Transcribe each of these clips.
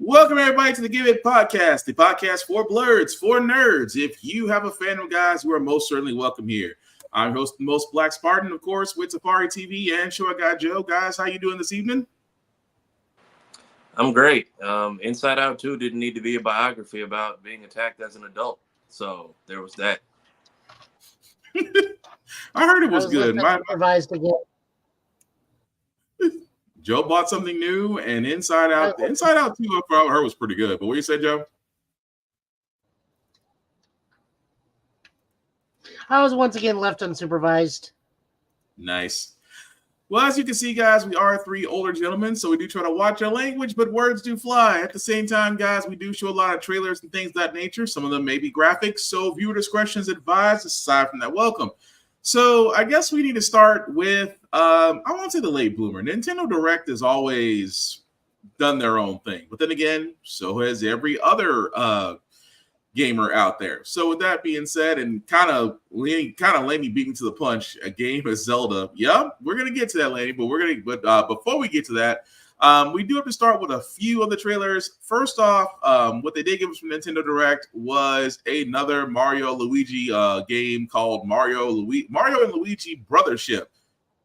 Welcome, everybody, to the Give It Podcast, the podcast for blurs, for nerds. If you have a fandom, guys, you are most certainly welcome here. I'm host Most Black Spartan, of course, with Safari TV and Short Guy Joe. Guys, how you doing this evening? I'm great. Inside Out 2 didn't need to be a biography about being attacked as an adult. So there was that. I heard it was good. Revised again. Joe bought something new, and Inside Out 2, I heard was pretty good. But what you said, Joe? I was once again left unsupervised. Nice. Well, as you can see, guys, we are three older gentlemen, so we do try to watch our language, but words do fly. At the same time, guys, we do show a lot of trailers and things of that nature. Some of them may be graphic, so viewer discretion is advised. Aside from that, welcome. So I guess we need to start with, I won't say the late bloomer. Nintendo Direct has always done their own thing. But then again, so has every other gamer out there. So with that being said, and kind of Laney beat me to the punch, a game of Zelda. Yeah, we're going to get to that, Laney, but before we get to that, we do have to start with a few of the trailers. First off, what they did give us from Nintendo Direct was another Mario Luigi game called Mario and Luigi Brothership.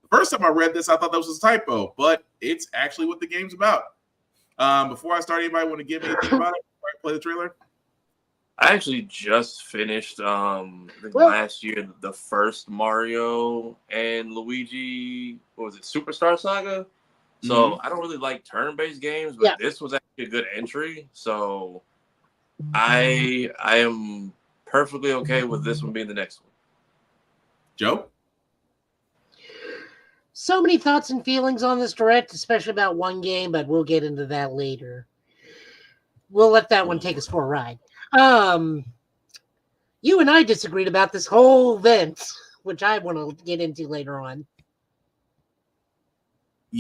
The first time I read this, I thought that was a typo, but it's actually what the game's about. Before I start, anybody want to give anything about it before I play the trailer? I actually just finished last year the first Mario and Luigi, what was it, Superstar Saga? So I don't really like turn-based games, but this was actually a good entry. So I am perfectly okay with this one being the next one. Joe? So many thoughts and feelings on this Direct, especially about one game, but we'll get into that later. We'll let that one take us for a ride. You and I disagreed about this whole event, which I want to get into later on.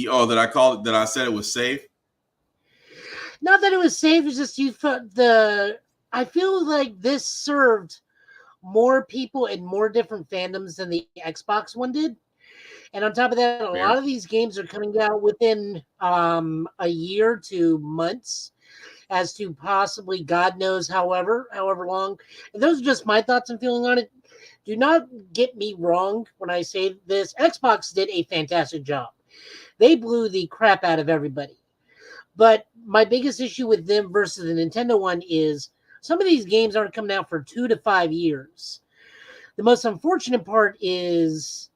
Oh, that I said it was safe? Not that it was safe, it's just I feel like this served more people and more different fandoms than the Xbox one did. And on top of that, a lot of these games are coming out within a year to months, as to possibly God knows however long. And those are just my thoughts and feeling on it. Do not get me wrong when I say this. Xbox did a fantastic job. They blew the crap out of everybody. But my biggest issue with them versus the Nintendo one is some of these games aren't coming out for 2 to 5 years. The most unfortunate part is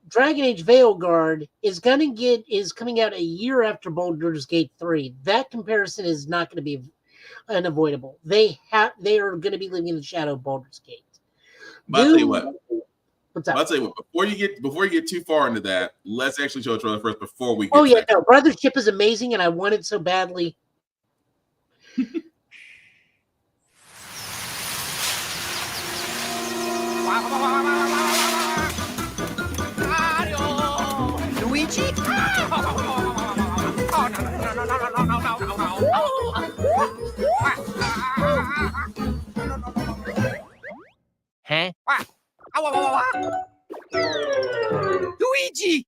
Dragon Age Veilguard is coming out a year after Baldur's Gate 3. That comparison is not going to be unavoidable. They are going to be living in the shadow of Baldur's Gate. But I'll tell you what. What's up? I'll tell you what. Before you get too far into that, let's actually show a trailer first before we. Brothership is amazing, and I want it so badly. Luigi? Huh? Luigi!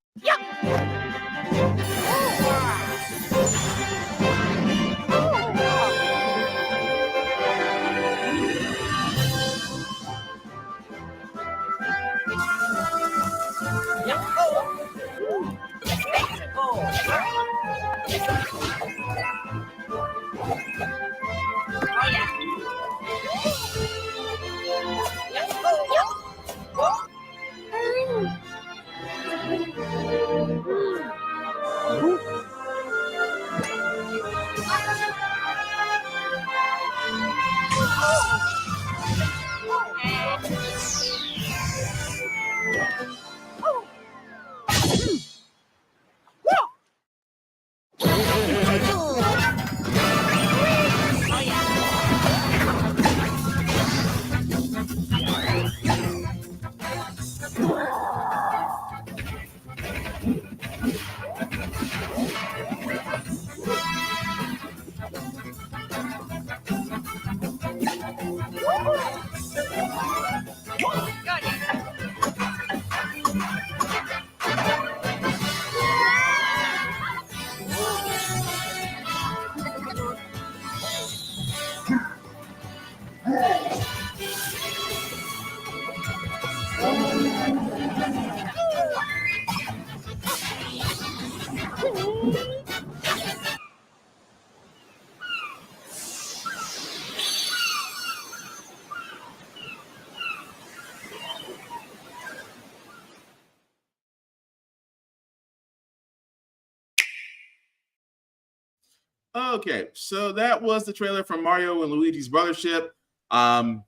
Okay, so that was the trailer from Mario and Luigi's Brothership. I'm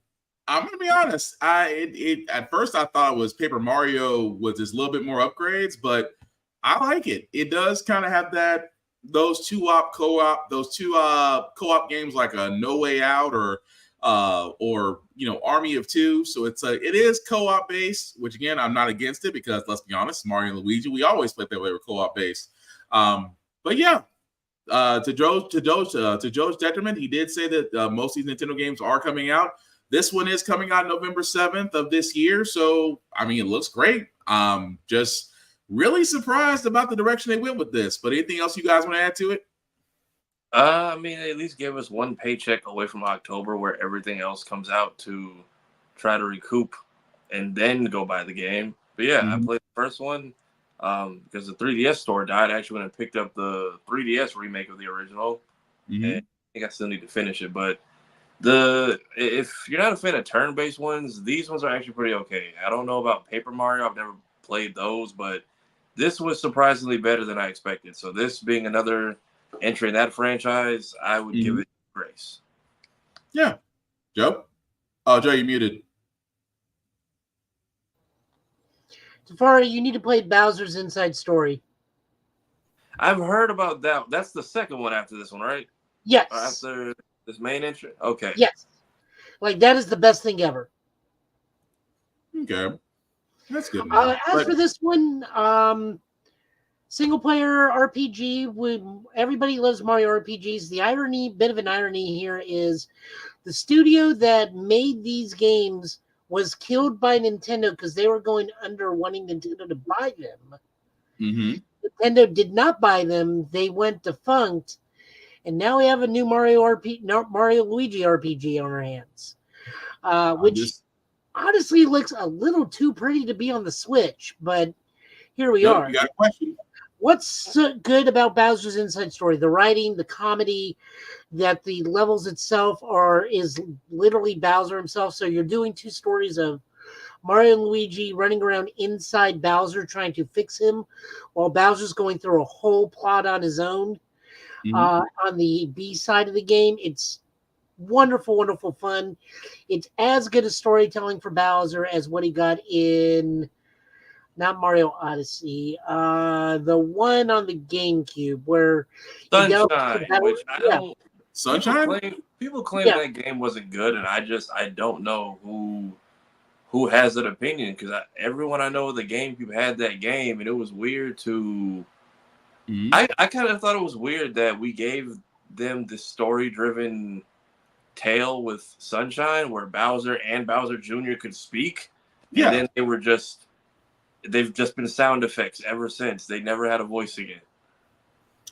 gonna be honest. At first I thought it was Paper Mario with just a little bit more upgrades, but I like it. It does kind of have those two co-op games like a No Way Out or Army of Two. So it is co-op based, which again I'm not against it because let's be honest, Mario and Luigi, we always played that way with co-op based. But yeah. To Joe's detriment, he did say that most of these Nintendo games are coming out. This one is coming out November 7th of this year. So, I mean, it looks great. Just really surprised about the direction they went with this. But anything else you guys want to add to it? I mean, they at least gave us one paycheck away from October where everything else comes out to try to recoup and then go buy the game. But yeah, I played the first one. Because the 3DS store died, I actually went and picked up the 3DS remake of the original, and I think I still need to finish it. But if you're not a fan of turn-based ones, these ones are actually pretty okay. I don't know about Paper Mario; I've never played those, but this was surprisingly better than I expected. So this being another entry in that franchise, I would give it grace. Yeah, Joe. Oh, Joe, you muted. Tafari, you need to play Bowser's Inside Story. I've heard about that. That's the second one after this one, right? Yes. Or after this main entry? Okay. Yes. Like, that is the best thing ever. Okay. That's good. As for this one, single-player RPG, everybody loves Mario RPGs. The bit of an irony here is the studio that made these games was killed by Nintendo because they were going under wanting Nintendo to buy them. Nintendo did not buy them. They went defunct. And now we have a new Mario Luigi RPG on our hands. Which honestly looks a little too pretty to be on the Switch. But here we are. You got a question. What's so good about Bowser's Inside Story? The writing, the comedy, that the levels itself is literally Bowser himself. So you're doing two stories of Mario and Luigi running around inside Bowser trying to fix him while Bowser's going through a whole plot on his own. On the B side of the game, it's wonderful, wonderful fun. It's as good a storytelling for Bowser as what he got in not Mario Odyssey, the one on the GameCube where Sunshine, which I don't. Sunshine? People claim that game wasn't good, and I don't know who has an opinion because everyone I know with the GameCube had that game, and it was weird to. I kind of thought it was weird that we gave them this story-driven tale with Sunshine where Bowser and Bowser Jr. could speak, and then they've just been sound effects ever since. They never had a voice again.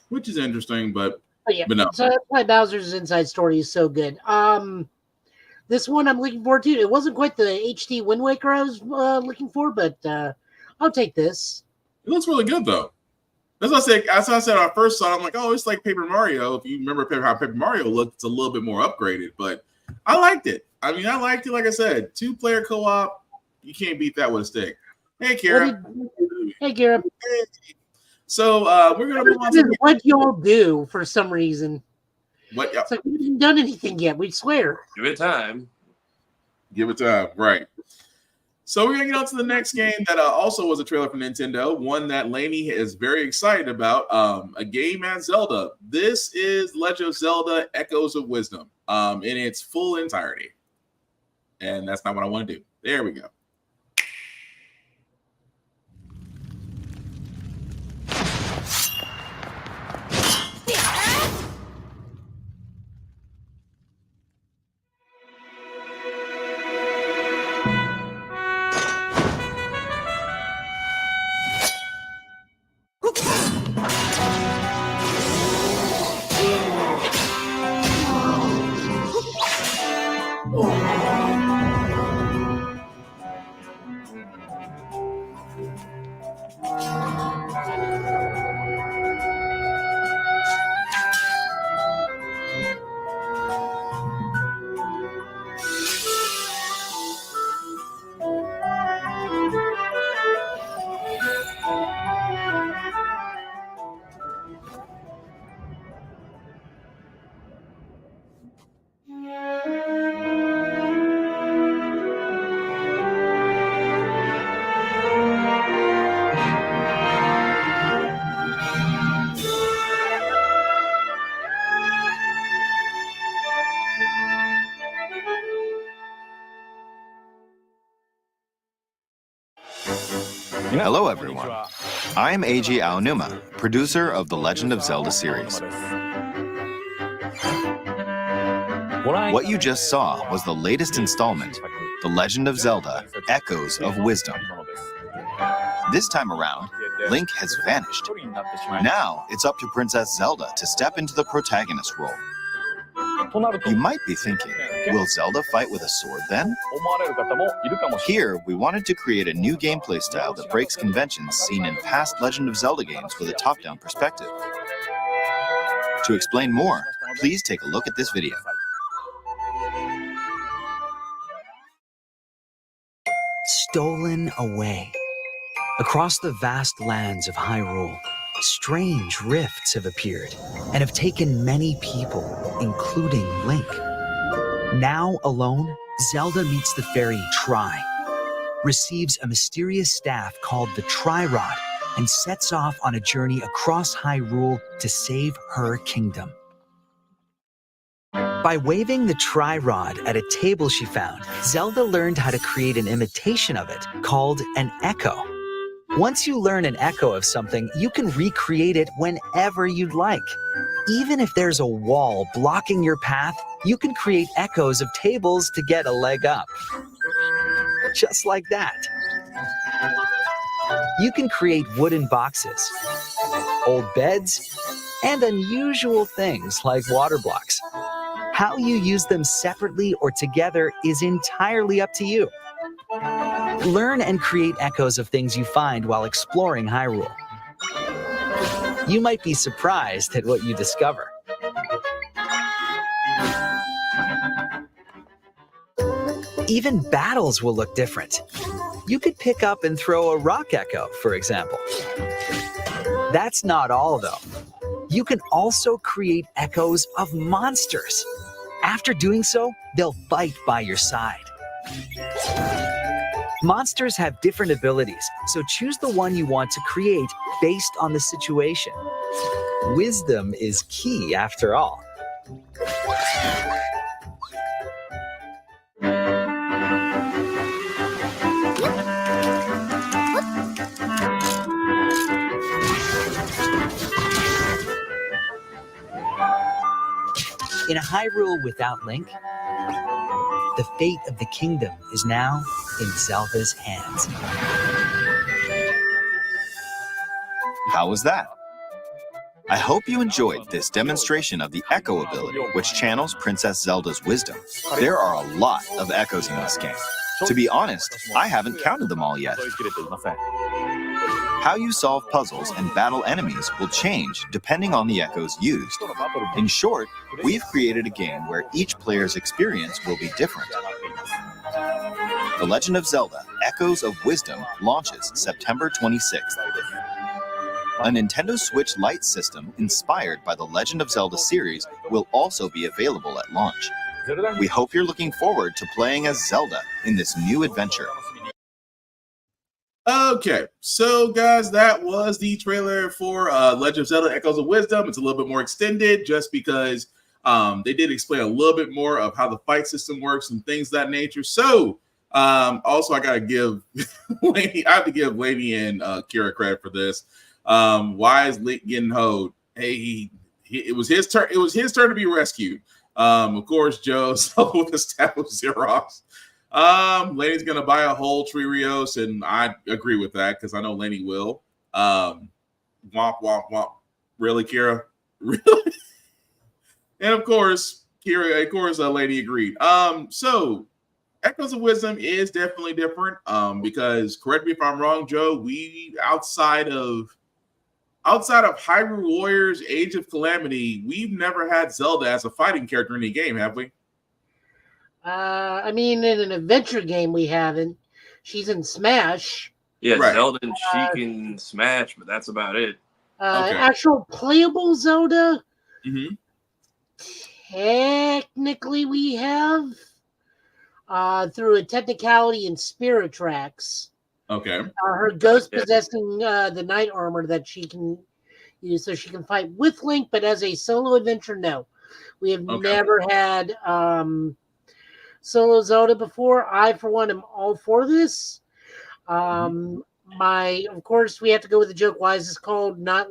Which is interesting, but no. So that's why Bowser's Inside Story is so good. This one I'm looking forward to. It wasn't quite the HD Wind Waker I was looking for, but I'll take this. It looks really good, though. That's what I said. As I said when I first saw it, I'm like, oh, it's like Paper Mario. If you remember how Paper Mario looked, it's a little bit more upgraded, but I liked it. I mean, I liked it. Like I said, 2-player co-op. You can't beat that with a stick. Hey, Kara. Hey, Kara. So we're gonna move on to what y'all do for some reason. What? It's like we haven't done anything yet. We swear. Give it time. Give it time. Right. So we're gonna get on to the next game that also was a trailer from Nintendo. One that Lainey is very excited about. A game at Zelda. This is Legend of Zelda: Echoes of Wisdom. In its full entirety. And that's not what I want to do. There we go. Hello, everyone. I'm Eiji Aonuma, producer of the Legend of Zelda series. What you just saw was the latest installment, The Legend of Zelda: Echoes of Wisdom. This time around, Link has vanished. Now it's up to Princess Zelda to step into the protagonist role. You might be thinking, will Zelda fight with a sword then? Here, we wanted to create a new gameplay style that breaks conventions seen in past Legend of Zelda games with a top-down perspective. To explain more, please take a look at this video. Stolen away. Across the vast lands of Hyrule, strange rifts have appeared and have taken many people, including Link. Now alone, Zelda meets the fairy Tri, receives a mysterious staff called the Tri-Rod, and sets off on a journey across Hyrule to save her kingdom. By waving the Tri-Rod at a table she found, Zelda learned how to create an imitation of it called an echo. Once you learn an echo of something, you can recreate it whenever you'd like. Even if there's a wall blocking your path, you can create echoes of tables to get a leg up. Just like that. You can create wooden boxes, old beds, and unusual things like water blocks. How you use them separately or together is entirely up to you. Learn and create echoes of things you find while exploring Hyrule. You might be surprised at what you discover. Even battles will look different. You could pick up and throw a rock echo, for example. That's not all, though. You can also create echoes of monsters. After doing so, they'll fight by your side. Monsters have different abilities, so choose the one you want to create based on the situation. Wisdom is key, after all. In a Hyrule without Link, the fate of the kingdom is now in Zelda's hands. How was that? I hope you enjoyed this demonstration of the Echo ability, which channels Princess Zelda's wisdom. There are a lot of echoes in this game. To be honest, I haven't counted them all yet. How you solve puzzles and battle enemies will change depending on the echoes used. In short, we've created a game where each player's experience will be different. The Legend of Zelda: Echoes of Wisdom launches September 26th. A Nintendo Switch Lite system inspired by the Legend of Zelda series will also be available at launch. We hope you're looking forward to playing as Zelda in this new adventure. Okay, so guys, that was the trailer for Legend of Zelda: Echoes of Wisdom. It's a little bit more extended just because they did explain a little bit more of how the fight system works and things of that nature. So also, I gotta give Lainey, I have to give Lainey and Kira credit for this. Why is Link getting hoed? Hey, it was his turn. It was his turn to be rescued. Of course, Joe with the staff of Xerox. Lainey's gonna buy a whole Trios, and I agree with that because I know Lainey will. Womp womp womp. Really, Kira? Really? And of course, Lainey agreed. So Echoes of Wisdom is definitely different. Because correct me if I'm wrong, Joe. We outside of Hyrule Warriors: Age of Calamity, we've never had Zelda as a fighting character in any game, have we? I mean, in an adventure game, we haven't. She's in Smash. Yeah, Right. Zelda and Sheik in Smash, but that's about it. Okay. Actual playable Zelda, Mm-hmm. technically we have through a technicality in Spirit Tracks. Okay. Her ghost possessing the knight armor that she can use so she can fight with Link, but as a solo adventure, no. We have never had solo Zelda before. I, for one, am all for this. of course, we have to go with the joke. Why is this called not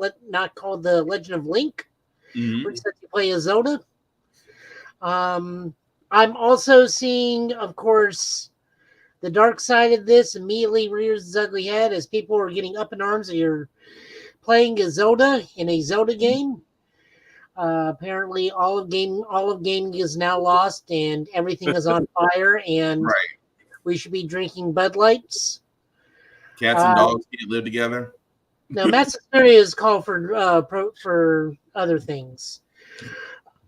called the Legend of Link? Mhm. Which says you play as Zelda. I'm also seeing, of course, the dark side of this immediately rears its ugly head as people are getting up in arms that you're playing as Zelda in a Zelda game. Apparently, all of gaming is now lost, and everything is on fire, and Right. we should be drinking Bud Lights. Cats and dogs can't live together. Now, Mass Hysteria is called for other things.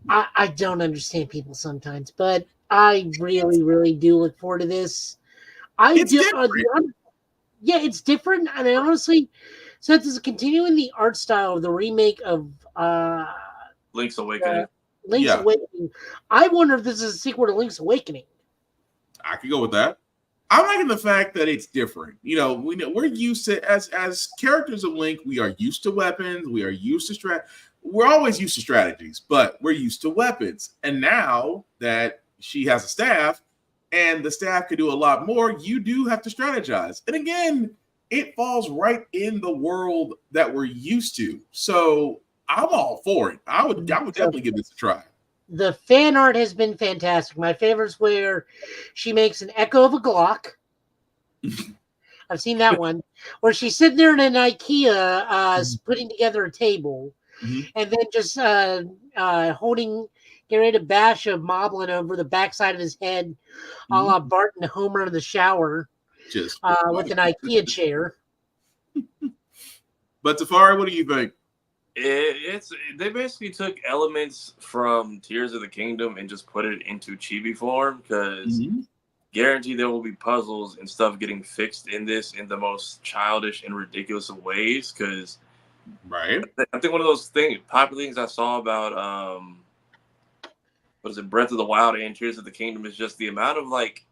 I don't understand people sometimes, but I really, really do look forward to this. It's different. Yeah, it's different, and I honestly, since it's continuing the art style of the remake of Link's Awakening. Link's Awakening, I wonder if this is a sequel to Link's Awakening. I could go with that. I'm liking the fact that it's different. You know, we're used to as characters of Link, we are used to weapons, we are used to we're always used to strategies, but we're used to weapons. And now that she has a staff and the staff can do a lot more, you do have to strategize. And again, it falls right in the world that we're used to. So I'm all for it. I would definitely give this a try. The fan art has been fantastic. My favorite's where she makes an echo of a Glock. I've seen that one. Where she's sitting there in an IKEA putting together a table. And then just getting ready to bash a moblin over the backside of his head, a la Bart and Homer in the shower, just with an IKEA chair. But Tafari, what do you think? They basically took elements from Tears of the Kingdom and just put it into chibi form, because guarantee there will be puzzles and stuff getting fixed in this in the most childish and ridiculous of ways, because right. I think one of those popular things I saw about what is it, Breath of the Wild and Tears of the Kingdom is just the amount of like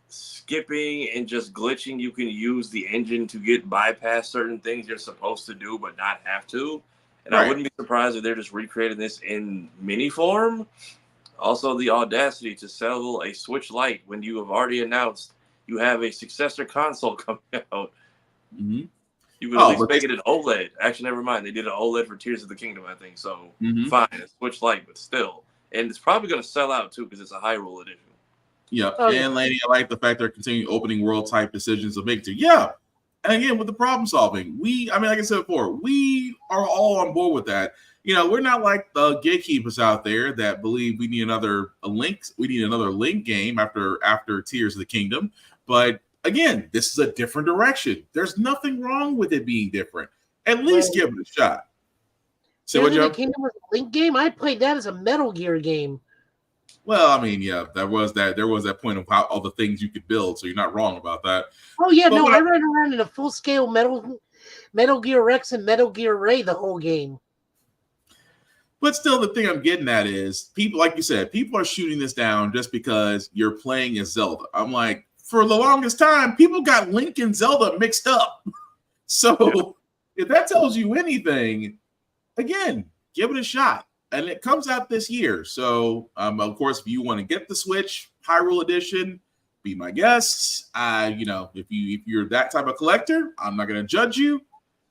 skipping and just glitching you can use the engine to get bypass certain things you're supposed to do but not have to. And I wouldn't be surprised if they're just recreating this in mini form. Also, the audacity to sell a Switch Lite when you have already announced you have a successor console coming out. You could at least make it an OLED. Actually, never mind. They did an OLED for Tears of the Kingdom, I think. So, fine. It's Switch Lite, but still. And it's probably going to sell out, too, because it's a Hyrule edition. Yeah. And, Lady, I like the fact they're continuing opening world type decisions to make it. Yeah. And again, with the problem solving, like I said before, we are all on board with that. You know, we're not like the gatekeepers out there that believe we need another Link game after Tears of the Kingdom. But again, this is a different direction. There's nothing wrong with it being different. At least give it a shot. Tears of the Kingdom was a Link game? I played that as a Metal Gear game. Well, I mean, yeah, there was that point of how all the things you could build, so you're not wrong about that. Oh yeah, but I ran around in a full scale Metal Gear Rex and Metal Gear Ray the whole game. But still, the thing I'm getting at is people, like you said, people are shooting this down just because you're playing as Zelda. I'm like, for the longest time, people got Link and Zelda mixed up. So if that tells you anything, again, give it a shot. And it comes out this year. So, of course, if you want to get the Switch Hyrule Edition, be my guest. If you're that type of collector, I'm not going to judge you.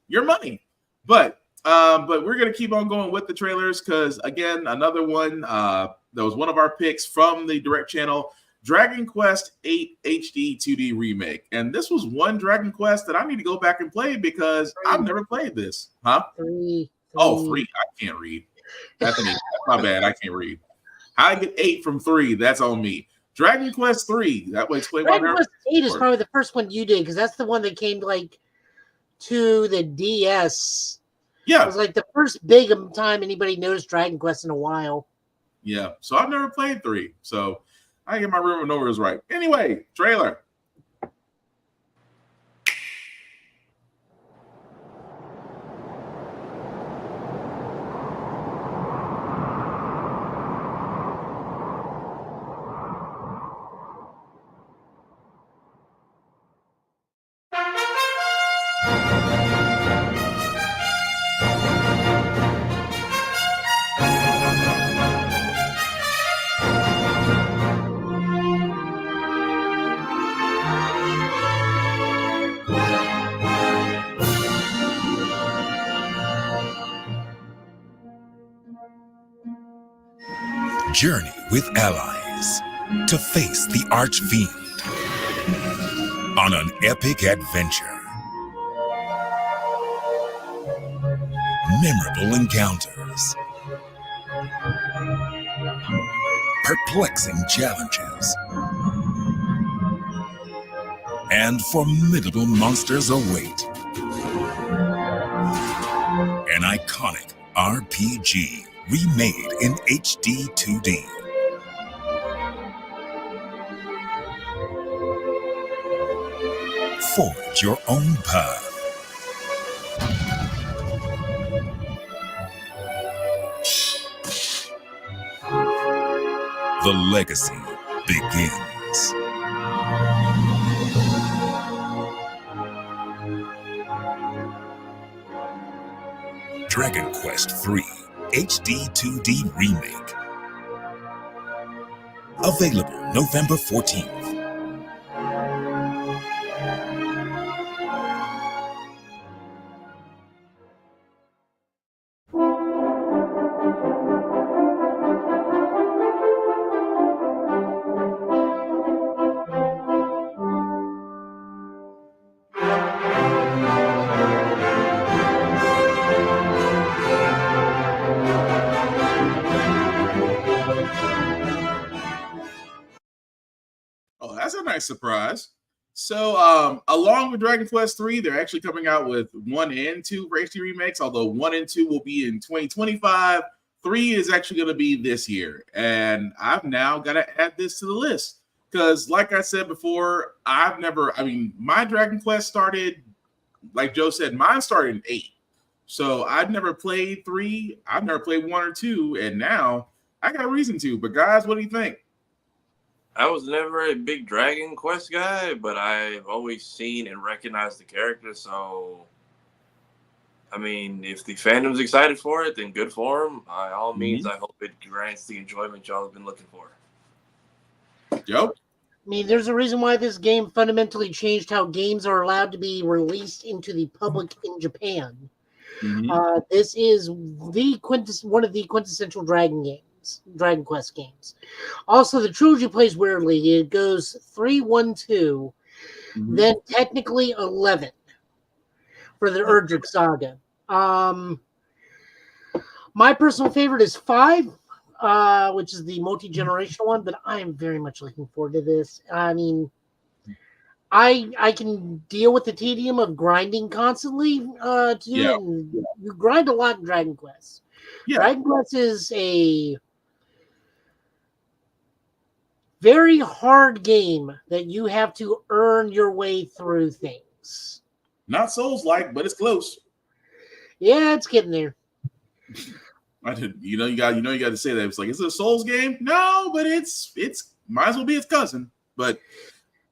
Your money. But we're going to keep on going with the trailers because, again, another one that was one of our picks from the Direct Channel, Dragon Quest VIII HD 2D Remake. And this was one Dragon Quest that I need to go back and play because I've never played this. Huh? Three. Oh, 3. I can't read. That's my bad. I can't read. How I get 8 from 3, that's on me. Dragon Quest 3. That would explain why. Dragon Quest 8 is probably the first one you did because that's the one that came to the DS. Yeah. It was like the first big time anybody noticed Dragon Quest in a while. Yeah. So I've never played 3. So I get my rumor numbers right. Anyway, trailer. Journey with allies to face the Archfiend on an epic adventure. Memorable encounters, perplexing challenges, and formidable monsters await. An iconic RPG remade in HD 2D. Forge your own path. The legacy begins. Dragon Quest III HD 2D Remake. Available November 14th. Oh, that's a nice surprise. So, along with Dragon Quest 3, they're actually coming out with 1 and 2 for HD remakes, although 1 and 2 will be in 2025. 3 is actually going to be this year. And I've now got to add this to the list. Because, like I said before, my Dragon Quest started, like Joe said, mine started in 8. So I've never played 3. I've never played 1 or 2. And now I got a reason to. But guys, what do you think? I was never a big Dragon Quest guy, but I've always seen and recognized the character. So, I mean, if the fandom's excited for it, then good for them. By all means, I hope it grants the enjoyment y'all have been looking for. Joe? I mean, there's a reason why this game fundamentally changed how games are allowed to be released into the public in Japan. This is one of the quintessential Dragon Quest games. Also, the trilogy plays weirdly. It goes 3, 1, 2, then technically 11 for the Erdrick Saga. My personal favorite is 5, which is the multi-generational one, but I am very much looking forward to this. I mean, I can deal with the tedium of grinding constantly to do it. And you grind a lot in Dragon Quest. Dragon Quest is a very hard game that you have to earn your way through things. Not Souls-like, but it's close. Yeah, it's getting there. You got to say that. It's like, is it a Souls game? No, but it's might as well be its cousin. But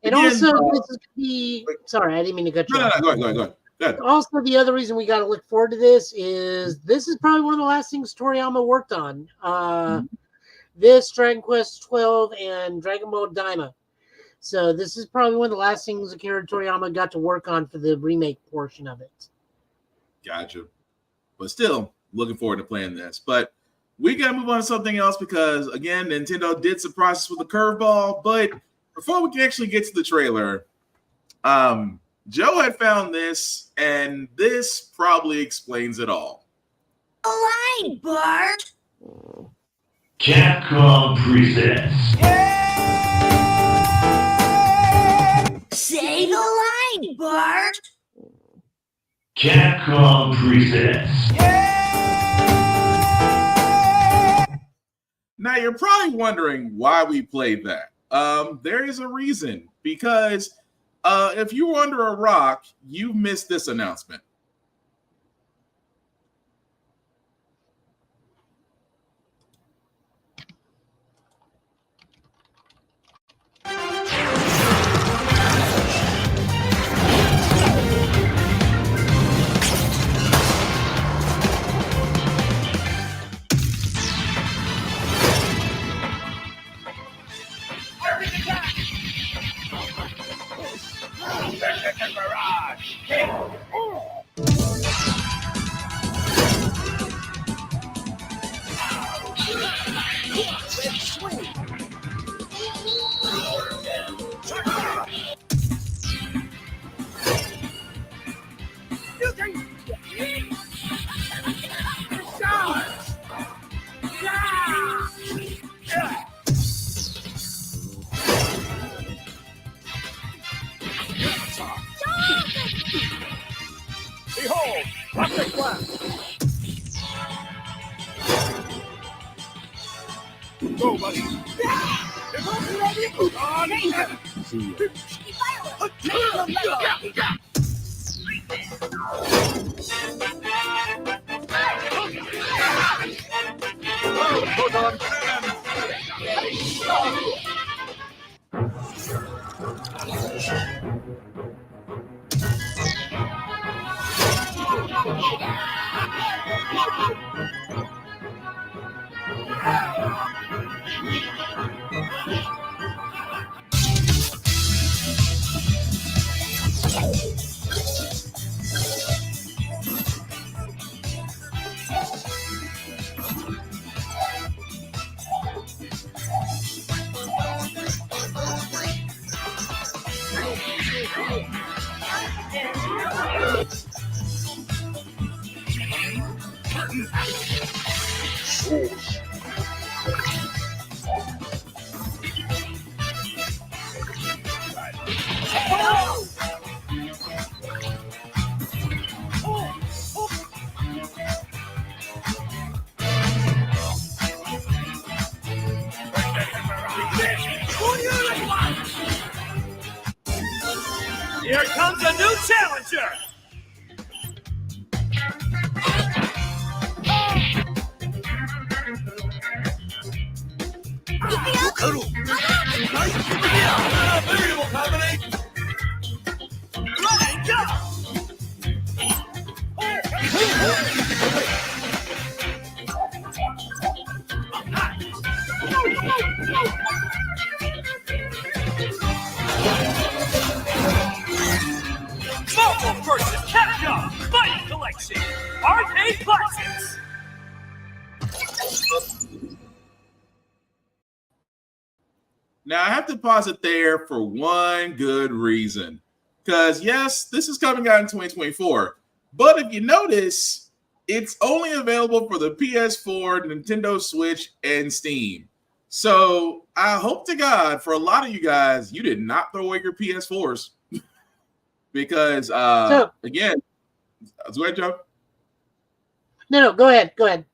and again, also, this is sorry, I didn't mean to cut you off. Go ahead. Also, the other reason we got to look forward to this is probably one of the last things Toriyama worked on. This, Dragon Quest 12, and Dragon Ball Daima. So this is probably one of the last things Akira Toriyama got to work on for the remake portion of it. Gotcha. But still, looking forward to playing this. But we got to move on to something else because, again, Nintendo did surprise us with a curveball. But before we can actually get to the trailer, Joe had found this, and this probably explains it all. All right, Bart. Capcom presents. Say the line, Bart. Capcom presents. Now, you're probably wondering why we played that. There is a reason, because if you were under a rock, you missed this announcement. Go, buddy. Here comes a new challenger! Marvel vs. Capcom Fighting Collection Arcade Classics. Now, I have to pause it there for one good reason. Because, yes, this is coming out in 2024. But if you notice, it's only available for the PS4, Nintendo Switch, and Steam. So I hope to God, for a lot of you guys, you did not throw away your PS4s. Because, again, go ahead, Joe. No, go ahead. Go ahead.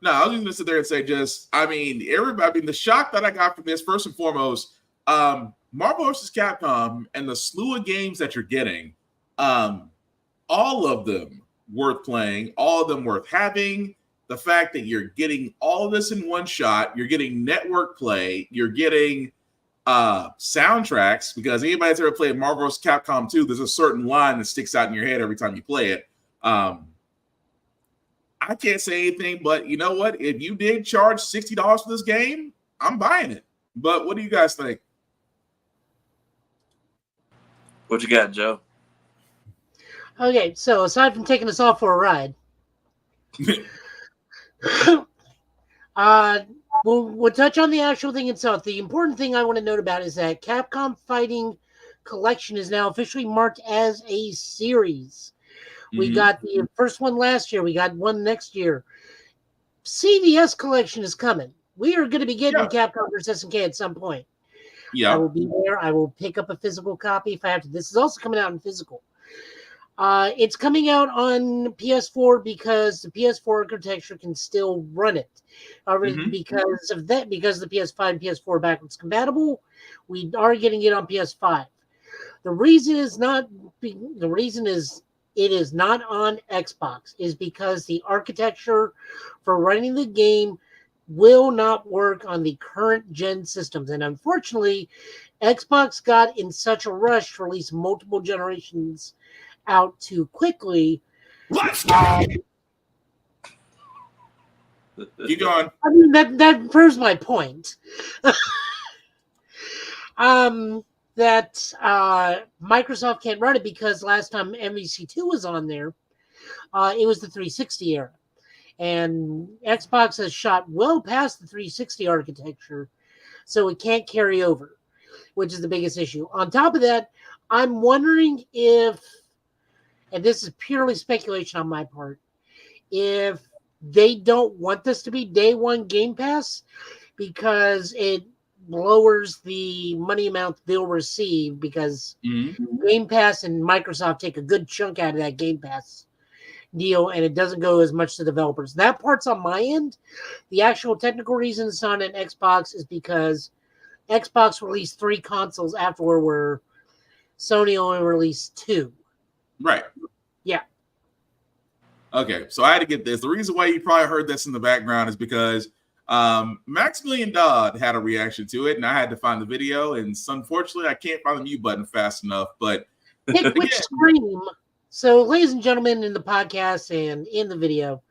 No, I was just gonna sit there and say, the shock that I got from this, first and foremost, Marvel vs. Capcom and the slew of games that you're getting, all of them worth playing, all of them worth having. The fact that you're getting all of this in one shot, you're getting network play, you're getting soundtracks, because anybody that's ever played Marvel vs. Capcom 2, there's a certain line that sticks out in your head every time you play it. I can't say anything, but you know what? If you did charge $60 for this game, I'm buying it. But what do you guys think? What you got, Joe? Okay, so aside from taking us all for a ride, we'll touch on the actual thing itself. The important thing I want to note about is that Capcom Fighting Collection is now officially marked as a series. We got the first one last year. We got one next year. CVS Collection is coming. We are going to be getting Capcom vs. SNK at some point. Yeah, I will be there. I will pick up a physical copy if I have to. This is also coming out in physical. It's coming out on PS4 because the PS4 architecture can still run it. Because of that, because the PS5 and PS4 backwards compatible, we are getting it on PS5. The reason is it is not on Xbox is because the architecture for running the game will not work on the current gen systems. And unfortunately, Xbox got in such a rush to release multiple generations out too quickly. Let's go! Keep going. I mean, that proves my point. That Microsoft can't run it because last time MVC2 was on there, it was the 360 era. And Xbox has shot well past the 360 architecture, so it can't carry over, which is the biggest issue. On top of that, I'm wondering if, and this is purely speculation on my part, if they don't want this to be day one Game Pass because it lowers the money amount they'll receive, because Game Pass and Microsoft take a good chunk out of that Game Pass deal, and it doesn't go as much to developers. That part's on my end. The actual technical reason it's not an Xbox is because Xbox released 3 consoles afterward, where Sony only released 2. Right. Yeah. Okay, so I had to get this. The reason why you probably heard this in the background is because Maximilian Dodd had a reaction to it, and I had to find the video. And unfortunately, I can't find the mute button fast enough. But pick which scream. So, ladies and gentlemen, in the podcast and in the video,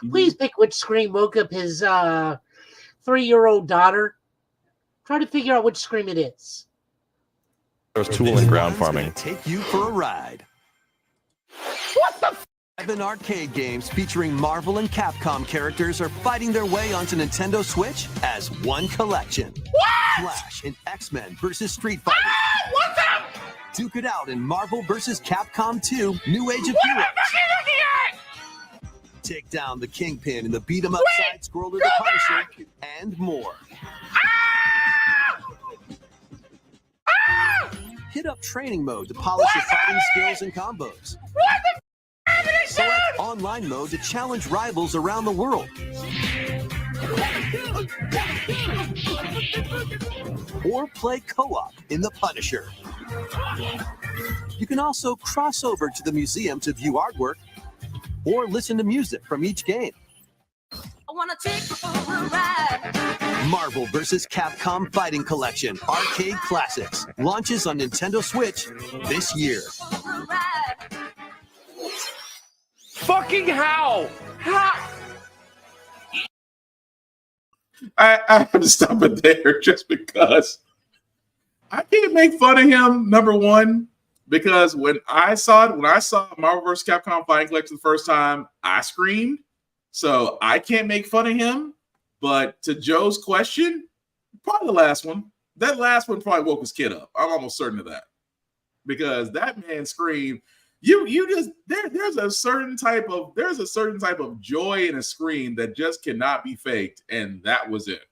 please pick which scream woke up his 3-year-old daughter. Try to figure out which scream it is. There's tool and ground farming. Take you for a ride. What the? 7 arcade games featuring Marvel and Capcom characters are fighting their way onto Nintendo Switch as one collection. What? Flash and X-Men versus Street Fighter. Ah, what the? Duke it out in Marvel versus Capcom 2: New Age of What Heroes. am I looking at? Take down the Kingpin in the beat-em-up side-scroller The Punisher, and more. Hit up training mode to polish your fighting skills and combos. What the? Select online mode to challenge rivals around the world. Or play co-op in The Punisher. You can also cross over to the museum to view artwork or listen to music from each game. I wanna take you for a ride. Marvel vs. Capcom Fighting Collection Arcade Classics launches on Nintendo Switch this year. Fucking how? How? I have to stop it there just because I can't make fun of him. Number one, because when I saw Marvel vs. Capcom Fighting Collection the first time, I screamed. So I can't make fun of him. But to Joe's question, probably the last one. That last one probably woke his kid up. I'm almost certain of that. Because that man screamed. You just there's a certain type of joy in a scream that just cannot be faked, and that was it.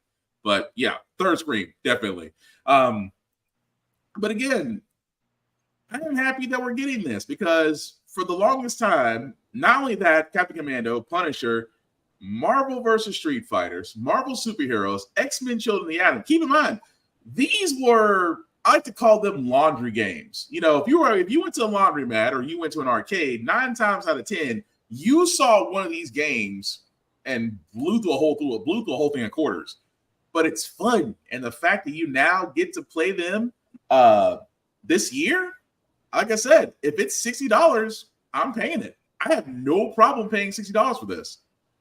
But yeah, third scream, definitely. But again, I am happy that we're getting this because for the longest time, not only that, Captain Commando, Punisher, Marvel versus Street Fighters, Marvel superheroes, X-Men Children of the Atom. Keep in mind, these were, I like to call them laundry games. You know, if you went to a laundromat or you went to an arcade, 9 times out of 10, you saw one of these games and blew the whole thing in quarters. But it's fun, and the fact that you now get to play them this year, like I said, if it's $60, I'm paying it. I have no problem paying $60 for this.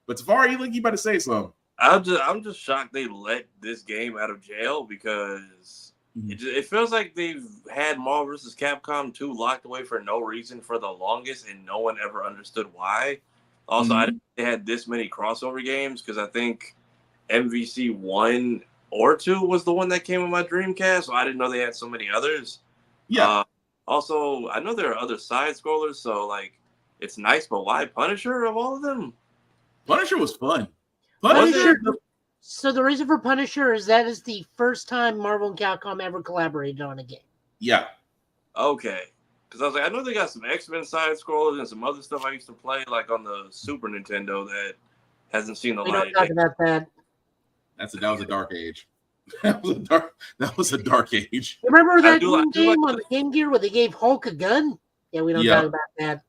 But Tafari, you about to say something? I'm just shocked they let this game out of jail because it feels like they've had Marvel vs. Capcom 2 locked away for no reason for the longest, and no one ever understood why. Also, I didn't think they had this many crossover games because I think MVC 1 or 2 was the one that came on my Dreamcast, so I didn't know they had so many others. Yeah. Also, I know there are other side scrollers, so like it's nice, but why Punisher of all of them? Punisher was fun. So the reason for Punisher is that is the first time Marvel and Capcom ever collaborated on a game. Yeah. Okay. Because I was like, I know they got some X-Men side scrollers and some other stuff I used to play like on the Super Nintendo that hasn't seen the We light. don't talk about that. That was a dark age. That was a dark age. Remember that game on the Game Gear where they gave Hulk a gun? Yeah, we don't talk about that.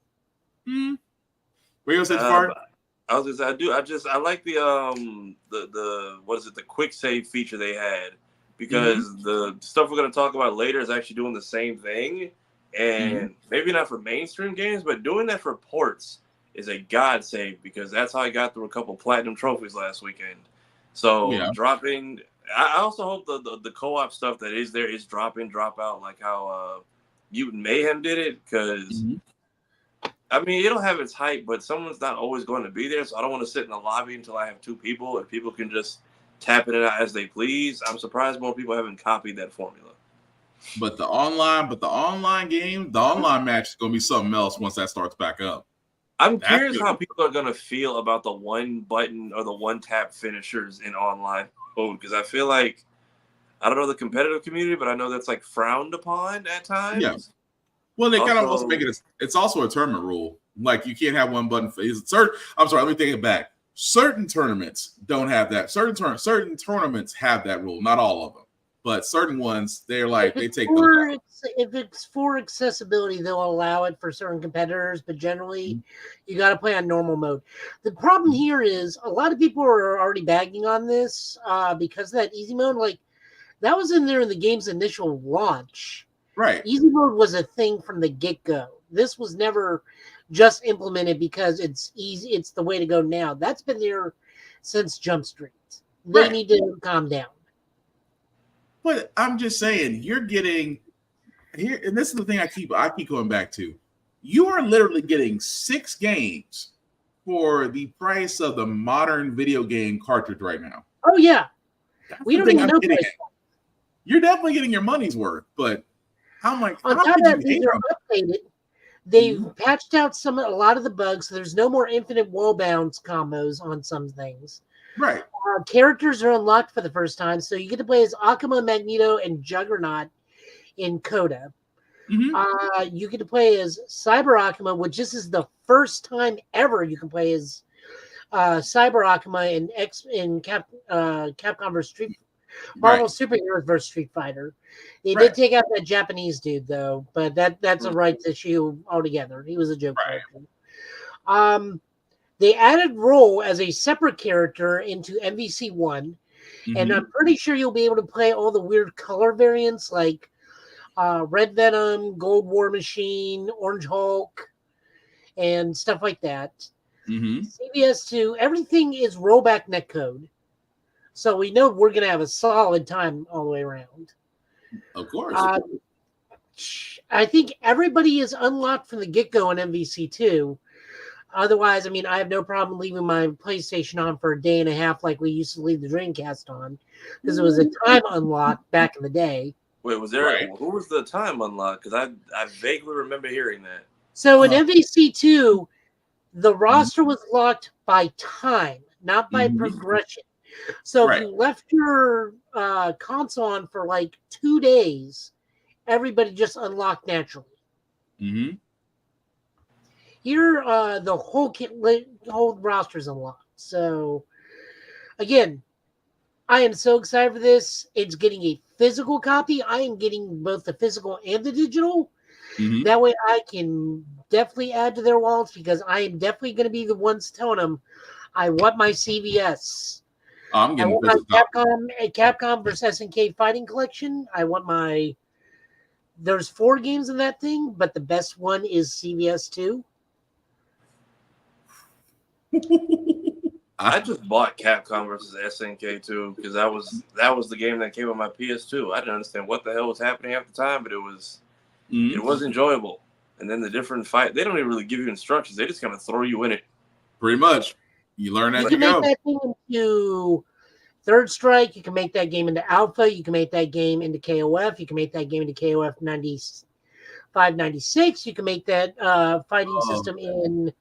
Where you say Tafari? I was gonna say I like the what is it, the quick save feature they had, because the stuff we're gonna talk about later is actually doing the same thing, and maybe not for mainstream games, but doing that for ports is a godsend because that's how I got through a couple platinum trophies last weekend. So dropping, I also hope the co-op stuff that is there is drop in, drop out, like how Mutant Mayhem did it, because I mean, it'll have its hype, but someone's not always going to be there, so I don't want to sit in the lobby until I have 2 people, and people can just tap it out as they please. I'm surprised more people haven't copied that formula. But the online match is going to be something else once that starts back up. I'm curious how people are going to feel about the one button or the one tap finishers in online mode, because I feel like, I don't know the competitive community, but I know that's like frowned upon at times. Yeah. Well, they kind of also make it. It's also a tournament rule. Like you can't have one button for certain. I'm sorry, let me take it back. Certain tournaments don't have that. Certain tournaments have that rule. Not all of them, but certain ones they're like they take those out. If it's for accessibility, they'll allow it for certain competitors, but generally, you got to play on normal mode. The problem here is a lot of people are already bagging on this because of that easy mode. Like that was in there in the game's initial launch. Right. Easy mode was a thing from the get-go. This was never just implemented because it's easy. It's the way to go now. That's been there since Jump Street. They need to calm down. But I'm just saying, you're getting here, and this is the thing I keep going back to. You are literally getting 6 games for the price of the modern video game cartridge right now. Oh yeah, we don't even know. You're definitely getting your money's worth, but how much? On top of that, these are updated. They've patched out a lot of the bugs, so there's no more infinite wall bounce combos on some things. Right. Characters are unlocked for the first time, so you get to play as Akuma, Magneto, and Juggernaut in Coda. You get to play as Cyber Akuma, which this is the first time ever you can play as Cyber Akuma in Capcom vs. Marvel Superheroes vs. Street Fighter. They did take out that Japanese dude though, but that's a rights issue altogether. He was a joke character. They added Roll as a separate character into MVC1, and I'm pretty sure you'll be able to play all the weird color variants like Red Venom, Gold War Machine, Orange Hulk, and stuff like that. CBS2, everything is rollback netcode. So we know we're going to have a solid time all the way around. Of course. I think everybody is unlocked from the get-go in MVC2. Otherwise, I mean, I have no problem leaving my PlayStation on for a day and a half like we used to leave the Dreamcast on because it was a time unlock back in the day. Wait, was there who was the time unlock? Because I vaguely remember hearing that. So in MVC2, the roster was locked by time, not by progression. So if you left your console on for like 2 days, everybody just unlocked naturally. Here, the whole roster's unlocked. So, again, I am so excited for this. It's getting a physical copy. I am getting both the physical and the digital. That way I can definitely add to their wallets because I am definitely going to be the ones telling them, I want my CVS. I'm getting I want my Capcom vs. SNK Fighting Collection. I want my... There's 4 games in that thing, but the best one is CVS 2. I just bought Capcom vs. SNK 2 because that was the game that came on my PS2. I didn't understand what the hell was happening at the time, but it was enjoyable. And then the different fight, they don't even really give you instructions. They just kind of throw you in it. Pretty much. You learn as you you go. Make that game into Third Strike. You can make that game into Alpha. You can make that game into KOF. You can make that game into KOF 95, 96. You can make that fighting system in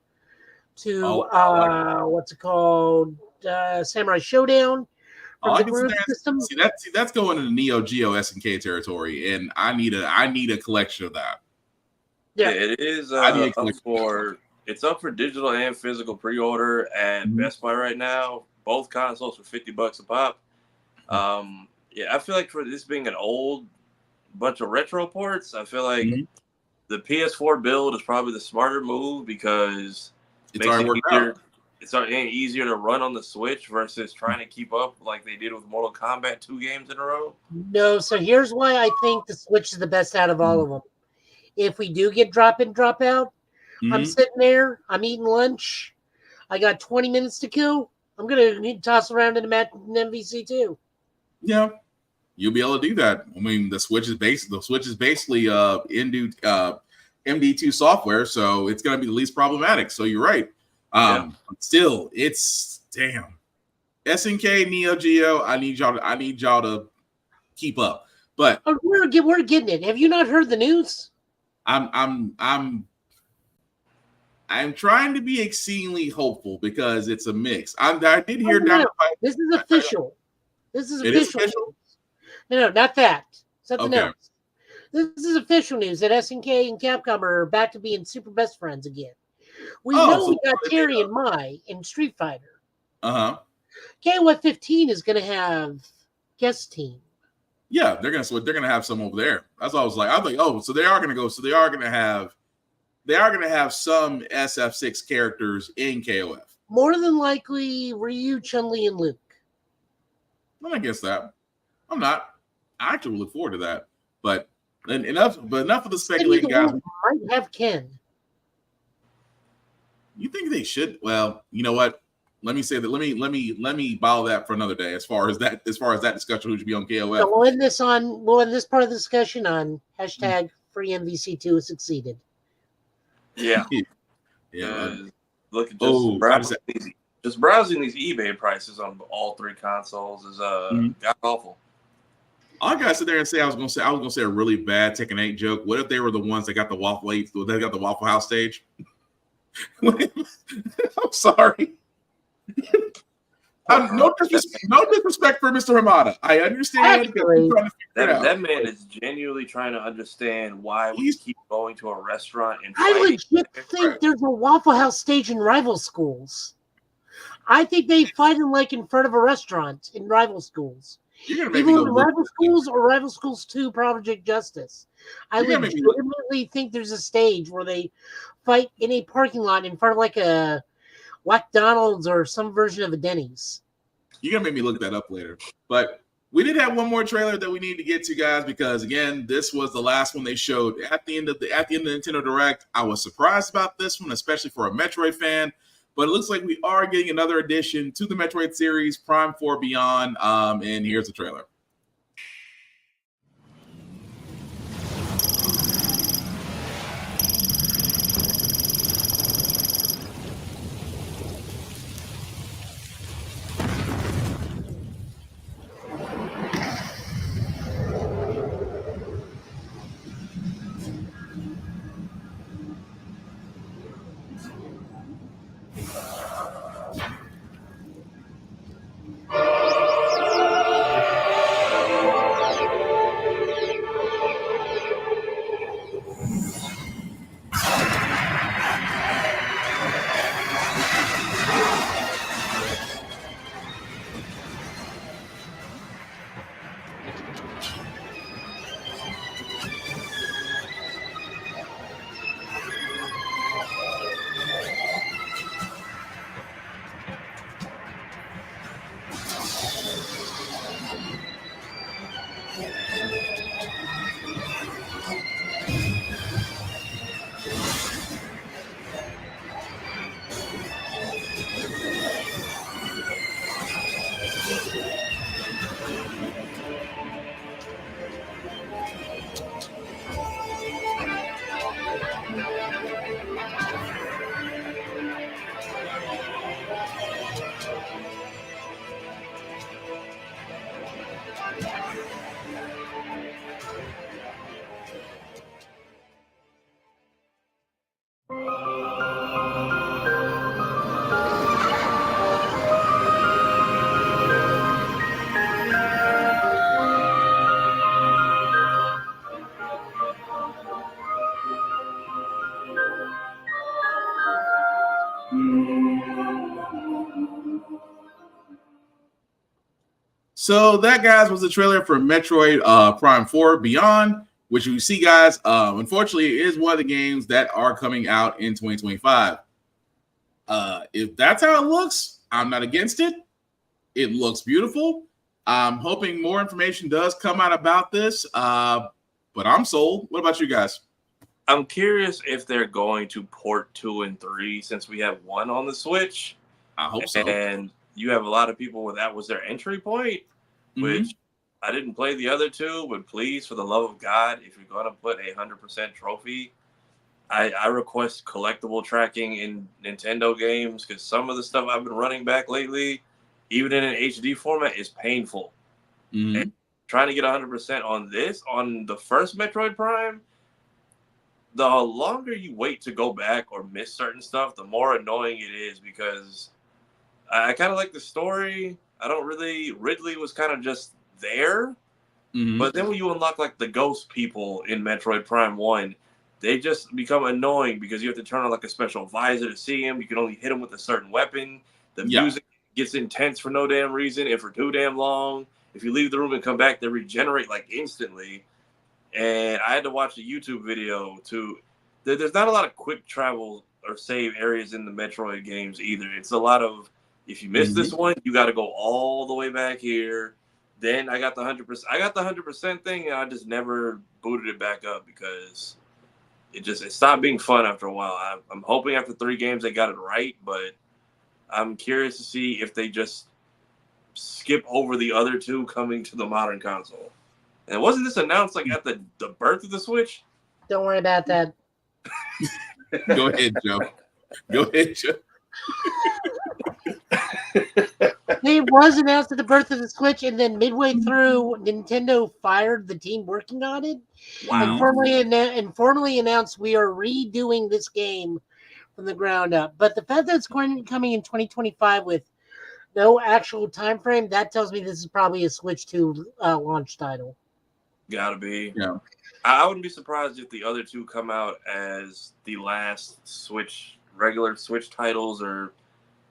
what's it called? Samurai Showdown. System. See, that's going into Neo Geo SNK territory, and I need a collection of that. Yeah, it is it's up for digital and physical pre-order at Best Buy right now. Both consoles for $50 a pop. I feel like for this being an old bunch of retro ports, I feel like the PS4 build is probably the smarter move because it's already worked out. It's easier to run on the Switch versus trying to keep up like they did with Mortal Kombat 2 games in a row. No, so here's why I think the Switch is the best out of all of them. If we do get drop in, drop out, I'm sitting there, I'm eating lunch, I got 20 minutes to kill, I'm going to toss around in MVC too. Yeah, you'll be able to do that. I mean, the Switch is basically MD2 software, so it's going to be the least problematic. So you're right. Still, it's damn SNK Neo Geo. I need y'all to keep up. But we're getting it. Have you not heard the news? I'm trying to be exceedingly hopeful because it's a mix. I did hear This is official. This is official. No, not that. Something else. This is official news that SNK and Capcom are back to being super best friends again. We know we got Terry and Mai in Street Fighter. KOF 15 is going to have guest team. Yeah, they're gonna have some over there. That's what I was like, oh, so they are gonna go. So they are gonna have some SF6 characters in KOF. More than likely, Ryu, Chun-Li, and Luke. I'm against that. I'm not. I actually look forward to that. But enough of the speculating, guys. Might have Ken. You think they should? Well, you know what? Let me say that. Let me bottle that for another day. As far as that discussion, who should be on KOF. So we'll end this part of the discussion on hashtag free MVC2 has succeeded. Yeah. Look at just browsing these eBay prices on all three consoles is god awful. I gotta sit there and say I was gonna say a really bad Tekken 8 joke. What if they were the ones that got the Waffle House stage? I'm sorry. No disrespect for Mr. Hamada. I understand. That man is genuinely trying to understand why we keep going to a restaurant and I legit think there's a Waffle House stage in rival schools. I think they fight in front of a restaurant in rival schools. Either in rival schools or rival schools 2 Project Justice. I legitimately think there's a stage where they fight in a parking lot in front of a McDonald's or some version of a Denny's. You're gonna make me look that up later. But we did have one more trailer that we need to get to, guys, because again, this was the last one they showed at the end of the Nintendo Direct. I was surprised about this one, especially for a Metroid fan. But it looks like we are getting another addition to the Metroid series, Prime 4 Beyond. And here's the trailer. So that, guys, was the trailer for Metroid Prime 4 Beyond, which you see, guys, unfortunately, is one of the games that are coming out in 2025. If that's how it looks, I'm not against it. It looks beautiful. I'm hoping more information does come out about this, but I'm sold. What about you guys? I'm curious if they're going to port 2 and 3 since we have 1 on the Switch. I hope so. And you have a lot of people where that was their entry point, which I didn't play the other 2, but please, for the love of God, if you're going to put a 100% trophy, I request collectible tracking in Nintendo games because some of the stuff I've been running back lately, even in an HD format, is painful. And trying to get 100% on this, on the first Metroid Prime, the longer you wait to go back or miss certain stuff, the more annoying it is because I kind of like the story. Ridley was kind of just there. But then when you unlock like the ghost people in Metroid Prime 1, they just become annoying because you have to turn on like a special visor to see him. You can only hit him with a certain weapon. The music gets intense for no damn reason and for too damn long. If you leave the room and come back, they regenerate like instantly. And I had to watch a YouTube video to. There's not a lot of quick travel or save areas in the Metroid games either. It's a lot of, if you miss this one, you got to go all the way back here. Then I got the 100%. I got the 100% thing, and I just never booted it back up because it stopped being fun after a while. I'm hoping after 3 games they got it right, but I'm curious to see if they just skip over the other 2 coming to the modern console. And wasn't this announced like at the birth of the Switch? Don't worry about that. Go ahead, Joe. Go ahead, Joe. It was announced at the birth of the Switch, and then midway through, Nintendo fired the team working on it. Wow. And formally announced we are redoing this game from the ground up. But the fact that it's coming in 2025 with no actual time frame, that tells me this is probably a Switch 2 launch title. Gotta be. Yeah. I wouldn't be surprised if the other 2 come out as the last regular Switch titles, or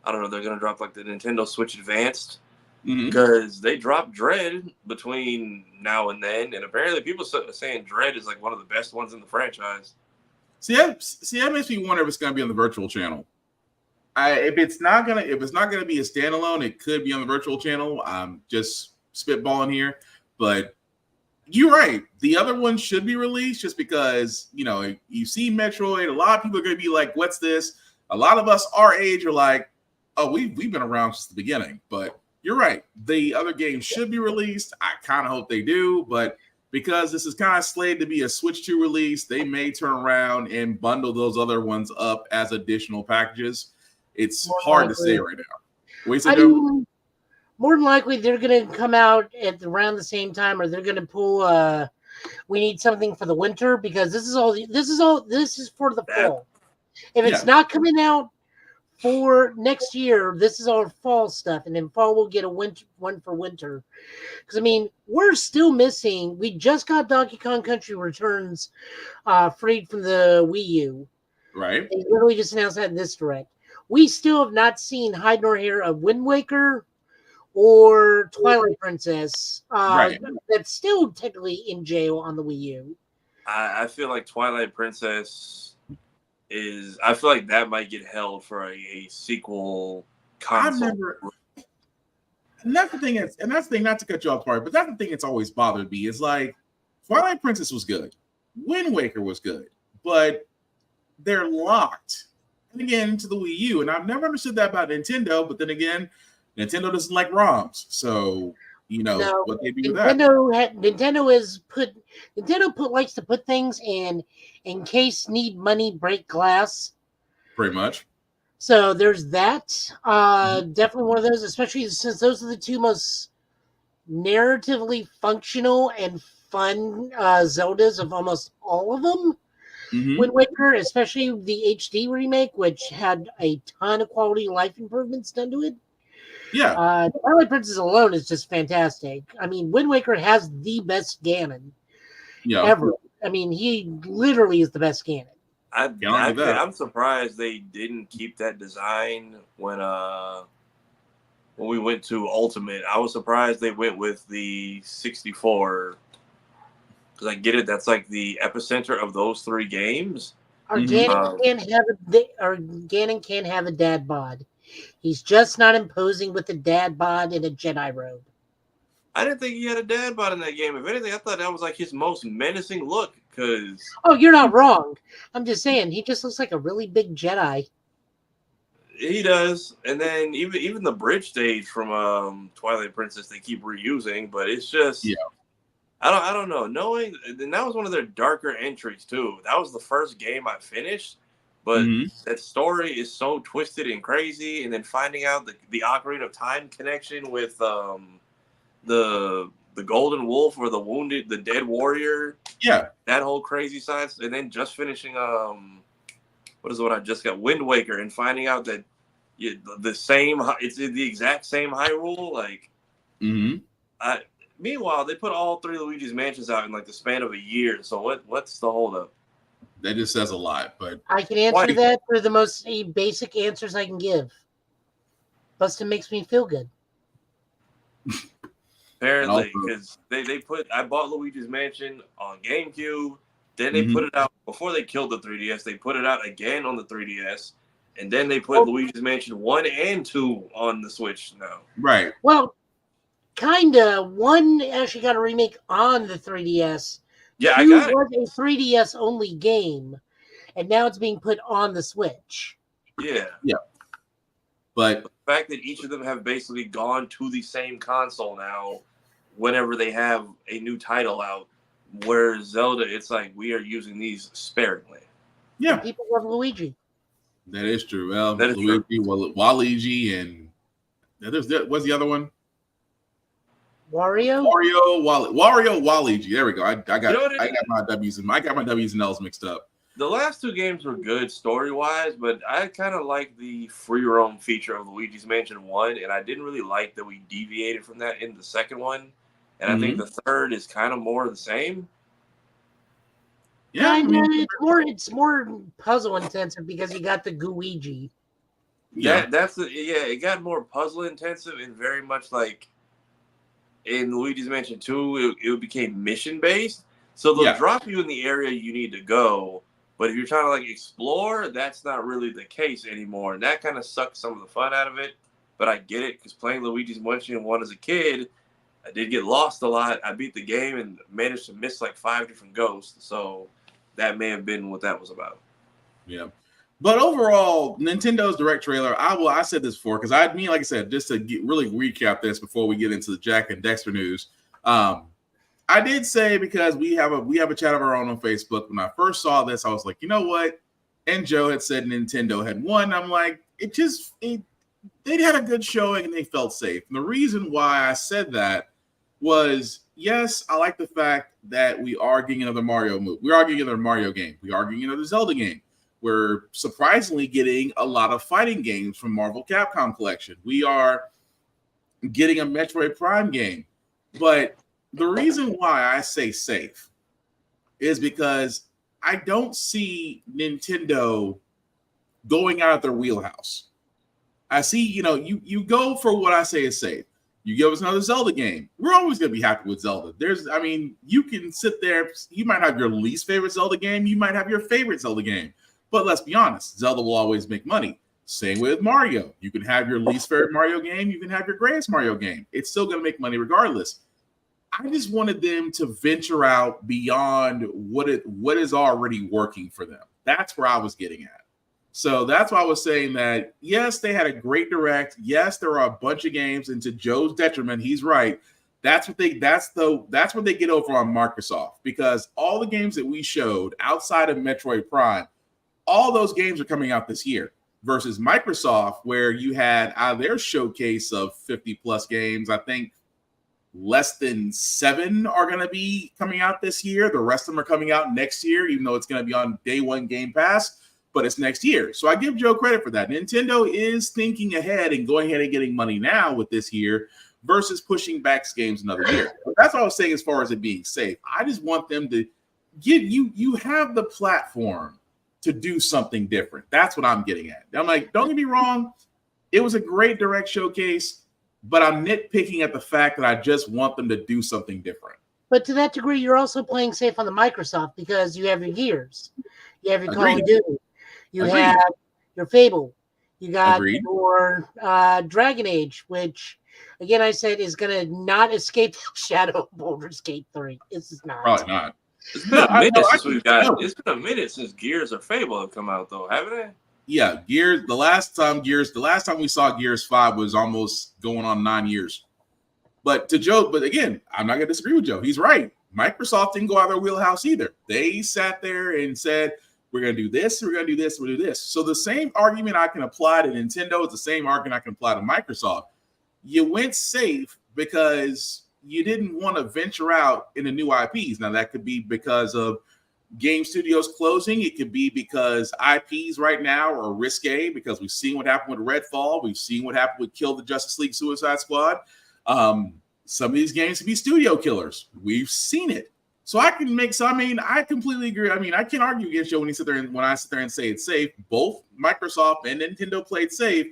I don't know, they're going to drop like the Nintendo Switch Advanced, because they dropped Dread between now and then, and apparently people are saying Dread is like one of the best ones in the franchise. See, that makes me wonder if it's going to be on the virtual channel. If it's not gonna be a standalone, it could be on the virtual channel. I'm just spitballing here, but you're right. The other one should be released just because, you see Metroid. A lot of people are going to be like, what's this? A lot of us our age are like, oh, we've been around since the beginning. But you're right. The other games should be released. I kind of hope they do. But because this is kind of slated to be a Switch 2 release, they may turn around and bundle those other ones up as additional packages. It's hard to say right now. What do you say, Joe? More than likely, they're going to come out at around the same time, or they're going to pull. We need something for the winter because this is for the fall. If it's not coming out for next year, this is all fall stuff, and then fall we'll get a one for winter. Because we're still missing. We just got Donkey Kong Country Returns freed from the Wii U. Right. They literally just announced that in this direct. We still have not seen hide nor hair of Wind Waker or Twilight Princess, that's still technically in jail on the Wii U. I feel like Twilight Princess I feel like that might get held for a sequel console. And that's the thing, not to cut you off part, but that's the thing that's always bothered me is like Twilight Princess was good. Wind Waker was good, but they're locked again to the Wii U. And I've never understood that about Nintendo, but then again, Nintendo doesn't like ROMs, so what they do with that. Nintendo likes to put things in case need money, break glass. Pretty much. So there's that. Definitely one of those, especially since those are the 2 most narratively functional and fun Zeldas of almost all of them. Wind Waker, especially the HD remake, which had a ton of quality of life improvements done to it. Yeah. Twilight Princess alone is just fantastic. Wind Waker has the best Ganon ever. He literally is the best Ganon. I'm surprised they didn't keep that design when we went to Ultimate. I was surprised they went with the 64, because I get it. That's like the epicenter of those 3 games. Our Ganon can't have a dad bod. He's just not imposing with a dad bod and a Jedi robe. I didn't think he had a dad bod in that game. If anything, I thought that was like his most menacing look. Oh, you're not wrong. I'm just saying he just looks like a really big Jedi. He does, and then even the bridge stage from Twilight Princess they keep reusing, but it's just I don't know. Knowing, and that was one of their darker entries too. That was the first game I finished. But that story is so twisted and crazy, and then finding out the Ocarina of Time connection with the Golden Wolf or the dead warrior, that whole crazy side, and then just finishing what is the one I just got, Wind Waker, and finding out that it's the exact same Hyrule. Meanwhile, they put all 3 Luigi's Mansions out in like the span of a year. So what's the holdup? That just says a lot. But I can answer that for the most basic answers I can give. Plus, it makes me feel good. Apparently, because they put, I bought Luigi's Mansion on GameCube. Then they put it out before they killed the 3DS. They put it out again on the 3DS, and then they put Luigi's Mansion 1 and 2 on the Switch now. Right. Well, kinda. 1 actually got a remake on the 3DS. Yeah, 2 I got it. was a 3DS only game, and now it's being put on the Switch. Yeah. Yeah. But the fact that each of them have basically gone to the same console now, whenever they have a new title out, where Zelda, it's like we are using these sparingly. Yeah. And people love Luigi. That is true. Well, that is Luigi, Waluigi, and what's the other one? Wario, Waluigi. There we go. I got my W's and L's mixed up. The last 2 games were good story-wise, but I kind of like the free roam feature of Luigi's Mansion 1, and I didn't really like that we deviated from that in the second one. And I think the third is kind of more of the same. Yeah, it's more puzzle intensive because you got the Gooigi. Yeah, it got more puzzle intensive and very much like in Luigi's Mansion 2, it became mission based. So they'll drop you in the area you need to go, but if you're trying to like explore, that's not really the case anymore. And that kind of sucks some of the fun out of it. But I get it because playing Luigi's Mansion 1 as a kid, I did get lost a lot. I beat the game and managed to miss like 5 different ghosts. So that may have been what that was about. Yeah. But overall, Nintendo's Direct trailer, I said this before, because like I said, just to really recap this before we get into the Jack and Dexter news. I did say, because we have a chat of our own on Facebook. When I first saw this, I was like, you know what? And Joe had said Nintendo had won. I'm like, they had a good showing and they felt safe. And the reason why I said that was, yes, I like the fact that we are getting another Mario movie. We are getting another Mario game. We are getting another Zelda game. We're surprisingly getting a lot of fighting games from Marvel Capcom Collection. We are getting a Metroid Prime game. But the reason why I say safe is because I don't see Nintendo going out of their wheelhouse. I see, you go for what I say is safe. You give us another Zelda game. We're always going to be happy with Zelda. You can sit there. You might have your least favorite Zelda game. You might have your favorite Zelda game. But let's be honest, Zelda will always make money. Same with Mario. You can have your least favorite Mario game. You can have your greatest Mario game. It's still going to make money regardless. I just wanted them to venture out beyond what is already working for them. That's where I was getting at. So that's why I was saying that, yes, they had a great direct. Yes, there are a bunch of games, and to Joe's detriment, he's right. That's what they get over on Microsoft, because all the games that we showed outside of Metroid Prime, all those games are coming out this year, versus Microsoft, where you had out of their showcase of 50 plus games, I think less than 7 are going to be coming out this year. The rest of them are coming out next year, even though it's going to be on day one Game Pass, but it's next year. So I give Joe credit for that. Nintendo is thinking ahead and going ahead and getting money now with this year versus pushing back games another year. But that's what I was saying as far as it being safe. I just want them to give you have the platform to do something different. That's what I'm getting at. I'm like, don't get me wrong. It was a great direct showcase, but I'm nitpicking at the fact that I just want them to do something different. But to that degree, you're also playing safe on the Microsoft because you have your Gears. You have your Call of Duty. You have your Fable. You got your Dragon Age, which, again, I said is going to not escape the shadow of Baldur's Gate 3. This is not. Probably not. It's been a minute since Gears or Fable have come out, though, haven't they? Yeah, Gears. The last time we saw Gears 5 was almost going on 9 years. But again, I'm not going to disagree with Joe. He's right. Microsoft didn't go out of their wheelhouse either. They sat there and said, we're going to do this, we're going to do this, we're going to do this. So the same argument I can apply to Nintendo is the same argument I can apply to Microsoft. You went safe because you didn't want to venture out into new IPs. Now, that could be because of game studios closing. It could be because IPs right now are risque, because we've seen what happened with Redfall. We've seen what happened with Kill the Justice League Suicide Squad. Some of these games could be studio killers. We've seen it. So I can make. So I mean, I completely agree. I mean, I can't argue against you when I sit there and say it's safe. Both Microsoft and Nintendo played safe.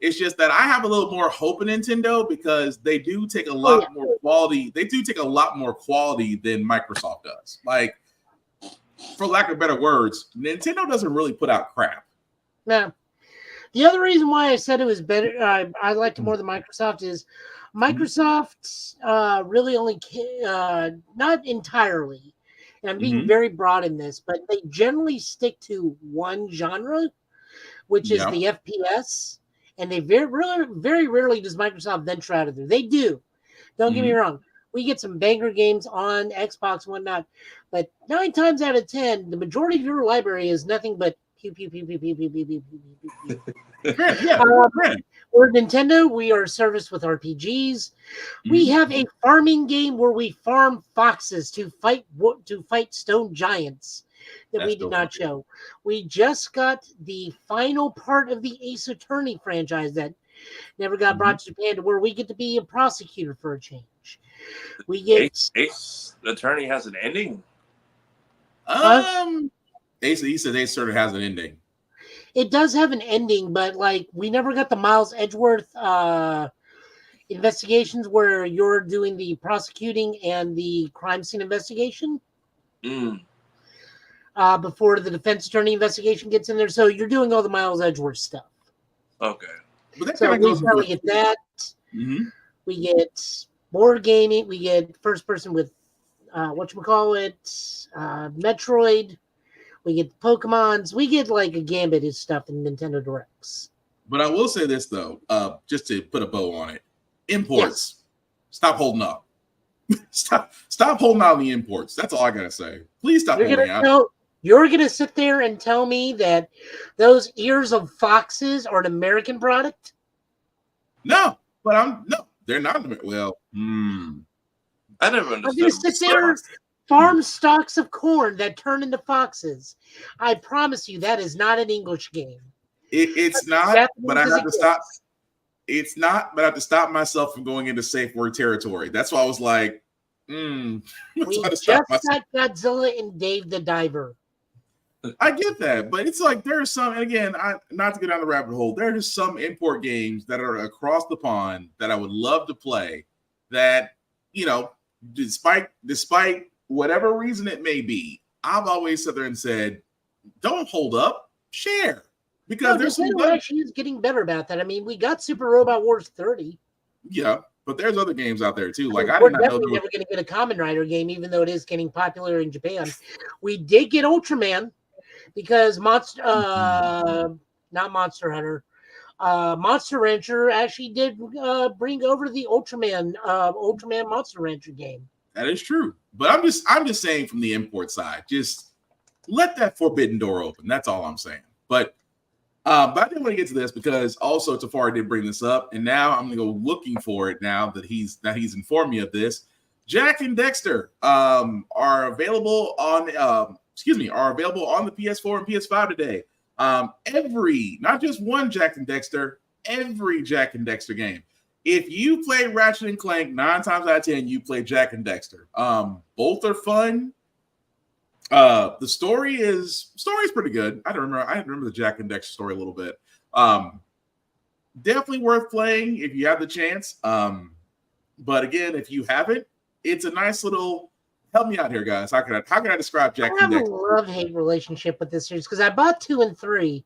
It's just that I have a little more hope in Nintendo because they do take a lot more quality. They do take a lot more quality than Microsoft does. Like, for lack of better words, Nintendo doesn't really put out crap. No. The other reason why I said it was better, I liked it more than Microsoft, is Microsoft really only, not entirely, and I'm being very broad in this, but they generally stick to one genre, which is the FPS, and they very rarely does Microsoft venture out of there. They do. Don't get me wrong. We get some banger games on Xbox and whatnot, but 9 times out of 10, the majority of your library is nothing but pew, pew, pew, pew, pew, pew, pew, pew, pew, pew, pew. We're Nintendo. We are serviced with RPGs. We have a farming game where we farm foxes to fight stone giants that we did not show. We just got the final part of the Ace Attorney franchise that never got brought to Japan, to where we get to be a prosecutor for a change. We get Ace Attorney has an ending. He said Ace Attorney has an ending. It does have an ending, but like we never got the Miles Edgeworth investigations where you're doing the prosecuting and the crime scene investigation before the defense attorney investigation gets in there. So you're doing all the Miles Edgeworth stuff. Okay. So we probably get that. We get board gaming. We get first person with Metroid. We get Pokemons. We get like a gambit of stuff in Nintendo Directs. But I will say this though, just to put a bow on it: imports. Stop holding up. stop holding out on the imports. That's all I gotta say. Please stop holding out. You're gonna sit there and tell me that those ears of foxes are an American product? No, but they're not. Well, I never understood. I'm gonna sit there. Farm stalks of corn that turn into foxes. I promise you that is not an English game. It's not, but I have to stop. It's not, but I have to stop myself from going into safe word territory. That's why I was like, we just got Godzilla and Dave the Diver. I get that, but it's like there's some, and again, not to get down the rabbit hole, there are just some import games that are across the pond that I would love to play that, despite whatever reason it may be, I've always sat there and said, don't hold up, share. Because there's some actually is getting better about that. I mean, we got Super Robot Wars 30. Yeah, but there's other games out there too. Like we're definitely never going to get a Kamen Rider game, even though it is getting popular in Japan. We did get Ultraman because Monster Hunter, Monster Rancher actually did bring over the Ultraman Monster Rancher game. That is true, but I'm just saying from the import side, just let that forbidden door open. That's all I'm saying. But I didn't want to get to this because also Tafari did bring this up, and now I'm going to go looking for it now that he's informed me of this. Jak and Daxter are available on the PS4 and PS5 today. Not just one Jak and Daxter, every Jak and Daxter game. If you play Ratchet and Clank, 9 times out of 10, you play Jak and Daxter. Both are fun. The story is pretty good. I remember the Jak and Daxter story a little bit. Definitely worth playing if you have the chance. But again, if you haven't, it's a nice little. Help me out here, guys. How can I describe Jak and Daxter? I have a love-hate relationship with this series because I bought 2 and 3,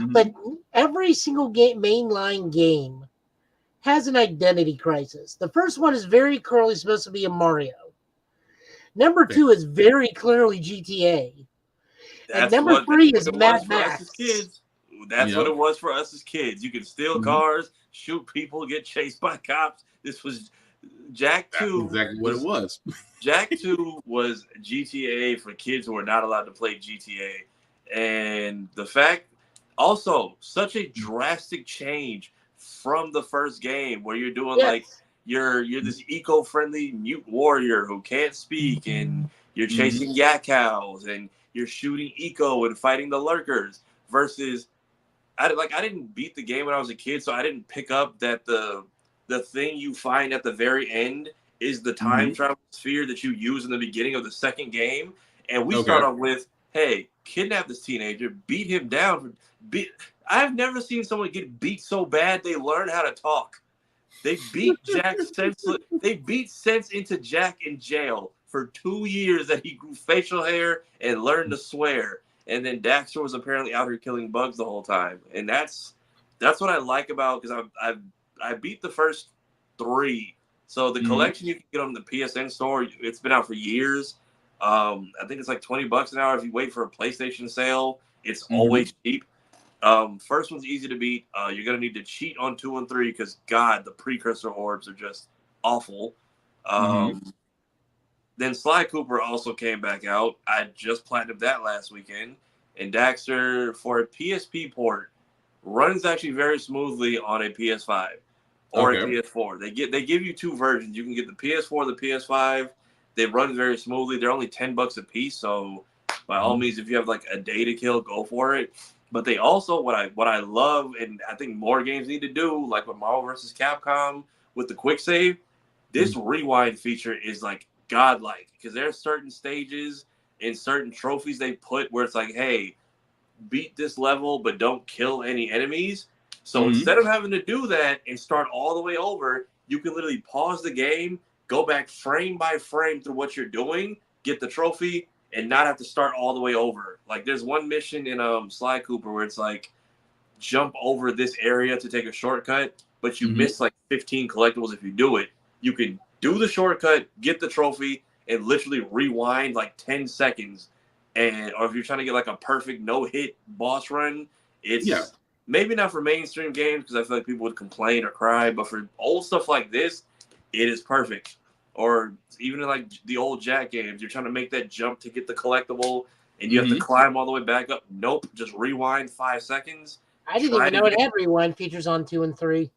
but every single mainline game has an identity crisis. The first one is very clearly supposed to be a Mario. Number 2 is very clearly GTA. And number 3 is Mad Max. That's what it was for us as kids. You could steal cars, shoot people, get chased by cops. This was Jak 2. That's exactly what it was. Jak 2 was GTA for kids who were not allowed to play GTA. And the fact, also, such a drastic change from the first game where you're doing like you're this eco-friendly mute warrior who can't speak, and you're chasing yak cows, and you're shooting eco and fighting the lurkers. Versus, I didn't beat the game when I was a kid, so I didn't pick up that the thing you find at the very end is the time travel sphere that you use in the beginning of the second game. And we Okay. start off with, hey, kidnap this teenager, beat him down. I've never seen someone get beat so bad they learn how to talk. They beat Jack senseless. They beat sense into Jack in jail for 2 years that he grew facial hair and learned to swear. And then Daxter was apparently out here killing bugs the whole time. And that's what I like about, because I beat the first 3. So the collection you can get on the PSN store. It's been out for years. I think it's like $20 an hour if you wait for a PlayStation sale. It's always cheap. First one's easy to beat. You're gonna need to cheat on 2 and 3 because God, the precursor orbs are just awful. Then Sly Cooper also came back out. I just platinumed that last weekend. And Daxter, for a PSP port, runs actually very smoothly on a PS5 or a PS4. They give you 2 versions. You can get the PS4, the PS5. They run very smoothly. They're only $10 a piece, so by all means, if you have like a day to kill, go for it. But they also, what I love, and I think more games need to do, like with Marvel vs. Capcom with the quick save, this rewind feature is like godlike, because there are certain stages and certain trophies they put where it's like, hey, beat this level but don't kill any enemies. So instead of having to do that and start all the way over, you can literally pause the game, go back frame by frame through what you're doing, get the trophy, and not have to start all the way over. Like there's one mission in Sly Cooper where it's like jump over this area to take a shortcut, but you miss like 15 collectibles if you do it. You can do the shortcut, get the trophy, and literally rewind like 10 seconds. Or if you're trying to get like a perfect no-hit boss run, it's maybe not for mainstream games because I feel like people would complain or cry, but for old stuff like this, it is perfect. Or even in like the old Jack games, you're trying to make that jump to get the collectible, and you have to climb all the way back up. Nope, just rewind 5 seconds. I didn't even know it had rewind features on 2 and 3.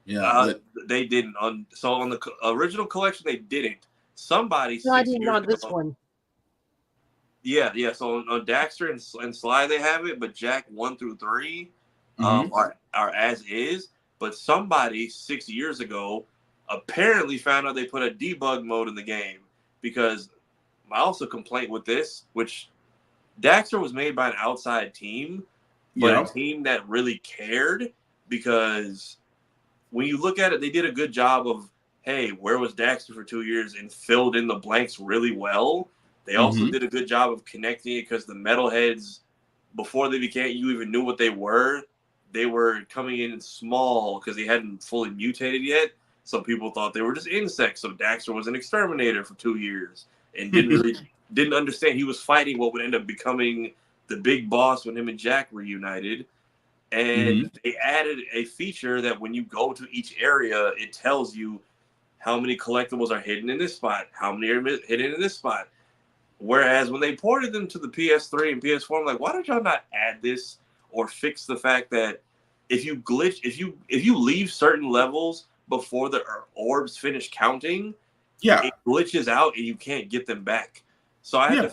Yeah, they didn't. On the original collection, they didn't. Somebody. No, I didn't on this one. Yeah. So on Daxter and Sly, they have it, but Jack 1 through 3 are as is. But somebody 6 years ago apparently found out they put a debug mode in the game, because my also complaint with this, which Daxter was made by an outside team, but a team that really cared, because when you look at it, they did a good job of, hey, where was Daxter for 2 years, and filled in the blanks really well. They also did a good job of connecting it, because the metalheads, before they became, you even knew what they were coming in small because they hadn't fully mutated yet. Some people thought they were just insects. So Daxter was an exterminator for 2 years and didn't understand he was fighting what would end up becoming the big boss when him and Jack reunited. And they added a feature that when you go to each area, it tells you how many collectibles are hidden in this spot, how many are hidden in this spot. Whereas when they ported them to the PS3 and PS4, I'm like, why did y'all not add this or fix the fact that if you leave certain levels before the orbs finish counting, it glitches out and you can't get them back. So I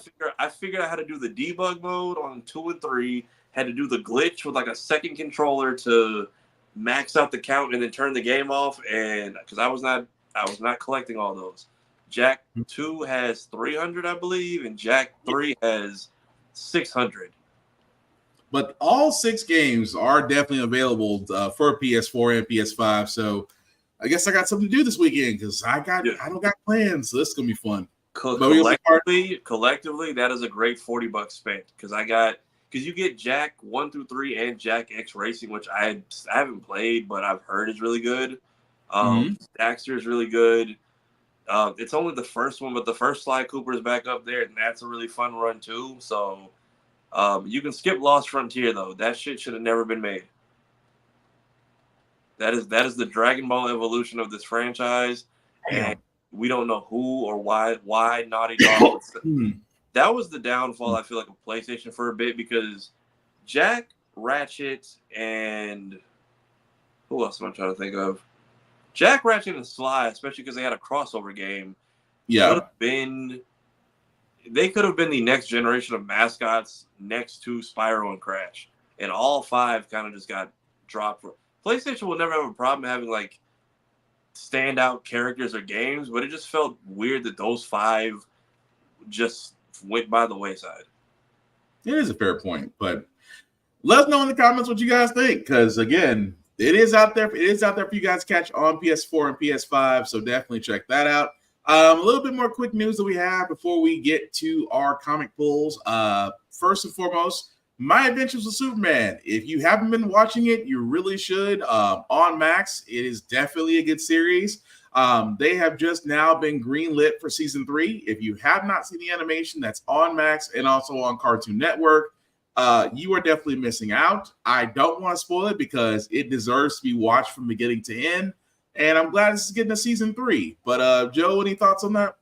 figured out how to do the debug mode on 2 and 3, had to do the glitch with like a second controller to max out the count and then turn the game off, and because I was not collecting all those. Jack 2 has 300, I believe, and Jack 3 has 600. But all 6 games are definitely available for PS4 and PS5. So I guess I got something to do this weekend because I don't got plans. So this is gonna be fun. Collectively, that is a great $40 spent, because you get Jack 1 through 3 and Jack X Racing, which I haven't played, but I've heard is really good. Daxter is really good. It's only the first one, but the first Sly Cooper is back up there, and that's a really fun run too. So you can skip Lost Frontier though. That shit should have never been made. That is the Dragon Ball evolution of this franchise, and we don't know who or why Naughty Dog. That was the downfall, I feel like, of PlayStation for a bit, because Jack, Ratchet, and who else am I trying to think of? Jack, Ratchet, and Sly, especially because they had a crossover game, they could have been the next generation of mascots next to Spyro and Crash. And all 5 kind of just got dropped. PlayStation will never have a problem having like standout characters or games, but it just felt weird that those 5 just went by the wayside. It is a fair point, but let us know in the comments what you guys think, because again, it is out there. It is out there for you guys to catch on PS4 and PS5, so definitely check that out. A little bit more quick news that we have before we get to our comic pulls. First and foremost, My Adventures with Superman. If you haven't been watching it, you really should. On Max, it is definitely a good series. They have just now been greenlit for season 3. If you have not seen the animation, that's on Max and also on Cartoon Network. You are definitely missing out. I don't want to spoil it because it deserves to be watched from beginning to end. And I'm glad this is getting a season 3. But Joe, any thoughts on that?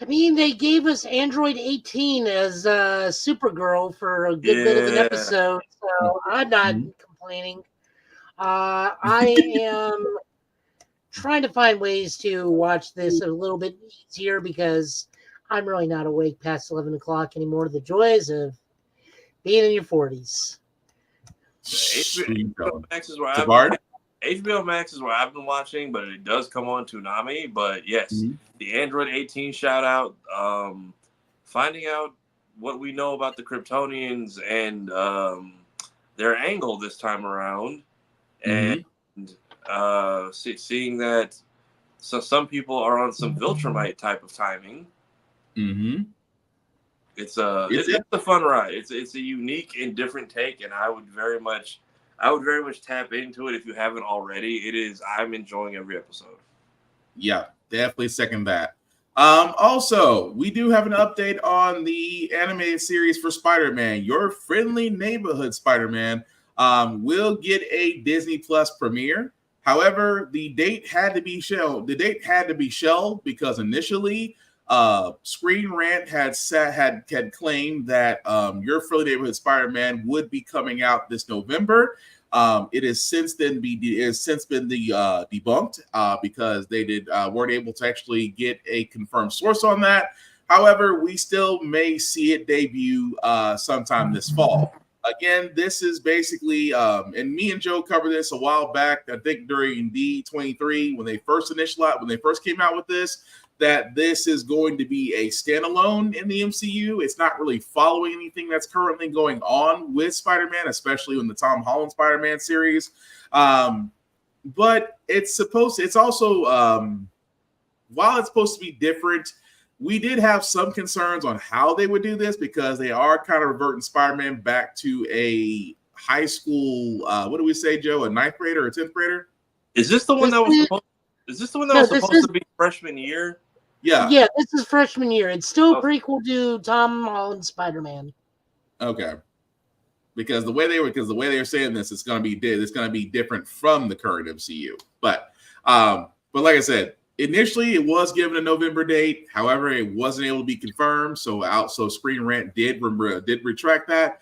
I mean, they gave us Android 18 as Supergirl for a good bit of an episode, so I'm not complaining. I am trying to find ways to watch this a little bit easier because I'm really not awake past 11 o'clock anymore. The joys of being in your 40s. HBO Max is where I've been watching, but it does come on Toonami. But yes, the Android 18 shout out, finding out what we know about the Kryptonians and their angle this time around, and seeing that some people are on some Viltrumite type of timing. It's a fun ride. It's a unique and different take, and I would very much tap into it if you haven't already. I'm enjoying every episode. Yeah, definitely second that. Also, we do have an update on the animated series for Spider-Man. Your Friendly Neighborhood Spider-Man will get a Disney Plus premiere. However, the date had to be shelved. Because initially, Screen Rant had claimed that Your Friendly Neighborhood Spider-Man would be coming out this November. It has since been debunked because they weren't able to actually get a confirmed source on that. However, we still may see it debut sometime this fall. Again, this is basically, and me and Joe covered this a while back. I think during D23 when they first came out with this, that this is going to be a standalone in the MCU. It's not really following anything that's currently going on with Spider-Man, especially in the Tom Holland Spider-Man series. But it's also, while it's supposed to be different, we did have some concerns on how they would do this because they are kind of reverting Spider-Man back to a high school, what do we say, Joe, a 9th grader or a 10th grader? Is this the one that was supposed to be freshman year? Yeah, this is freshman year. It's still a prequel to Tom Holland Spider-Man. Okay. Because the way they were saying this, it's going to be different from the current MCU. But like I said, initially it was given a November date. However, it wasn't able to be confirmed. So Screen Rant did retract that.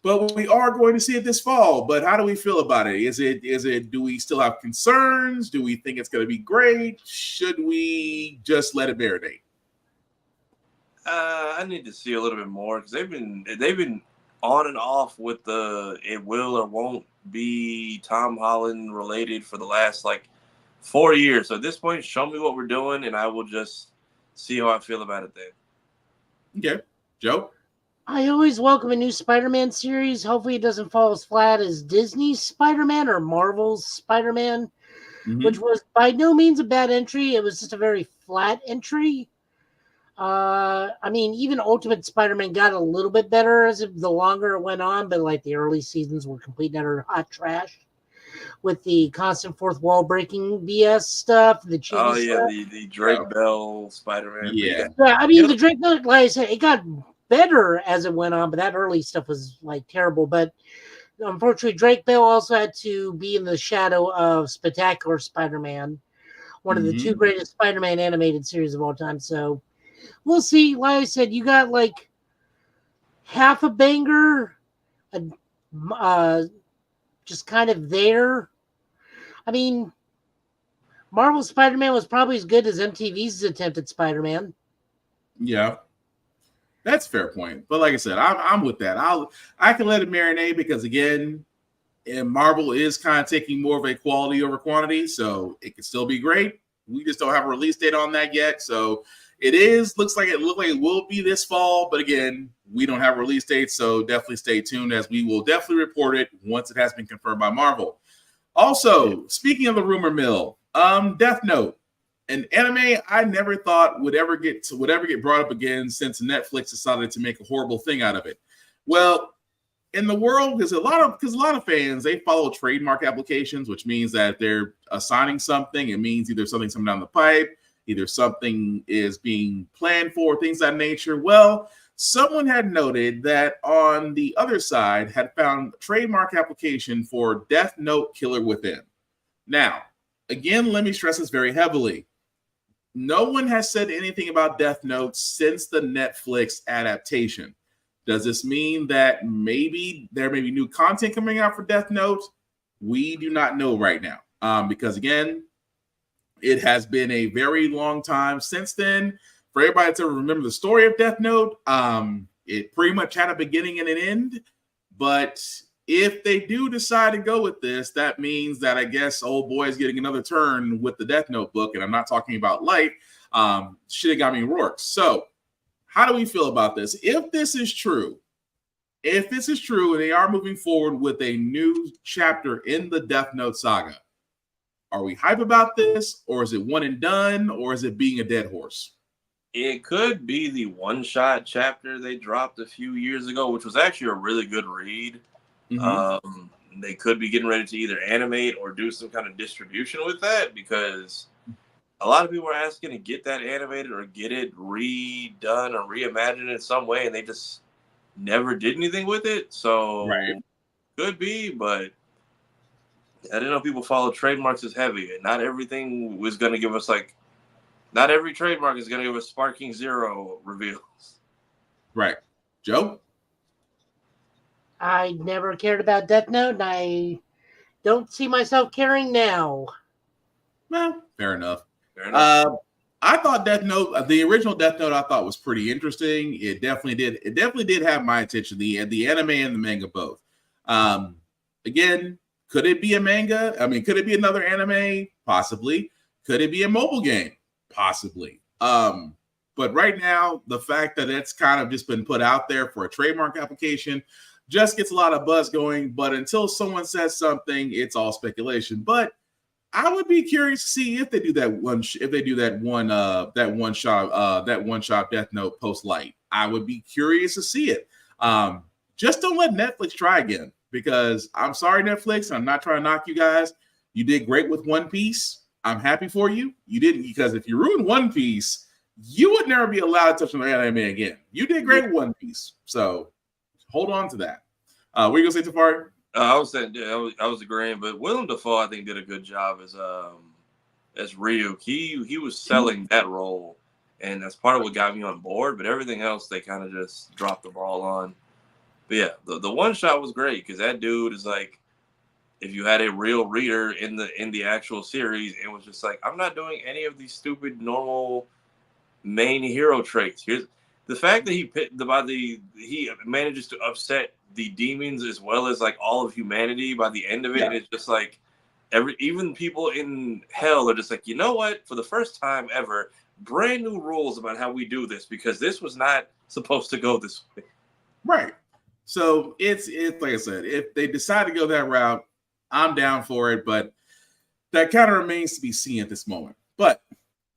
But we are going to see it this fall. But how do we feel about it? Is it? Do we still have concerns? Do we think it's going to be great? Should we just let it marinate? I need to see a little bit more because they've been on and off with it will or won't be Tom Holland related for the last 4 years. So at this point, show me what we're doing, and I will just see how I feel about it then. Okay, Joe. I always welcome a new Spider-Man series. Hopefully it doesn't fall as flat as Disney's Spider-Man or Marvel's Spider-Man, which was by no means a bad entry. It was just a very flat entry. I mean, even Ultimate Spider-Man got a little bit better the longer it went on, but the early seasons were complete and utter hot trash with the constant fourth wall breaking BS stuff. The stuff. The Drake Bell Spider-Man. Yeah, I mean, the Drake Bell, like I said, it got better as it went on, but that early stuff was terrible. But unfortunately, Drake Bell also had to be in the shadow of Spectacular Spider-Man, one of the two greatest Spider-Man animated series of all time. So we'll see. Like I said, you got half a banger, just kind of there. I mean, Marvel Spider-Man was probably as good as MTV's attempt at Spider-Man. Yeah. That's a fair point. But like I said, I'm with that. I can let it marinate because, again, and Marvel is kind of taking more of a quality over quantity, so it can still be great. We just don't have a release date on that yet, so looks like it will be this fall, but again, we don't have a release date, so definitely stay tuned as we will definitely report it once it has been confirmed by Marvel. Also, speaking of the rumor mill, Death Note, an anime I never thought would ever get brought up again since Netflix decided to make a horrible thing out of it. Well, in the world, because a lot of fans, they follow trademark applications, which means that they're assigning something. It means either something's coming down the pipe, either something is being planned for, things of that nature. Well, someone had noted that on the other side had found a trademark application for Death Note Killer Within. Now, again, let me stress this very heavily. No one has said anything about Death Note since the Netflix adaptation. Does this mean that maybe there may be new content coming out for Death Note? We do not know right now. Because again, it has been a very long time since then. For everybody to remember the story of Death Note, it pretty much had a beginning and an end. But if they do decide to go with this, that means that I guess old boy is getting another turn with the Death Note book. And I'm not talking about Light. Shinigami Rourke. So how do we feel about this? If this is true, and they are moving forward with a new chapter in the Death Note saga, are we hype about this, or is it one and done, or is it being a dead horse? It could be the one-shot chapter they dropped a few years ago, which was actually a really good read. Mm-hmm. They could be getting ready to either animate or do some kind of distribution with that, because a lot of people are asking to get that animated or get it redone or reimagined in some way, and they just never did anything with it. So could be, but I didn't know people follow trademarks as heavy. And not everything was going to give us not every trademark is going to give us Sparking Zero reveals. Right. Joe? I never cared about Death Note, and I don't see myself caring now. Well, fair enough. I thought Death Note, the original Death Note, I thought was pretty interesting. It definitely did have my attention. The anime and the manga both. Again, could it be a manga? I mean, could it be another anime? Possibly. Could it be a mobile game? Possibly. But right now, the fact that it's kind of just been put out there for a trademark application just gets a lot of buzz going. But until someone says something, it's all speculation. But I would be curious to see if they do that one shot Death Note post Light. I would be curious to see it. Just don't let Netflix try again, because I'm sorry, Netflix. I'm not trying to knock you guys. You did great with One Piece. I'm happy for you. You didn't, because if you ruined One Piece, you would never be allowed to touch on the anime again. You did great with One Piece, so hold on to that. What are you gonna say, Tafari? I was saying, I was agreeing, but Willem Dafoe, I think, did a good job as Ryuk. He was selling that role, and that's part of what got me on board. But everything else, they kind of just dropped the ball on. But yeah, the one shot was great, because that dude is like, if you had a real reader in the actual series, it was just like, I'm not doing any of these stupid normal main hero traits. Here's the fact that he manages to upset the demons as well as like all of humanity by the end of it. Yeah. And it's just like even people in hell are just like, you know what? For the first time ever, brand new rules about how we do this, because this was not supposed to go this way. Right. So it's like I said, if they decide to go that route, I'm down for it, but that kind of remains to be seen at this moment. But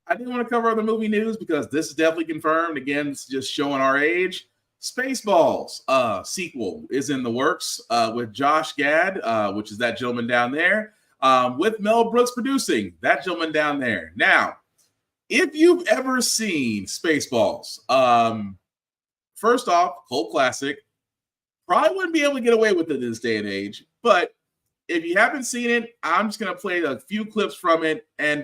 I didn't want to cover other movie news, because this is definitely confirmed. Again, it's just showing our age. Spaceballs sequel is in the works with Josh Gad, which is that gentleman down there, with Mel Brooks producing, that gentleman down there. Now, if you've ever seen Spaceballs, first off, cult classic, probably wouldn't be able to get away with it in this day and age. But if you haven't seen it, I'm just going to play a few clips from it and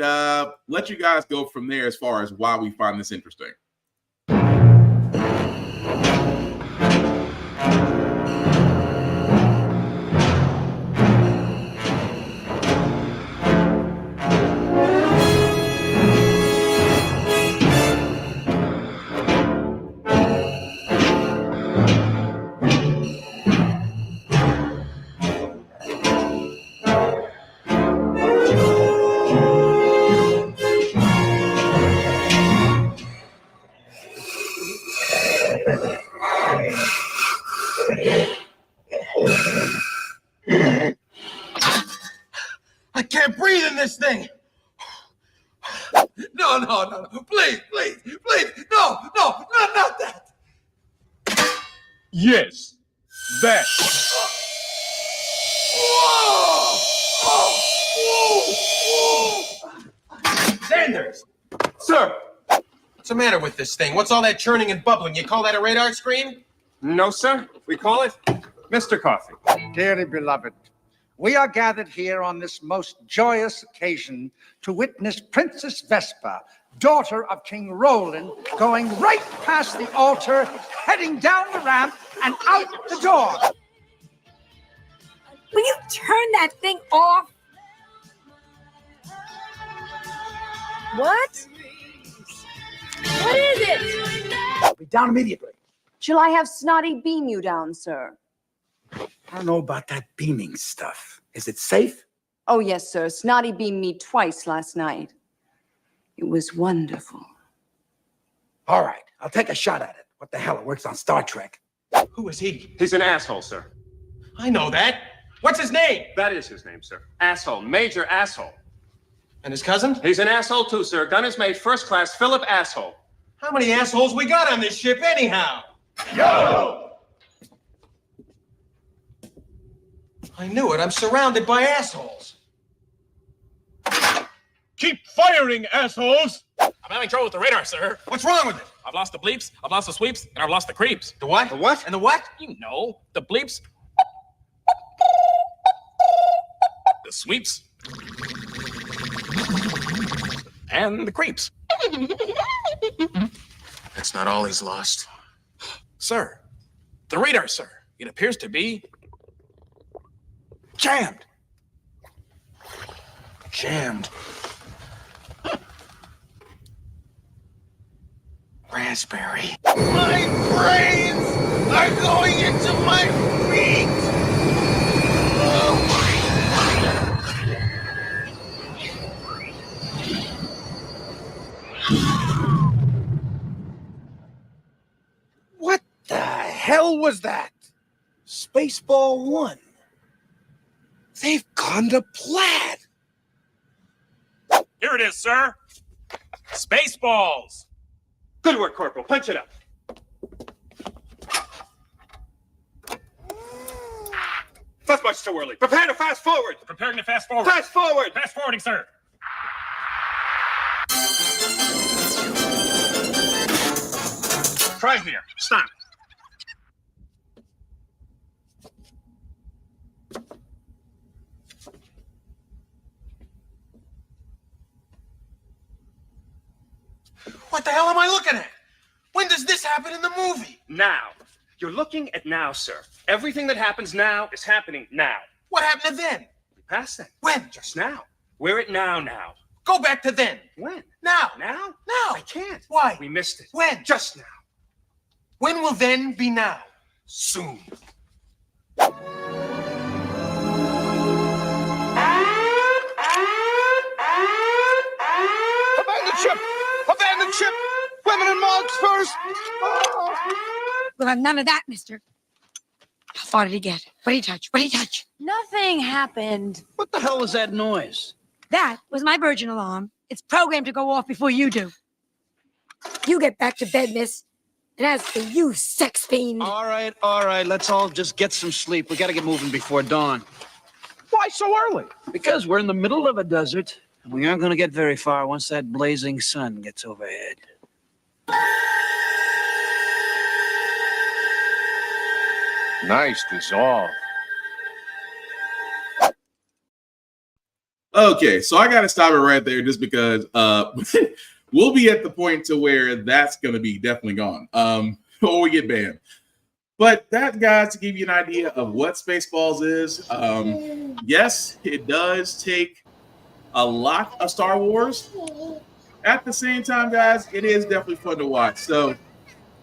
let you guys go from there as far as why we find this interesting. I can't breathe in this thing. No. Please. No, not that. Yes, that. Sanders! Sir! What's the matter with this thing? What's all that churning and bubbling? You call that a radar screen? No, sir. We call it Mr. Coffee. Dearly beloved, we are gathered here on this most joyous occasion to witness Princess Vespa, daughter of King Roland, going right past the altar, heading down the ramp and out the door. Will you turn that thing off? What? What is it? Be down immediately. Shall I have Snotty beam you down, sir? I don't know about that beaming stuff. Is it safe? Oh, yes, sir. Snotty beamed me twice last night. It was wonderful. All right, I'll take a shot at it. What the hell? It works on Star Trek. Who is he? He's an asshole, sir. I know that. What's his name? That is his name, sir. Asshole. Major Asshole. And his cousin? He's an asshole, too, sir. Gun is made first class Philip Asshole. How many assholes we got on this ship anyhow? Yo! I knew it. I'm surrounded by assholes. Keep firing, assholes! I'm having trouble with the radar, sir. What's wrong with it? I've lost the bleeps, I've lost the sweeps, and I've lost the creeps. The what? The what? And the what? You know, the bleeps, the sweeps, and the creeps. That's not all he's lost. Sir, the radar, sir. It appears to be jammed. Jammed. Raspberry. My brains are going into my feet. What the hell was that? Spaceball 1. They've gone to plaid. Here it is, sir. Spaceballs. Good work, Corporal. Punch it up. That's much too early. Prepare to fast forward. Preparing to fast forward. Fast forward. Fast forwarding, sir. Try here. Stop. What the hell am I looking at? When does this happen in the movie? Now. You're looking at now, sir. Everything that happens now is happening now. What happened to then? We passed that. When? Just now. We're at now. Go back to then. When? Now. Now? Now. I can't. Why? We missed it. When? Just now. When will then be now? Soon. Abandon ship! Abandon ship! Women and marks first! Oh. We'll have none of that, mister. How far did he get? What did he touch? What did he touch? Nothing happened. What the hell was that noise? That was my Virgin alarm. It's programmed to go off before you do. You get back to bed, miss. And as for you, sex fiend. All right. Let's all just get some sleep. We got to get moving before dawn. Why so early? Because we're in the middle of a desert, and we aren't going to get very far once that blazing sun gets overhead. Nice dissolve. Okay, so I got to stop it right there just because we'll be at the point to where that's going to be definitely gone or we get banned. But that, guys, to give you an idea of what Spaceballs is, yes, it does take a lot of Star Wars. At the same time, guys, it is definitely fun to watch. So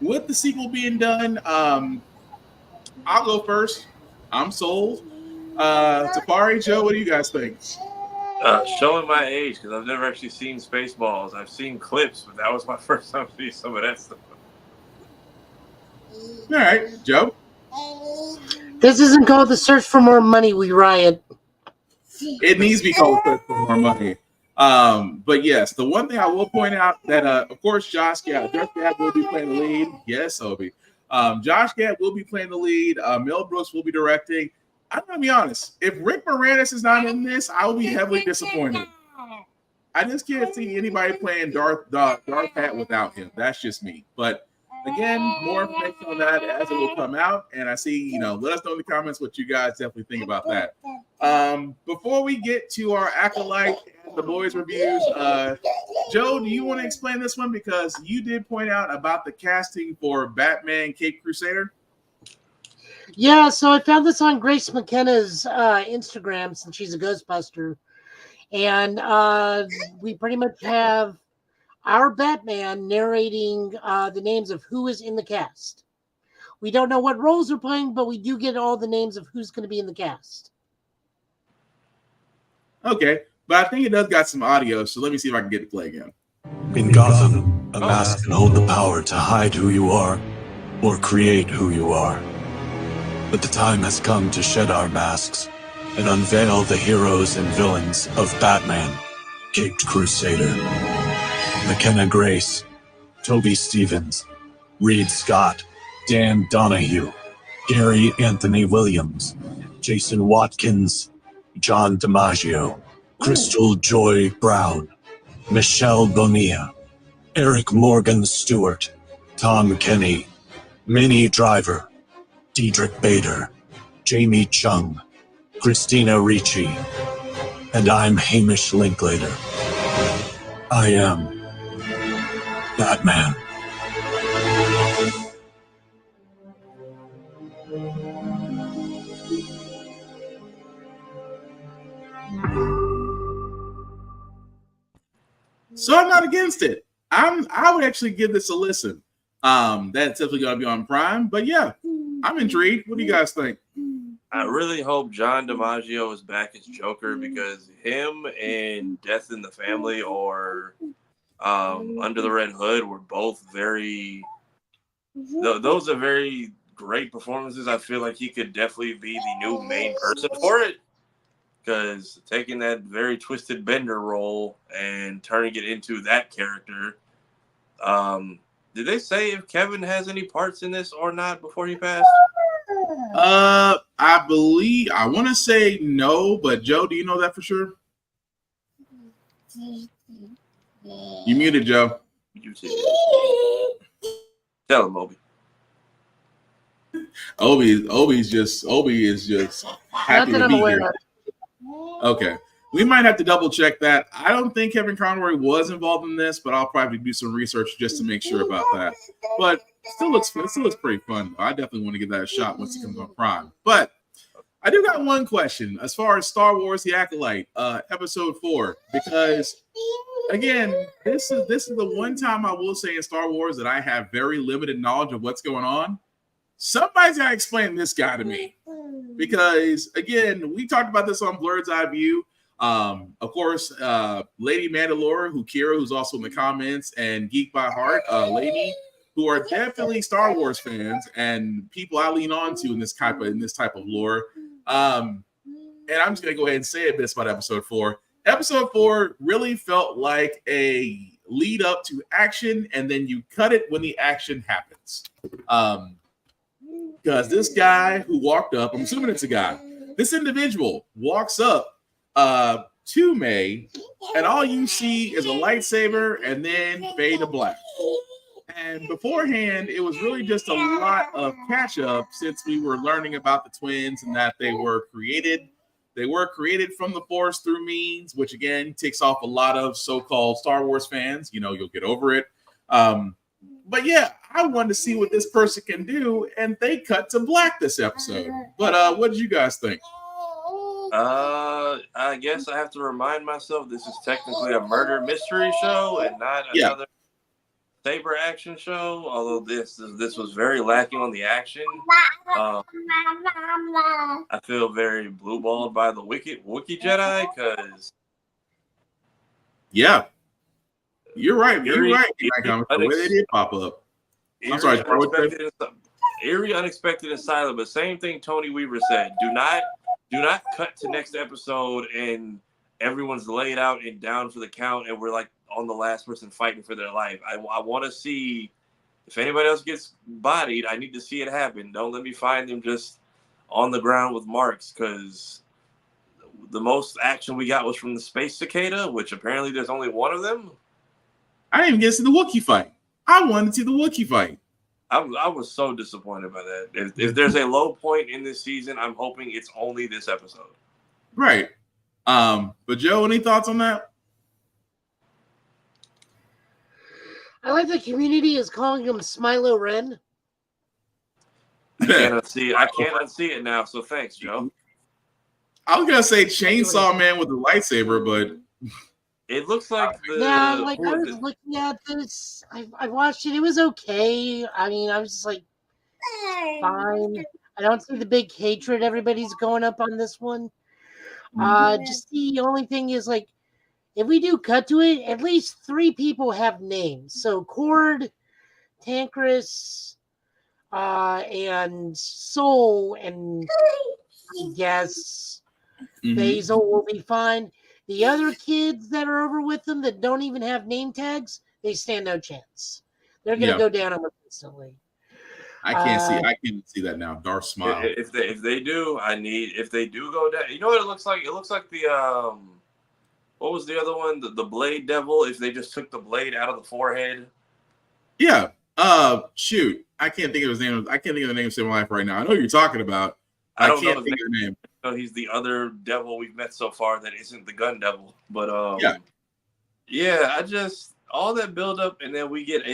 with the sequel being done, I'll go first. I'm sold. Tafari, Joe, what do you guys think? Showing my age because I've never actually seen Spaceballs. I've seen clips, but that was my first time seeing some of that stuff. All right, Joe. This isn't called The Search for More Money, We Riot. It needs to be called for more money. But yes, the one thing I will point out that of course Josh Gad will be playing the lead. Yes, Obi. Josh Gad will be playing the lead. Mel Brooks will be directing. I'm gonna be honest. If Rick Moranis is not in this, I will be heavily disappointed. I just can't see anybody playing Darth Hat without him. That's just me. But again, more information on that as it will come out. And I see, let us know in the comments what you guys definitely think about that. Before we get to our Acolyte and the boys reviews, Joe, do you want to explain this one? Because you did point out about the casting for Batman Caped Crusader. Yeah, so I found this on Grace McKenna's Instagram since she's a Ghostbuster. And we pretty much have our Batman narrating the names of who is in the cast. We don't know what roles they're playing, but we do get all the names of who's going to be in the cast. Okay, but I think it does got some audio, so let me see if I can get it to play again. In Gotham, a mask can hold the power to hide who you are or create who you are. But the time has come to shed our masks and unveil the heroes and villains of Batman, Caped Crusader. McKenna Grace, Toby Stevens, Reed Scott, Dan Donahue, Gary Anthony Williams, Jason Watkins, John DiMaggio, Crystal Joy Brown, Michelle Bonilla, Eric Morgan Stewart, Tom Kenny, Minnie Driver, Diedrich Bader, Jamie Chung, Christina Ricci, and I'm Hamish Linklater. I am Batman. So I'm not against it. I would actually give this a listen. That's definitely going to be on Prime. But yeah, I'm intrigued. What do you guys think? I really hope John DiMaggio is back as Joker because him and Death in the Family or Under the Red Hood were both those are very great performances. I feel like he could definitely be the new main person for it because taking that very twisted Bender role and turning it into that character. Did they say if Kevin has any parts in this or not before he passed? I want to say no, but Joe, do you know that for sure? You muted, Joe. You too. Tell him, Obi. Obi is just happy to be here. Okay. We might have to double check that. I don't think Kevin Conroy was involved in this, but I'll probably do some research just to make sure about that. But still looks pretty fun. I definitely want to give that a shot once it comes on Prime. But I do got one question as far as Star Wars: The Acolyte, Episode 4, because again, this is the one time I will say in Star Wars that I have very limited knowledge of what's going on. Somebody's got to explain this guy to me, because again, we talked about this on Blurred's Eye View. Of course, Lady Mandalore, Kira, who's also in the comments, and Geek by Heart, Lady, who are definitely Star Wars fans and people I lean on to in this type of lore. And I'm just gonna go ahead and say this about Episode 4. Episode 4 really felt like a lead up to action, and then you cut it when the action happens. Because this guy who walked up, I'm assuming it's a guy, this individual walks up to May, and all you see is a lightsaber and then fade to black. And beforehand, it was really just a lot of catch up since we were learning about the twins and that they were created from the Force through means, which again ticks off a lot of so-called Star Wars fans. You'll get over it. But yeah, I wanted to see what this person can do, and they cut to black this episode. But what did you guys think? I guess I have to remind myself this is technically a murder mystery show and not another saber action show. Although this was very lacking on the action. I feel very blue balled by the Wookiee Jedi because you're right. You're right. The way they did pop up. I'm sorry. Eerie, unexpected, and silent. But same thing Tony Weaver said. Do not Do not cut to next episode and everyone's laid out and down for the count, and we're like on the last person fighting for their life. I want to see if anybody else gets bodied. I need to see it happen. Don't let me find them just on the ground with marks, because the most action we got was from the space cicada, which apparently there's only one of them. I didn't even get to see the Wookiee fight. I wanted to see the Wookiee fight. I was so disappointed by that. If there's a low point in this season, I'm hoping it's only this episode. Right. But Joe, any thoughts on that? I like the community is calling him Smilo Ren. I can't unsee it now, so thanks, Joe. I was gonna say Chainsaw Man with the lightsaber, but it looks like I was looking at this. I watched it. It was okay. I mean, I was just like, fine. I don't see the big hatred everybody's going up on this one. Just the only thing is, like, if we do cut to it, at least 3 people have names. So Cord, Tancrus, and Soul, and I guess Basil will be fine. The other kids that are over with them that don't even have name tags, they stand no chance. They're gonna go down almost instantly. I can't see that now. Darth Smile. If they do, if they do go down, you know what it looks like? It looks like the what was the other one? The Blade Devil. If they just took the blade out of the forehead. Yeah. Shoot. I can't think of his name. I can't think of the name of my life right now. I know who you're talking about. I can't think of the name. No, he's the other devil we've met so far that isn't the gun devil. But I just all that build up, and then we get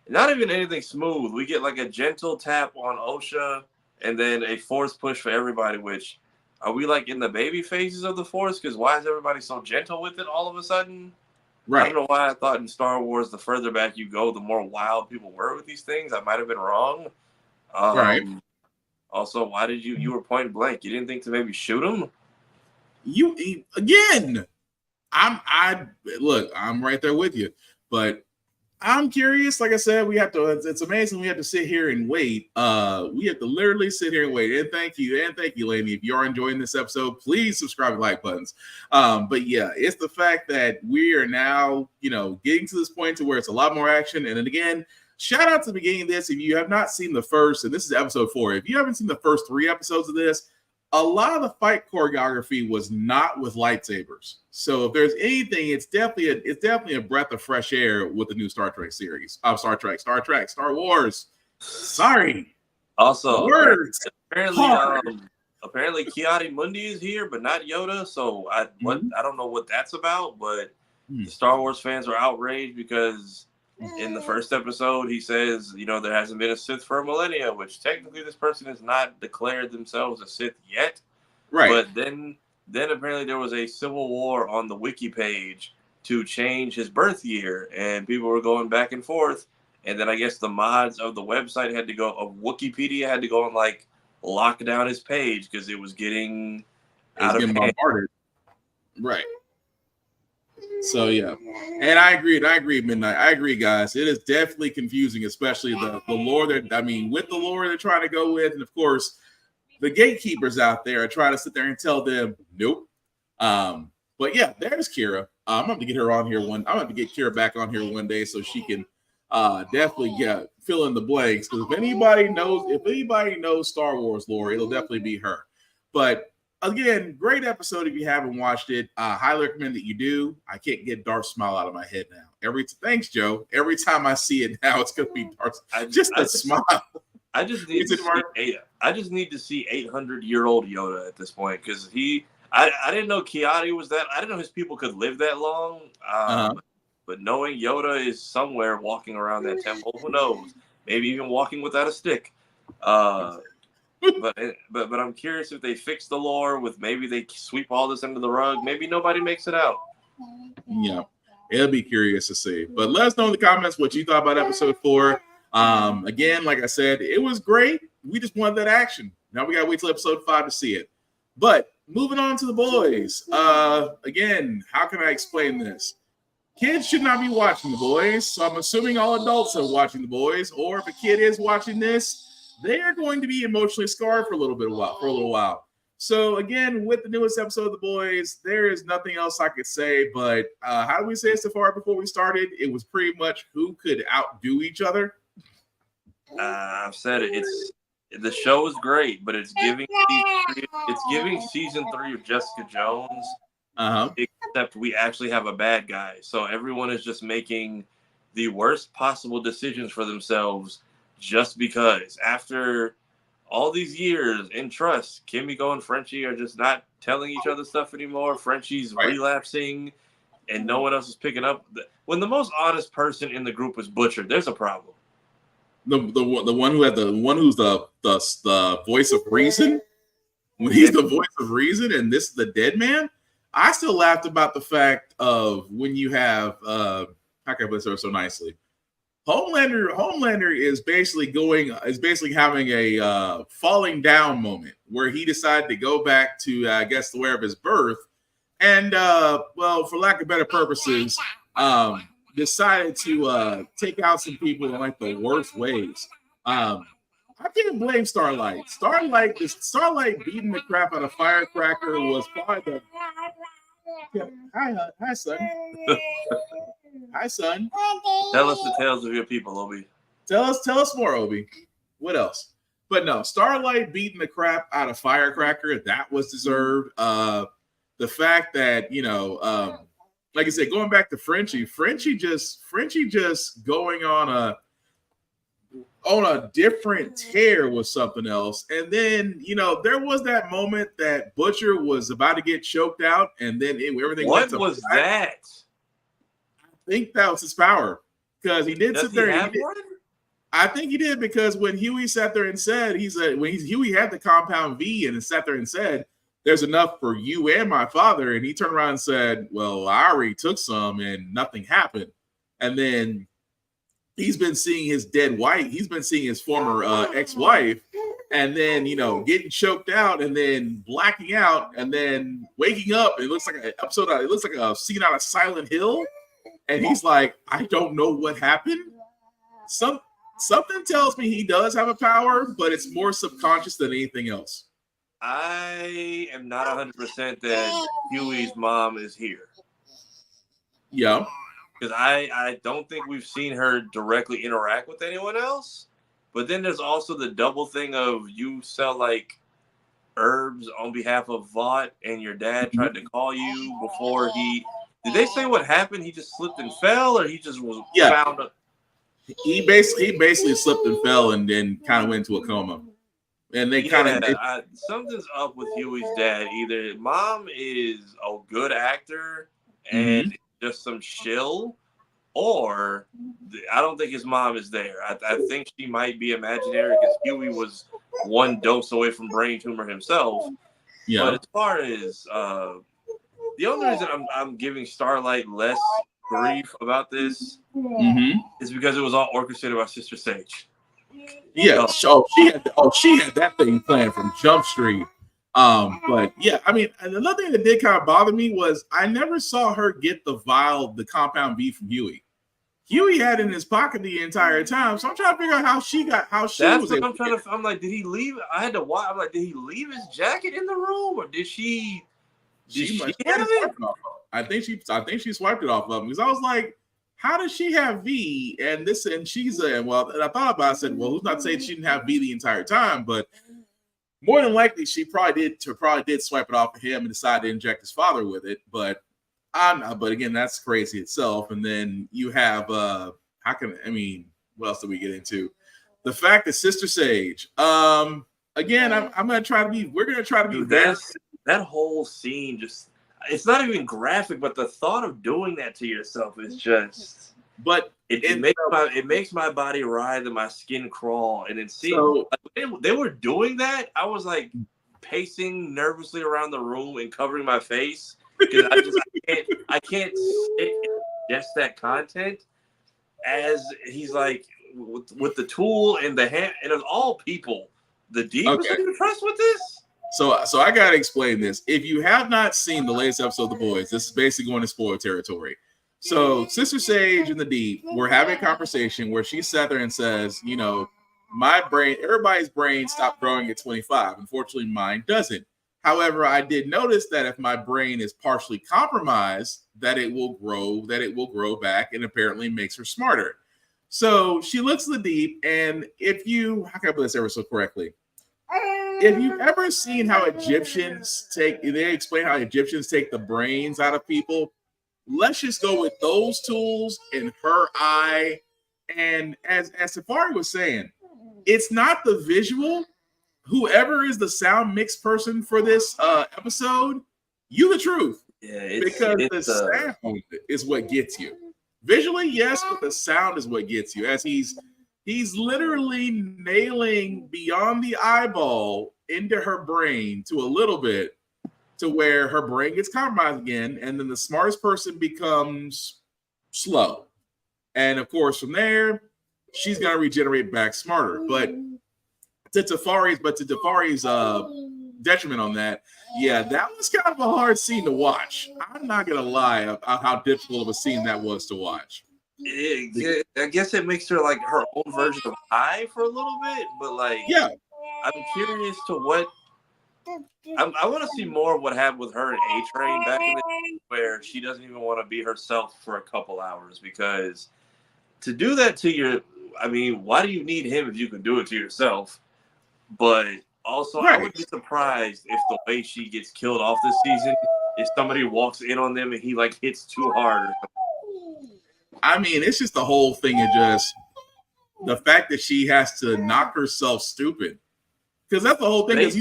not even anything smooth. We get like a gentle tap on Osha, and then a force push for everybody. Which are we like in the baby phases of the force? Because why is everybody so gentle with it all of a sudden? Right. I don't know why I thought in Star Wars the further back you go, the more wild people were with these things. I might have been wrong. Right. Also, why did you were point blank? You didn't think to maybe shoot him? I'm right there with you, but I'm curious. Like I said, it's amazing. We have to sit here and wait. We have to literally sit here and wait. And thank you, Lainey. If you are enjoying this episode, please subscribe and like buttons. But yeah, it's the fact that we are now, getting to this point to where it's a lot more action. And then again, shout out to the beginning of this. If you have not seen the first, and this is episode 4, if you haven't seen the first 3 episodes of this, a lot of the fight choreography was not with lightsabers. So if there's anything, it's definitely a breath of fresh air with the new Star Trek series. Star Wars. Sorry. Also, words. Apparently Kiadi Mundi is here, but not Yoda. So I don't know what that's about, but the Star Wars fans are outraged because in the first episode, he says, there hasn't been a Sith for a millennia, which technically this person has not declared themselves a Sith yet. Right. But then apparently there was a civil war on the wiki page to change his birth year, and people were going back and forth. And then I guess the mods of the website Wikipedia had to go and lock down his page because it was getting bombarded. Right. So yeah, and I agree, Midnight. I agree, guys. It is definitely confusing, especially the lore with the lore they're trying to go with, and of course, the gatekeepers out there are trying to sit there and tell them nope. But yeah, there's Kira. I'm going to get her on here I'm going to get Kira back on here one day so she can definitely fill in the blanks. Because if anybody knows Star Wars lore, it'll definitely be her. But again, great episode if you haven't watched it. Highly recommend that you do. I can't get Darth Smile out of my head now. Thanks, Joe. Every time I see it now, it's gonna be Darth. Smile. I just need to see 800-year-old Yoda at this point because I didn't know Kiadi was that. I didn't know his people could live that long. But knowing Yoda is somewhere walking around that temple, who knows? Maybe even walking without a stick. But I'm curious if they fix the lore with maybe they sweep all this under the rug. Maybe nobody makes it out. Yeah, it'll be curious to see. But let us know in the comments what you thought about episode 4. Again, like I said, it was great. We just wanted that action. Now we gotta wait till episode 5 to see it. But moving on to the boys. Again, how can I explain this? Kids should not be watching the boys. So I'm assuming all adults are watching the boys. Or if a kid is watching this, they are going to be emotionally scarred for a little while. So again, with the newest episode of The Boys, there is nothing else I could say. But how do we say it so far before we started? It was pretty much who could outdo each other. I've said it. The show is great, but it's giving season 3 of Jessica Jones. Except we actually have a bad guy, so everyone is just making the worst possible decisions for themselves just because. After all these years in trust, Kimiko and Frenchie are just not telling each other stuff anymore. Frenchie's relapsing, and no one else is picking up. When the most honest person in the group is Butcher, there's a problem. The one who's the voice of reason. When he's the voice of reason, and this is the dead man. I still laughed about the fact of when you have how can I put this so nicely? Homelander is basically having a falling down moment where he decided to go back to I guess where of his birth, and well, for lack of better purposes, decided to take out some people in like the worst ways. I can't blame Starlight. Starlight beating the crap out of Firecracker was probably the. Hi, son. Hi, son. Tell us the tales of your people, Obi. Tell us more, Obi. What else? But no, Starlight beating the crap out of Firecracker, that was deserved. The fact that, like I said, going back to Frenchie just going on a different tear was something else. And then, there was that moment that Butcher was about to get choked out, and then everything. What was that? I think that was his power, because he did sit there. One? I think he did, because when Huey sat there and said, Huey had the compound V and sat there and said, "There's enough for you and my father," and he turned around and said, "Well, I already took some and nothing happened." And then he's been seeing his dead wife. He's been seeing his former ex-wife, and then getting choked out, and then blacking out, and then waking up. It looks like an episode. It looks like a scene out of Silent Hill, and he's like, "I don't know what happened." Something tells me he does have a power, but it's more subconscious than anything else. I am not 100% that Huey's mom is here. Yeah. Because I don't think we've seen her directly interact with anyone else. But then there's also the double thing of you sell like herbs on behalf of Vought, and your dad tried to call you before he... Did they say what happened? He just slipped and fell, or he just was found up? He basically slipped and fell and then kind of went into a coma. And they something's up with Huey's dad. Either mom is a good actor and just some shill, or I don't think his mom is there. I think she might be imaginary, because Huey was one dose away from brain tumor himself. Yeah. But as far as the only reason I'm giving Starlight less grief about this is because it was all orchestrated by Sister Sage. Yeah, she had that thing planned from Jump Street. But yeah, I mean, another thing that did kind of bother me was I never saw her get the compound V from Huey. Huey had it in his pocket the entire time, so I'm trying to figure out how she was able to. I'm like, did he leave? I had to watch. I'm like, did he leave his jacket in the room, or did she? She have it? I think she swiped it off of him, because I was like, how does she have V and this? And she's and I thought about it. I said, well, who's not saying she didn't have V the entire time? But more than likely, she probably did swipe it off of him and decide to inject his father with it. But but again, that's crazy itself. And then you have what else do we get into? The fact that Sister Sage. Again, I'm gonna try to be. We're gonna try to be. That whole scene just. It's not even graphic, but the thought of doing that to yourself is just. But it makes my body writhe and my skin crawl, and then seeing they were doing that, I was like pacing nervously around the room and covering my face, because I can't ingest that content. As he's like with the tool and the hand, and of all people, the Deep was impressed with this. So I gotta explain this. If you have not seen the latest episode of The Boys, this is basically going to spoiler territory. So Sister Sage and the Deep were having a conversation where she sat there and says, my brain, everybody's brain stopped growing at 25. Unfortunately, mine doesn't. However, I did notice that if my brain is partially compromised, that it will grow back, and apparently makes her smarter. So she looks the deep, and how can I put this ever so correctly? If you've ever seen how they explain how Egyptians take the brains out of people, let's just go with those tools in her eye. And as Safari was saying, it's not the visual. Whoever is the sound mix person for this episode, you the truth. Yeah, because the sound is what gets you. Visually, yes, but the sound is what gets you. As he's literally nailing beyond the eyeball into her brain to a little bit, to where her brain gets compromised again, and then the smartest person becomes slow. And of course, from there, she's gonna regenerate back smarter. But to Tafari's detriment on that, yeah, that was kind of a hard scene to watch. I'm not gonna lie about how difficult of a scene that was to watch. I guess it makes her like her own version of high for a little bit, but like, yeah, I'm curious to what. I want to see more of what happened with her and A-Train back in the day, where she doesn't even want to be herself for a couple hours, because to do that to your, I mean, why do you need him if you can do it to yourself? But also, right. I would be surprised if the way she gets killed off this season, if somebody walks in on them and he like hits too hard. I mean, it's just the whole thing of just the fact that she has to knock herself stupid. Because that's the whole thing. Because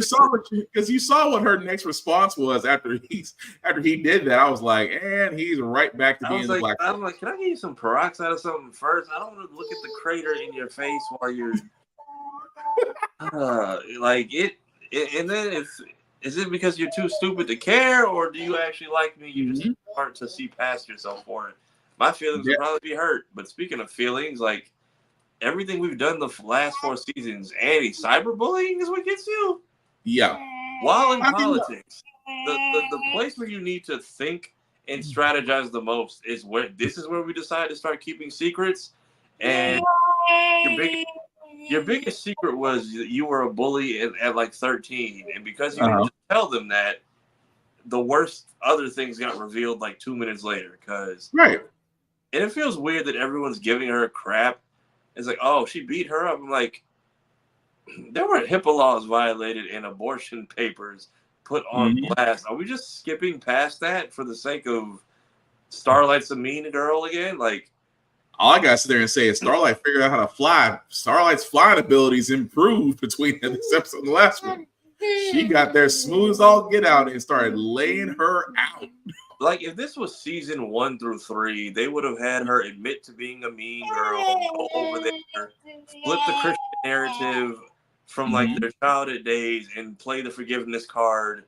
you saw what her next response was after he did that. I was like, and he's right back to being the black. I'm like, can I get you some peroxide or something first? I don't want to look at the crater in your face while you're like it. And then is it because you're too stupid to care, or do you actually like me? You just start to see past yourself for it. My feelings would probably be hurt. But speaking of feelings, like, everything we've done the last 4 seasons, cyberbullying is what gets you. Yeah. While in politics, the place where you need to think and strategize the most is where we decide to start keeping secrets. And your biggest secret was that you were a bully at like 13, and because you didn't just tell them that, the worst other things got revealed like 2 minutes later. Right. And it feels weird that everyone's giving her crap. It's like, oh, she beat her up. I'm like, there were HIPAA laws violated and abortion papers put on blast. Are we just skipping past that for the sake of Starlight's a mean girl again? Like, all I gotta sit there and say is Starlight figured out how to fly. Starlight's flying abilities improved between this episode and the last one. She got there smooth as all get out and started laying her out. Like, if this was season 1 through 3, they would have had her admit to being a mean girl, go over there, flip the Christian narrative from like their childhood days and play the forgiveness card.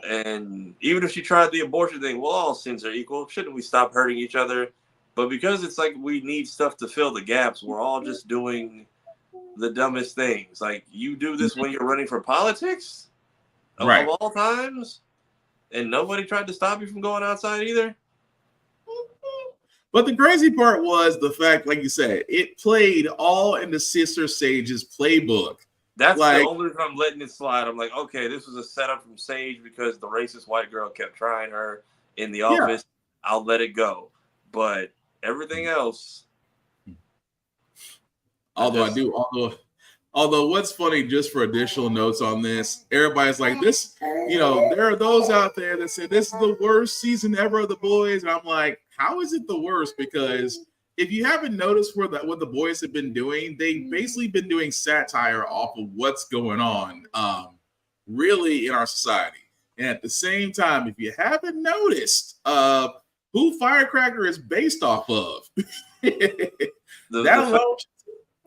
And even if she tried the abortion thing, well, all sins are equal. Shouldn't we stop hurting each other? But because it's like we need stuff to fill the gaps, we're all just doing the dumbest things. Like, you do this when you're running for politics of all times? And nobody tried to stop you from going outside either? But the crazy part was the fact, like you said, it played all in the Sister Sage's playbook. That's like, the only reason I'm letting it slide. I'm like, okay, this was a setup from Sage because the racist white girl kept trying her in the office. Yeah. I'll let it go. But everything else... Although what's funny, just for additional notes on this, everybody's like, this, there are those out there that say this is the worst season ever of The Boys. And I'm like, how is it the worst? Because if you haven't noticed what The Boys have been doing, they've basically been doing satire off of what's going on really in our society. And at the same time, if you haven't noticed who Firecracker is based off of,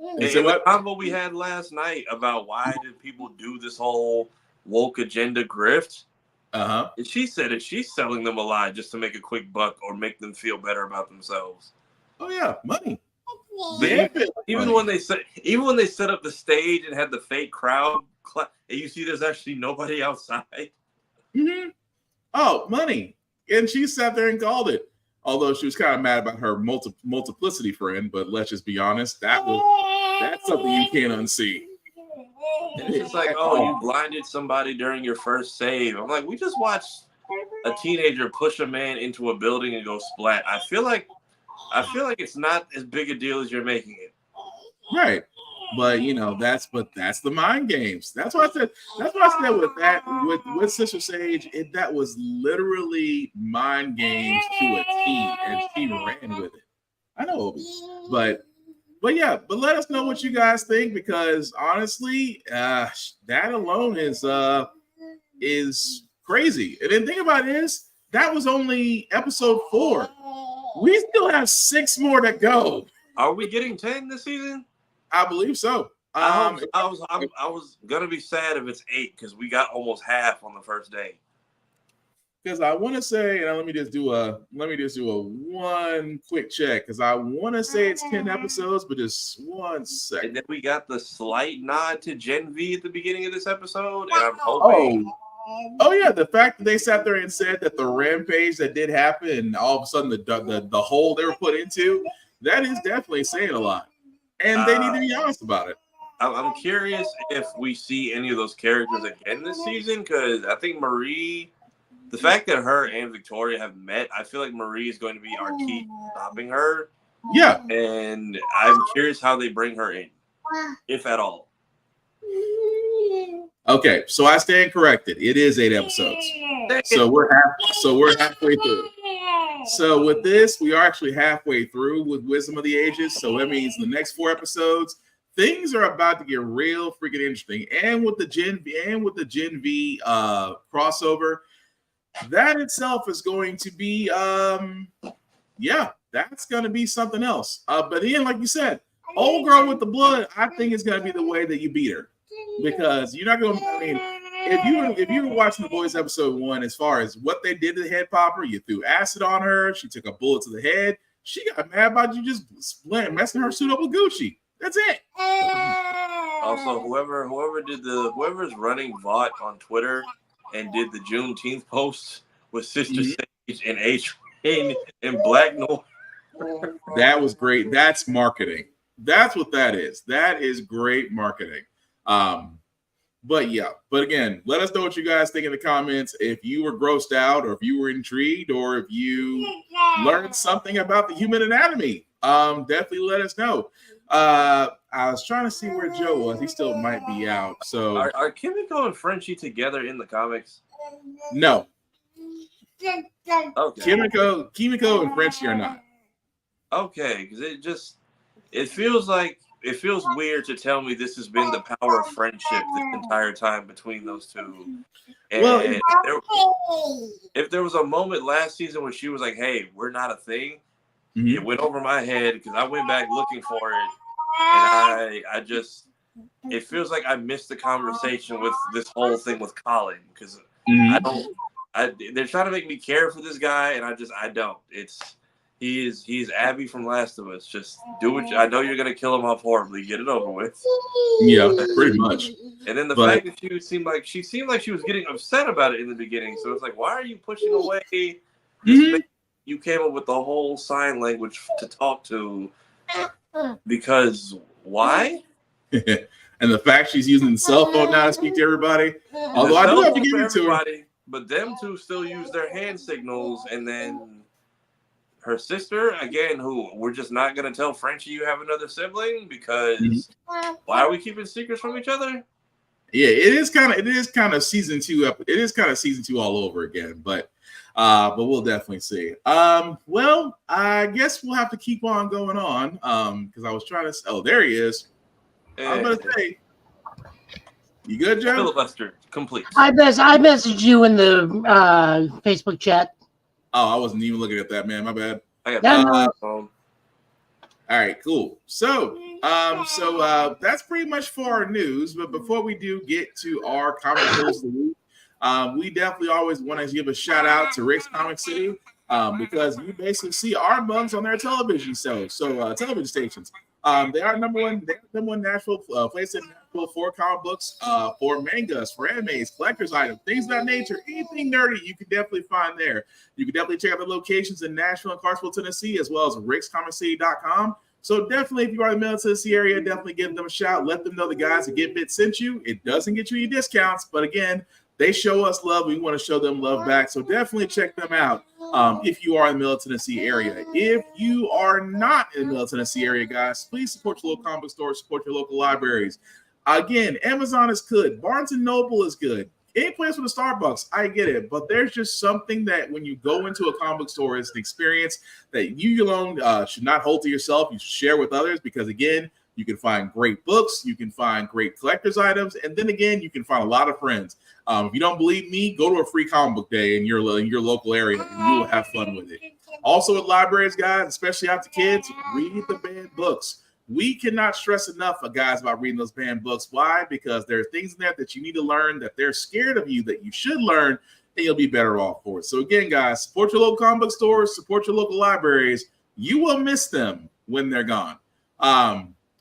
what combo we had last night about why did people do this whole woke agenda grift? And she said that she's selling them a lie just to make a quick buck or make them feel better about themselves. Oh yeah, money. Even when they set up the stage and had the fake crowd, and you see there's actually nobody outside. Oh, money. And she sat there and called it. Although she was kind of mad about her multiplicity friend, but let's just be honest, that's something you can't unsee. And it's just like, oh, you blinded somebody during your first save. I'm like, we just watched a teenager push a man into a building and go splat. I feel like it's not as big a deal as you're making it. Right. But you know, that's the mind games. That's what I said. That's what I said with that with Sister Sage. That was literally mind games to a T, and she ran with it. I know, Obi. But yeah, but let us know what you guys think, because honestly, that alone is crazy. And then think about it is that was only episode 4. We still have 6 more to go. Are we getting 10 this season? I believe so. I was gonna be sad if it's 8 because we got almost half on the first day. Because I want to say, and let me just do a one quick check, because I want to say it's 10 episodes, but just 1 second. And then we got the slight nod to Gen V at the beginning of this episode, and I'm hoping. Oh yeah, the fact that they sat there and said that the rampage that did happen, and all of a sudden the hole they were put into, that is definitely saying a lot. And they need to be honest about it. I'm curious if we see any of those characters again this season, because I think Marie, the fact that her and Victoria have met, I feel like Marie is going to be our key to stopping her. Yeah. And I'm curious how they bring her in, if at all. Okay, so I stand corrected. It is 8 episodes. So we're halfway through. So with this, we are actually halfway through with Wisdom of the Ages. So that means the next 4 episodes, things are about to get real freaking interesting. And with the Gen V crossover, that itself is going to be that's going to be something else. But then, like you said, old girl with the blood, I think is going to be the way that you beat her, because you're not going to. I mean, if you were watching The Boys episode 1, as far as what they did to the head popper, you threw acid on her. She took a bullet to the head. She got mad about you just messing her suit up with Gucci. That's it. Also, whoever's running Vought on Twitter and did the Juneteenth post with Sister Sage and A-Train and Black Noir. That was great. That's marketing. That's what that is. That is great marketing. But again, let us know what you guys think in the comments. If you were grossed out, or if you were intrigued, or if you learned something about the human anatomy, definitely let us know. I was trying to see where Joe was. He still might be out. So are Kimiko and Frenchie together in the comics? No. Okay. Kimiko and Frenchie are not. Okay, because it feels weird to tell me this has been the power of friendship this entire time between those two. And if there was a moment last season where she was like, "Hey, we're not a thing," it went over my head because I went back looking for it, and it feels like I missed the conversation with this whole thing with Colin, because they're trying to make me care for this guy, and I don't. He's Abby from Last of Us. Just do what I know you're gonna kill him off horribly. Get it over with. Yeah, pretty much. And then the fact that she seemed like she was getting upset about it in the beginning. So it's like, why are you pushing away? You came up with the whole sign language to talk to. Because why? And the fact she's using the cell phone now to speak to everybody. Although I do have to give it to her. But them two still use their hand signals, and then her sister, again, who we're just not going to tell Frenchie you have another sibling, because why are we keeping secrets from each other? Yeah, it is kind of season 2. It is kind of season 2 all over again, but we'll definitely see. Well, I guess we'll have to keep on going on, because I was trying to. Oh, there he is. I was going to say, you good, Joe? Filibuster complete. I messaged you in the Facebook chat. Oh, I wasn't even looking at that, man. My bad. I got my phone. All right, cool. So that's pretty much for our news. But before we do get to our comic books of the week, we definitely always want to give a shout out to Rick's Comic City, because you basically see our mugs on their television shows. So television stations. They are number one Nashville place in Nashville for comic books, for mangas, for animes, collector's items, things of that nature. Anything nerdy you can definitely find there. You can definitely check out the locations in Nashville and Clarksville, Tennessee, as well as rickscomiccity.com. So definitely, if you are in the Middle Tennessee area, definitely give them a shout. Let them know the guys at Get Bit sent you. It doesn't get you any discounts, but again, they show us love. We want to show them love back. So definitely check them out if you are in the Middle Tennessee area. If you are not in the Middle Tennessee area, guys, please support your local comic book stores, support your local libraries. Again, Amazon is good. Barnes & Noble is good. Any place with a Starbucks, I get it. But there's just something that when you go into a comic book store, it's an experience that you alone should not hold to yourself. You should share with others because, again, you can find great books. You can find great collector's items. And then, again, you can find a lot of friends. If you don't believe me, go to a free comic book day in your local area, and you will have fun with it. Also, with libraries, guys, especially out to kids, read the banned books. We cannot stress enough, guys, about reading those banned books. Why? Because there are things in there that you need to learn that they're scared of you that you should learn, and you'll be better off for it. So, again, guys, support your local comic book stores, support your local libraries. You will miss them when they're gone.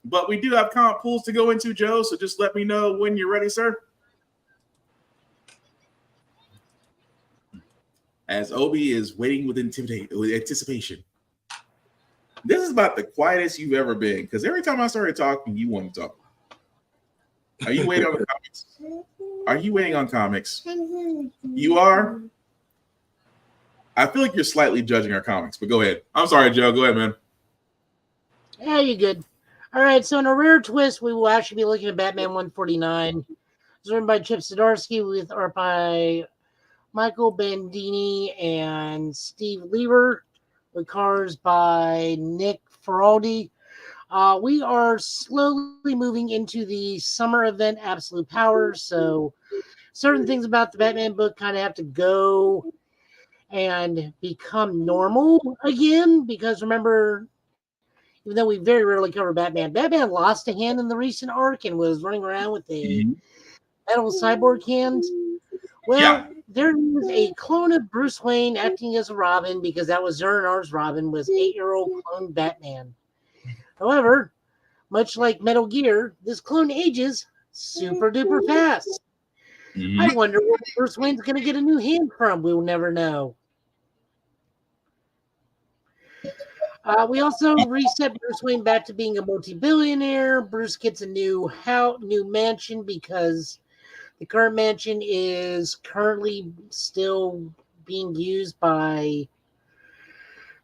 But we do have comic pools to go into, Joe, so just let me know when you're ready, sir. As Obi is waiting with anticipation. This is about the quietest you've ever been, because every time I started talking, you want to talk. Are you waiting on the comics? Are you waiting on comics? You are? I feel like you're slightly judging our comics, but go ahead. I'm sorry, Joe. Go ahead, man. Yeah, you're good. All right, so in a rare twist, we will actually be looking at Batman 149. It's written by Chip Zdarsky with art by Michael Bandini and Steve Lever, with cars by Nick Feraldi. We are slowly moving into the summer event, Absolute Power, so certain things about the Batman book kind of have to go and become normal again, because remember, even though we very rarely cover Batman, Batman lost a hand in the recent arc and was running around with a metal cyborg hand. Well, there is a clone of Bruce Wayne acting as a Robin, because that was Zernar's Robin, was 8-year-old clone Batman. However, much like Metal Gear, this clone ages super duper fast. I wonder where Bruce Wayne's going to get a new hand from. We'll never know. We also reset Bruce Wayne back to being a multi-billionaire. Bruce gets a new house, new mansion, because the current mansion is currently still being used by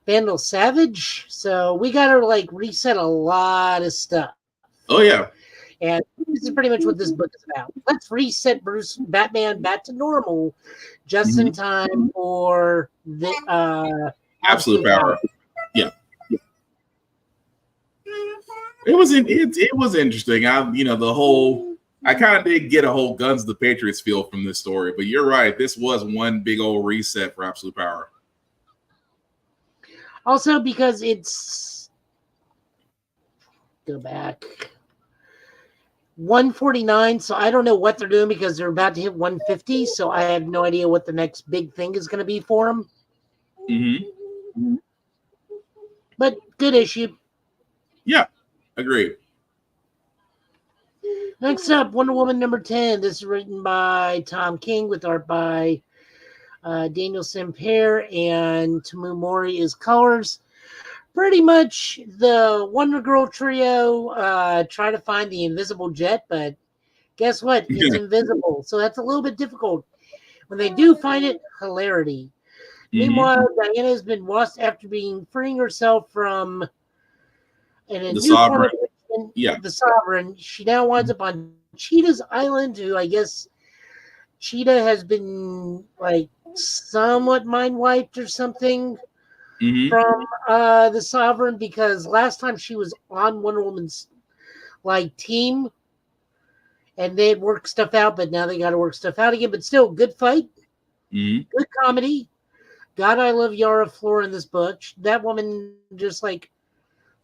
Vandal Savage. So we got to reset a lot of stuff. Oh, yeah. And this is pretty much what this book is about. Let's reset Batman back to normal just in time for the Absolute Power. Yeah. It was interesting. I kind of did get a whole Guns of the Patriots feel from this story, but you're right. This was one big old reset for Absolute Power. Also, because it's go back 149, so I don't know what they're doing, because they're about to hit 150, so I have no idea what the next big thing is going to be for them. But good issue. Yeah, agreed. Next up, Wonder Woman number 10. This is written by Tom King with art by Daniel Sampere, and Tamu Mori is colors. Pretty much the Wonder Girl trio try to find the invisible jet, but guess what? It's invisible, so that's a little bit difficult. When they do find it, hilarity. Meanwhile, Diana has been lost after freeing herself from the Sovereign. The Sovereign. She now winds up on Cheetah's Island, who I guess Cheetah has been somewhat mind wiped or something from the Sovereign, because last time she was on Wonder Woman's team and they had worked stuff out, but now they got to work stuff out again. But still, good fight, good comedy. God, I love Yara Flor in this book. That woman just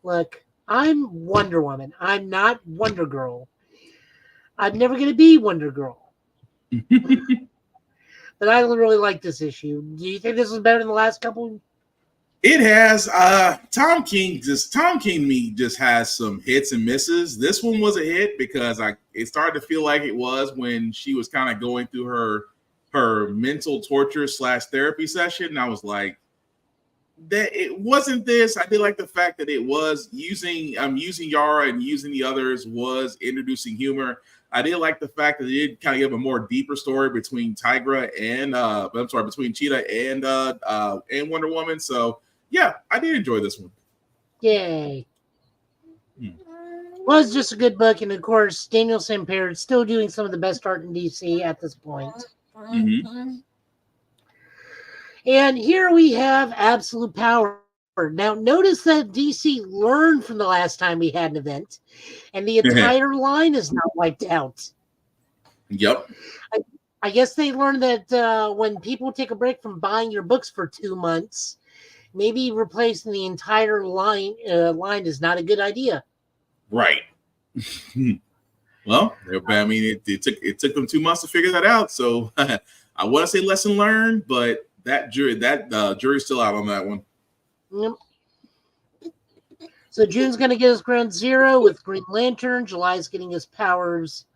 look, I'm Wonder Woman. I'm not Wonder Girl. I'm never going to be Wonder Girl. But I really like this issue. Do you think this was better than the last couple? It has. Tom King just has some hits and misses. This one was a hit because it started to feel like it was when she was kind of going through her mental torture / therapy session. And I was like, that it wasn't this. I did like the fact that it was using Yara and using the others was introducing humor. I did like the fact that it did kind of give a more deeper story between Tigra and between Cheetah and Wonder Woman. So yeah, I did enjoy this one. Yay. Well, it's just a good book, and of course, Daniel Sampere is still doing some of the best art in DC at this point. Mm-hmm. And here we have Absolute Power. Now, notice that DC learned from the last time we had an event, and the entire line is now wiped out. Yep. I guess they learned that when people take a break from buying your books for 2 months, maybe replacing the entire line is not a good idea. Right. Well, I mean, it took them 2 months to figure that out. So I want to say lesson learned, but that jury's still out on that one. Yep. So June's going to get us Ground Zero with Green Lantern. July's getting us powers.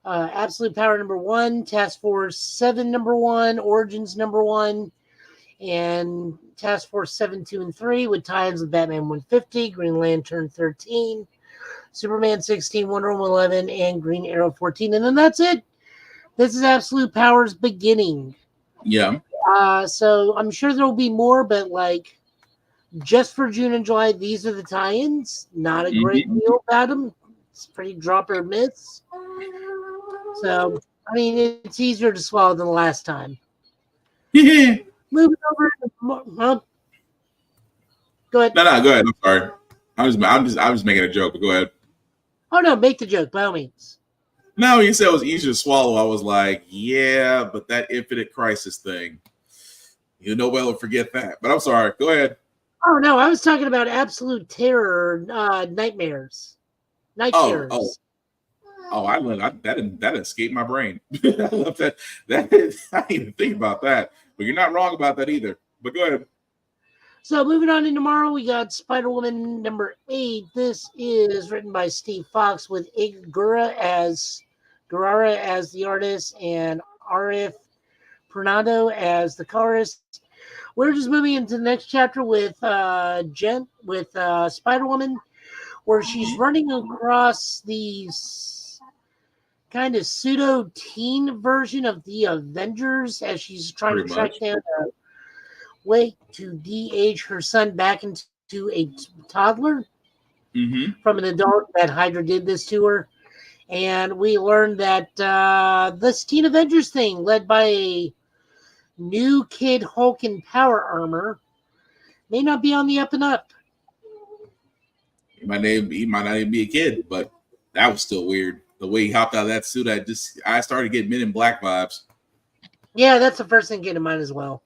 Absolute Power #1, Task Force 7 #1, Origins #1, and Task Force 7, 2, and 3 with tie-ins with Batman 150, Green Lantern 13, Superman 16, Wonder Woman 11, and Green Arrow 14. And then that's it. This is Absolute Power's beginning. Yeah. So I'm sure there will be more, but like just for June and July, these are the tie-ins. Not a great deal about them. It's pretty drop or miss. So, I mean, it's easier to swallow than the last time. Moving over to go ahead. No, go ahead. I'm sorry. I was making a joke, but go ahead. Oh no, make the joke by all means. No, you said it was easier to swallow. I was like, yeah, but that Infinite Crisis thing, nobody will forget that. But I'm sorry. Go ahead. Oh no, I was talking about Absolute Terror, Nightmares, Night Terrors. That escaped my brain. I love that. I didn't even think about that. But you're not wrong about that either. But go ahead. So moving on to tomorrow, we got Spider-Woman #8. This is written by Steve Fox with Guerrara as the artist and Arif Pernado as the colorist. We're just moving into the next chapter with Spider-Woman, where she's running across these kind of pseudo-teen version of the Avengers as she's trying to track down a way to de-age her son back into a toddler from an adult. That Hydra did this to her. And we learned that this Teen Avengers thing, led by a new Kid Hulk in power armor, may not be on the up and up. He might not even be a kid, but that was still weird. The way he hopped out of that suit, I started getting Men in Black vibes. Yeah, that's the first thing that came to mind as well.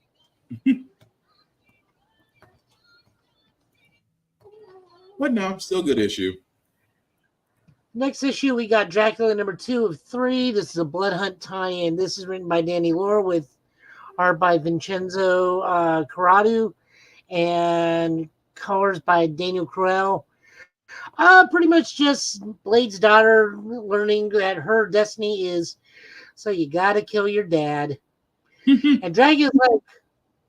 But no, still a good issue. Next issue, we got Dracula #2 of 3. This is a Blood Hunt tie-in. This is written by Danny Lore with art by Vincenzo Corrado and colors by Daniel Cruel. Pretty much just Blade's daughter learning that her destiny is, so you got to kill your dad. And Dracula's like,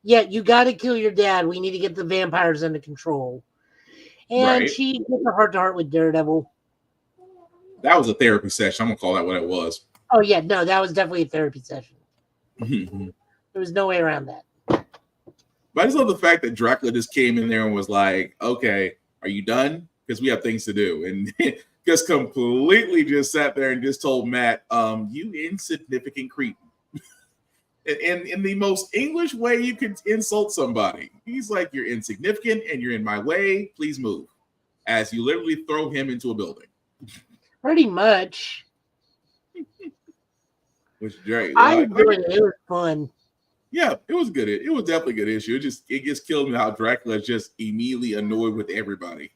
yeah, you got to kill your dad. We need to get the vampires under control. And she gets a heart-to-heart with Daredevil. That was a therapy session. I'm going to call that what it was. Oh, yeah. No, that was definitely a therapy session. There was no way around that. But I just love the fact that Dracula just came in there and was like, okay, are you done? Because we have things to do. And just completely just sat there and just told Matt, you insignificant creep. in the most English way you could insult somebody. He's like, you're insignificant and you're in my way. Please move. As you literally throw him into a building. Pretty much. Which great. I enjoyed it. It was fun. Yeah, it was good. It was definitely a good issue. It just killed me how Dracula is just immediately annoyed with everybody.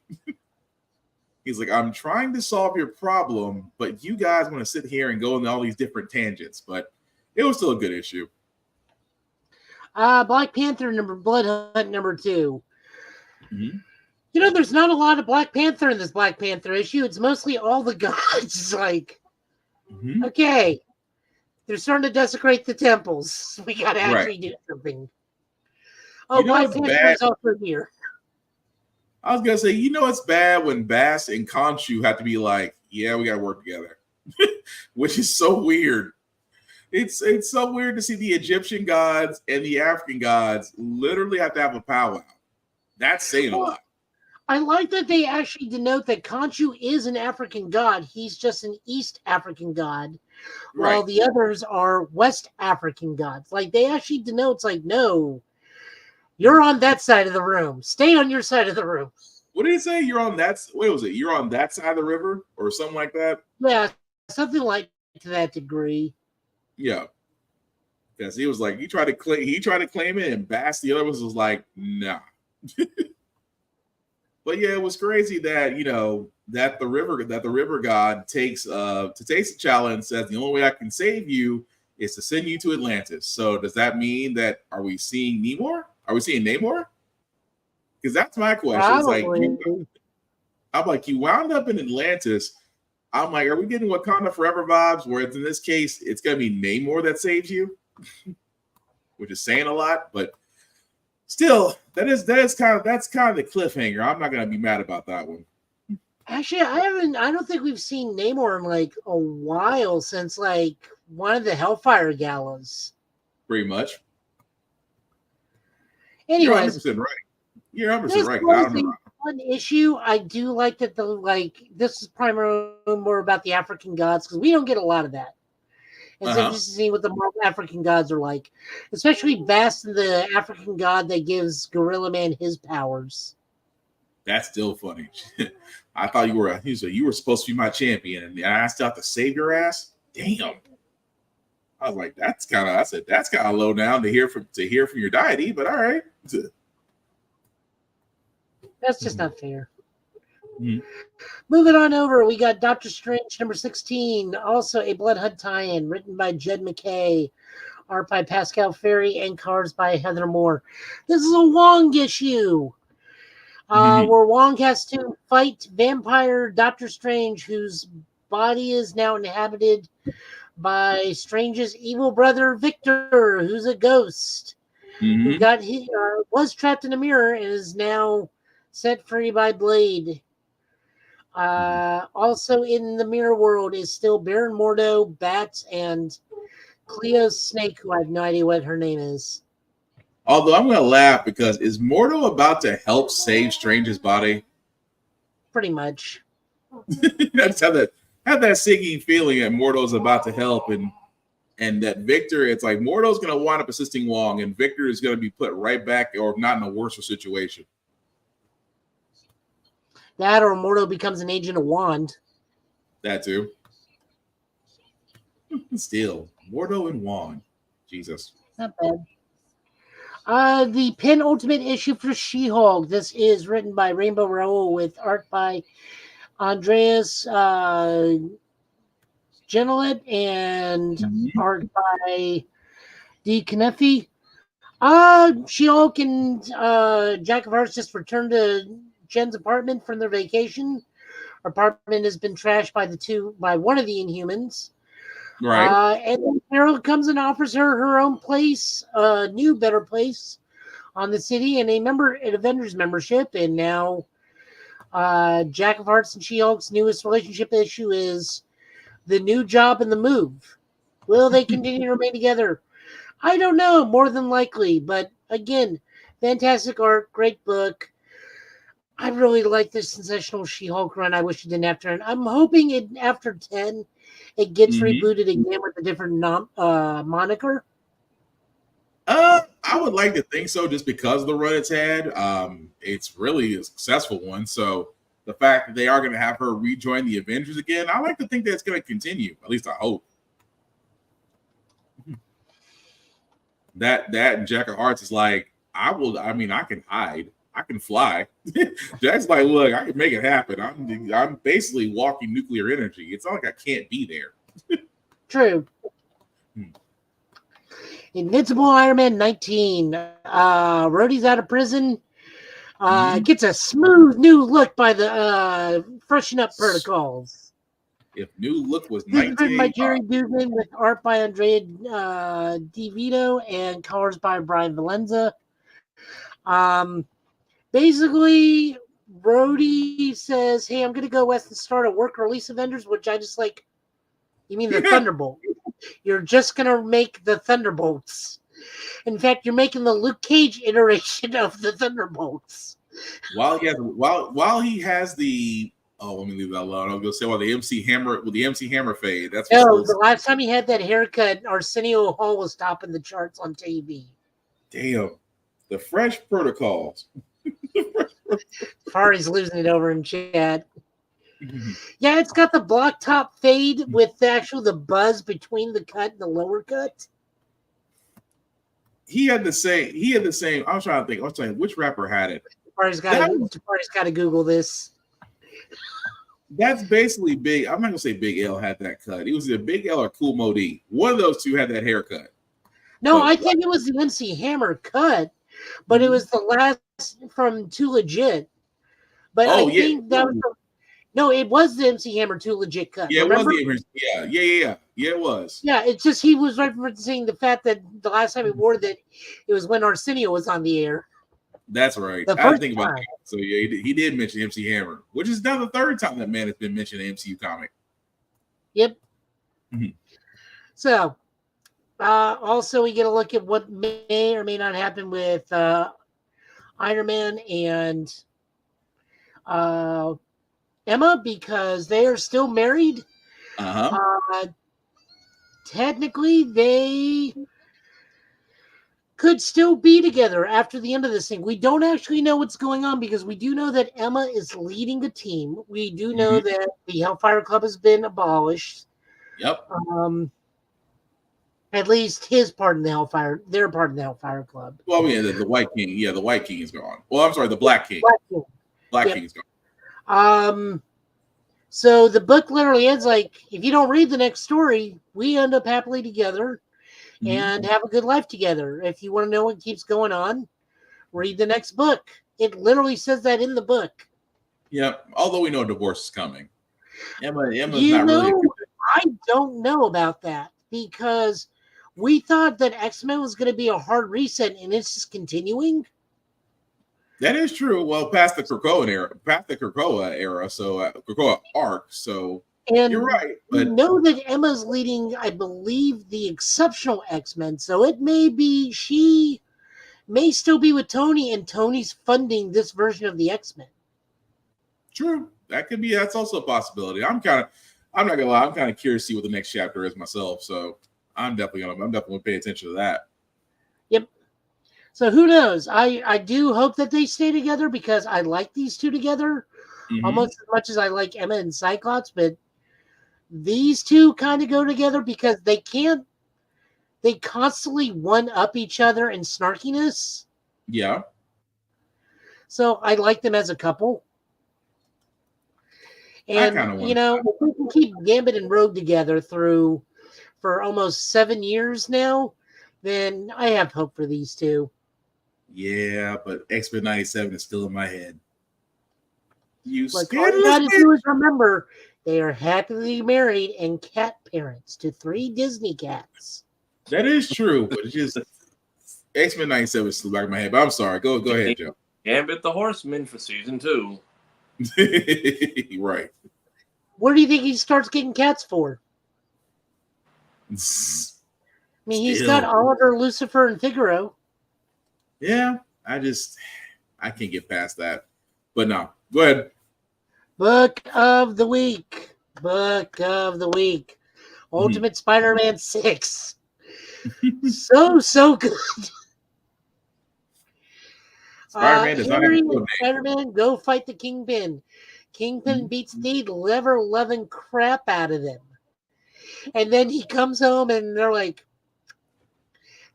He's like, I'm trying to solve your problem, but you guys want to sit here and go on all these different tangents. But it was still a good issue. Black Panther Blood Hunt #2. There's not a lot of Black Panther in this Black Panther issue. It's mostly all the gods. Like, okay, they're starting to desecrate the temples. We got to actually do something. Oh, Black Panther is also here. I was gonna say, it's bad when Bass and Khonshu have to be like, yeah, we gotta work together, which is so weird. It's so weird to see the Egyptian gods and the African gods literally have to have a powwow. That's saying a lot. I like that they actually denote that Khonshu is an African god. He's just an East African god, while the others are West African gods. Like, they actually denotes, like, no, you're on that side of the room. Stay on your side of the room. What did he say? You're on that. What was it? You're on that side of the river, or something like that. Yeah, something like to that degree. Yeah, because he was like, he tried to claim it, and Bass, the other was like, nah. But yeah, it was crazy that that the river god takes a challenge and says the only way I can save you is to send you to Atlantis. So does that mean that are we seeing Namor? Are we seeing Namor? Because that's my question. It's like, I'm like, you wound up in Atlantis. I'm like, are we getting Wakanda Forever vibes? Where in this case, it's gonna be Namor that saves you, which is saying a lot, but still, that's kind of the cliffhanger. I'm not gonna be mad about that one. Actually, I don't think we've seen Namor in like a while since like one of the Hellfire galas. Pretty much. Anyways, you're 100% right. You're 100% right. I don't know. One issue I do like that this is primarily more about the African gods because we don't get a lot of that. It's interesting to see what the African gods are like, especially Bast, the African god that gives Gorilla Man his powers. That's still funny. I thought you were supposed to be my champion, and I still have to save your ass. Damn. I was like, that's kind of low down to hear from your deity, but all right. That's just not fair. Mm-hmm. Moving on over, we got Doctor Strange number 16, also a Blood Hunt tie-in written by Jed McKay, art by Pascal Ferry, and colors by Heather Moore. This is a Wong issue where Wong has to fight vampire Doctor Strange, whose body is now inhabited by Strange's evil brother Victor, who's a ghost. Who was trapped in a mirror and is now set free by Blade. Also in the mirror world is still Baron Mordo, Bats, and Cleo's snake, who I have no idea what her name is. Although I'm going to laugh because is Mordo about to help save Strange's body? Pretty much. I just have that sinking feeling that Mordo's about to help, and that Victor, it's like Mordo's going to wind up assisting Wong, and Victor is going to be put right back, or not in a worse situation. That or Mordo becomes an agent of Wand. That too. Still, Mordo and Wand. Jesus. Not bad. The penultimate issue for She-Hulk. This is written by Rainbow Rowell with art by Andreas Genelet and art by D. Knefi. She-Hulk and Jack of Hearts just returned to Jen's apartment from their vacation. Her apartment has been trashed by one of the Inhumans. Right. And then Carol comes and offers her own place, a new, better place on the city, and an Avengers membership. And now Jack of Hearts and She-Hulk's newest relationship issue is the new job and the move. Will they continue to remain together? I don't know, more than likely. But again, fantastic art, great book. I really like this sensational She-Hulk run. I wish it didn't have to run. I'm hoping after 10, it gets rebooted again with a different moniker. I would like to think so, just because of the run it's had. It's really a successful one. So the fact that they are going to have her rejoin the Avengers again, I like to think that it's going to continue. At least I hope. That and Jack of Hearts is like, I can hide. I can fly. Jack's like, look, I can make it happen. I'm basically walking nuclear energy. It's not like I can't be there. True. Invincible Iron Man 19. Rhodey's out of prison. Gets a smooth new look by the freshen up protocols. If new look was 19. Written by Jerry Dugan with art by Andrea DeVito and colors by Brian Valenza. Basically, Brody says, "Hey, I'm gonna go west and start a work release Avengers," which I just like. You mean the Thunderbolt? You're just gonna make the Thunderbolts. In fact, you're making the Luke Cage iteration of the Thunderbolts. While he has the let me leave that alone. I'll go say the MC Hammer fade. That's no. The last time he had that haircut, Arsenio Hall was topping the charts on TV. Damn, the fresh protocols. Fari's losing it over in chat. Yeah, it's got the block top fade with the buzz between the cut and the lower cut. He had the same. I was trying to think. I was trying which rapper had it. Fari's got to Google this. That's basically Big. I'm not gonna say Big L had that cut. It was either Big L or Cool Modi. One of those two had that haircut. No, I think it was the MC Hammer cut, but it was the last from Too Legit. But I think that was no, it was the MC Hammer Too Legit cut. Yeah, remember? It was the yeah, it was. Yeah, it's just he was referencing the fact that the last time he wore that it was when Arsenio was on the air. That's right. I didn't think about that. So yeah, he did mention MC Hammer, which is now the third time that man has been mentioned in MCU comic. Yep. So, also we get a look at what may or may not happen with Iron Man and Emma, because they are still married. Technically, they could still be together after the end of this thing. We don't actually know what's going on because we do know that Emma is leading a team. We do know that the Hellfire Club has been abolished. Yep. At least his part in the Hellfire, their part in the Hellfire Club. Well, yeah, the White King. Yeah, the White King is gone. Well, I'm sorry, the Black King. Black King is gone. So the book literally ends like, if you don't read the next story, we end up happily together and have a good life together. If you want to know what keeps going on, read the next book. It literally says that in the book. Yep. Although we know divorce is coming. Emma's You not know, really. I don't know about that because we thought that X-Men was going to be a hard reset and it's just continuing. That is true. Well, past the Krakoa era, so Krakoa arc. So And you're right. we But know that Emma's leading, I believe, the Exceptional X-Men. So it may be she may still be with Tony, and Tony's funding this version of the X-Men. true. That could be. That's also a possibility. I'm not gonna lie. I'm kind of curious to see what the next chapter is myself. So I'm definitely gonna pay attention to that. Yep. So who knows? I do hope that they stay together because I like these two together almost as much as I like Emma and Cyclops, but these two kind of go together because they constantly one up each other in snarkiness. Yeah. So I like them as a couple. And you know, if we can keep Gambit and Rogue together for almost 7 years now, then I have hope for these two. Yeah, but X-Men 97 is still in my head. You Like all you gotta do is remember they are happily married and cat parents to 3 Disney cats. That is true, but it's just X-Men 97 is still back in my head. But I'm sorry. Go ahead, Joe. Gambit the Horseman for season 2. Right. Where do you think he starts getting cats for? I mean, he's got Oliver, Lucifer, and Figaro. Yeah, I can't get past that. But no, go ahead. Book of the week. Ultimate Spider-Man 6. so good. Henry and Spider-Man go fight the Kingpin. Kingpin beats the level-loving crap out of them. And then he comes home and they're like,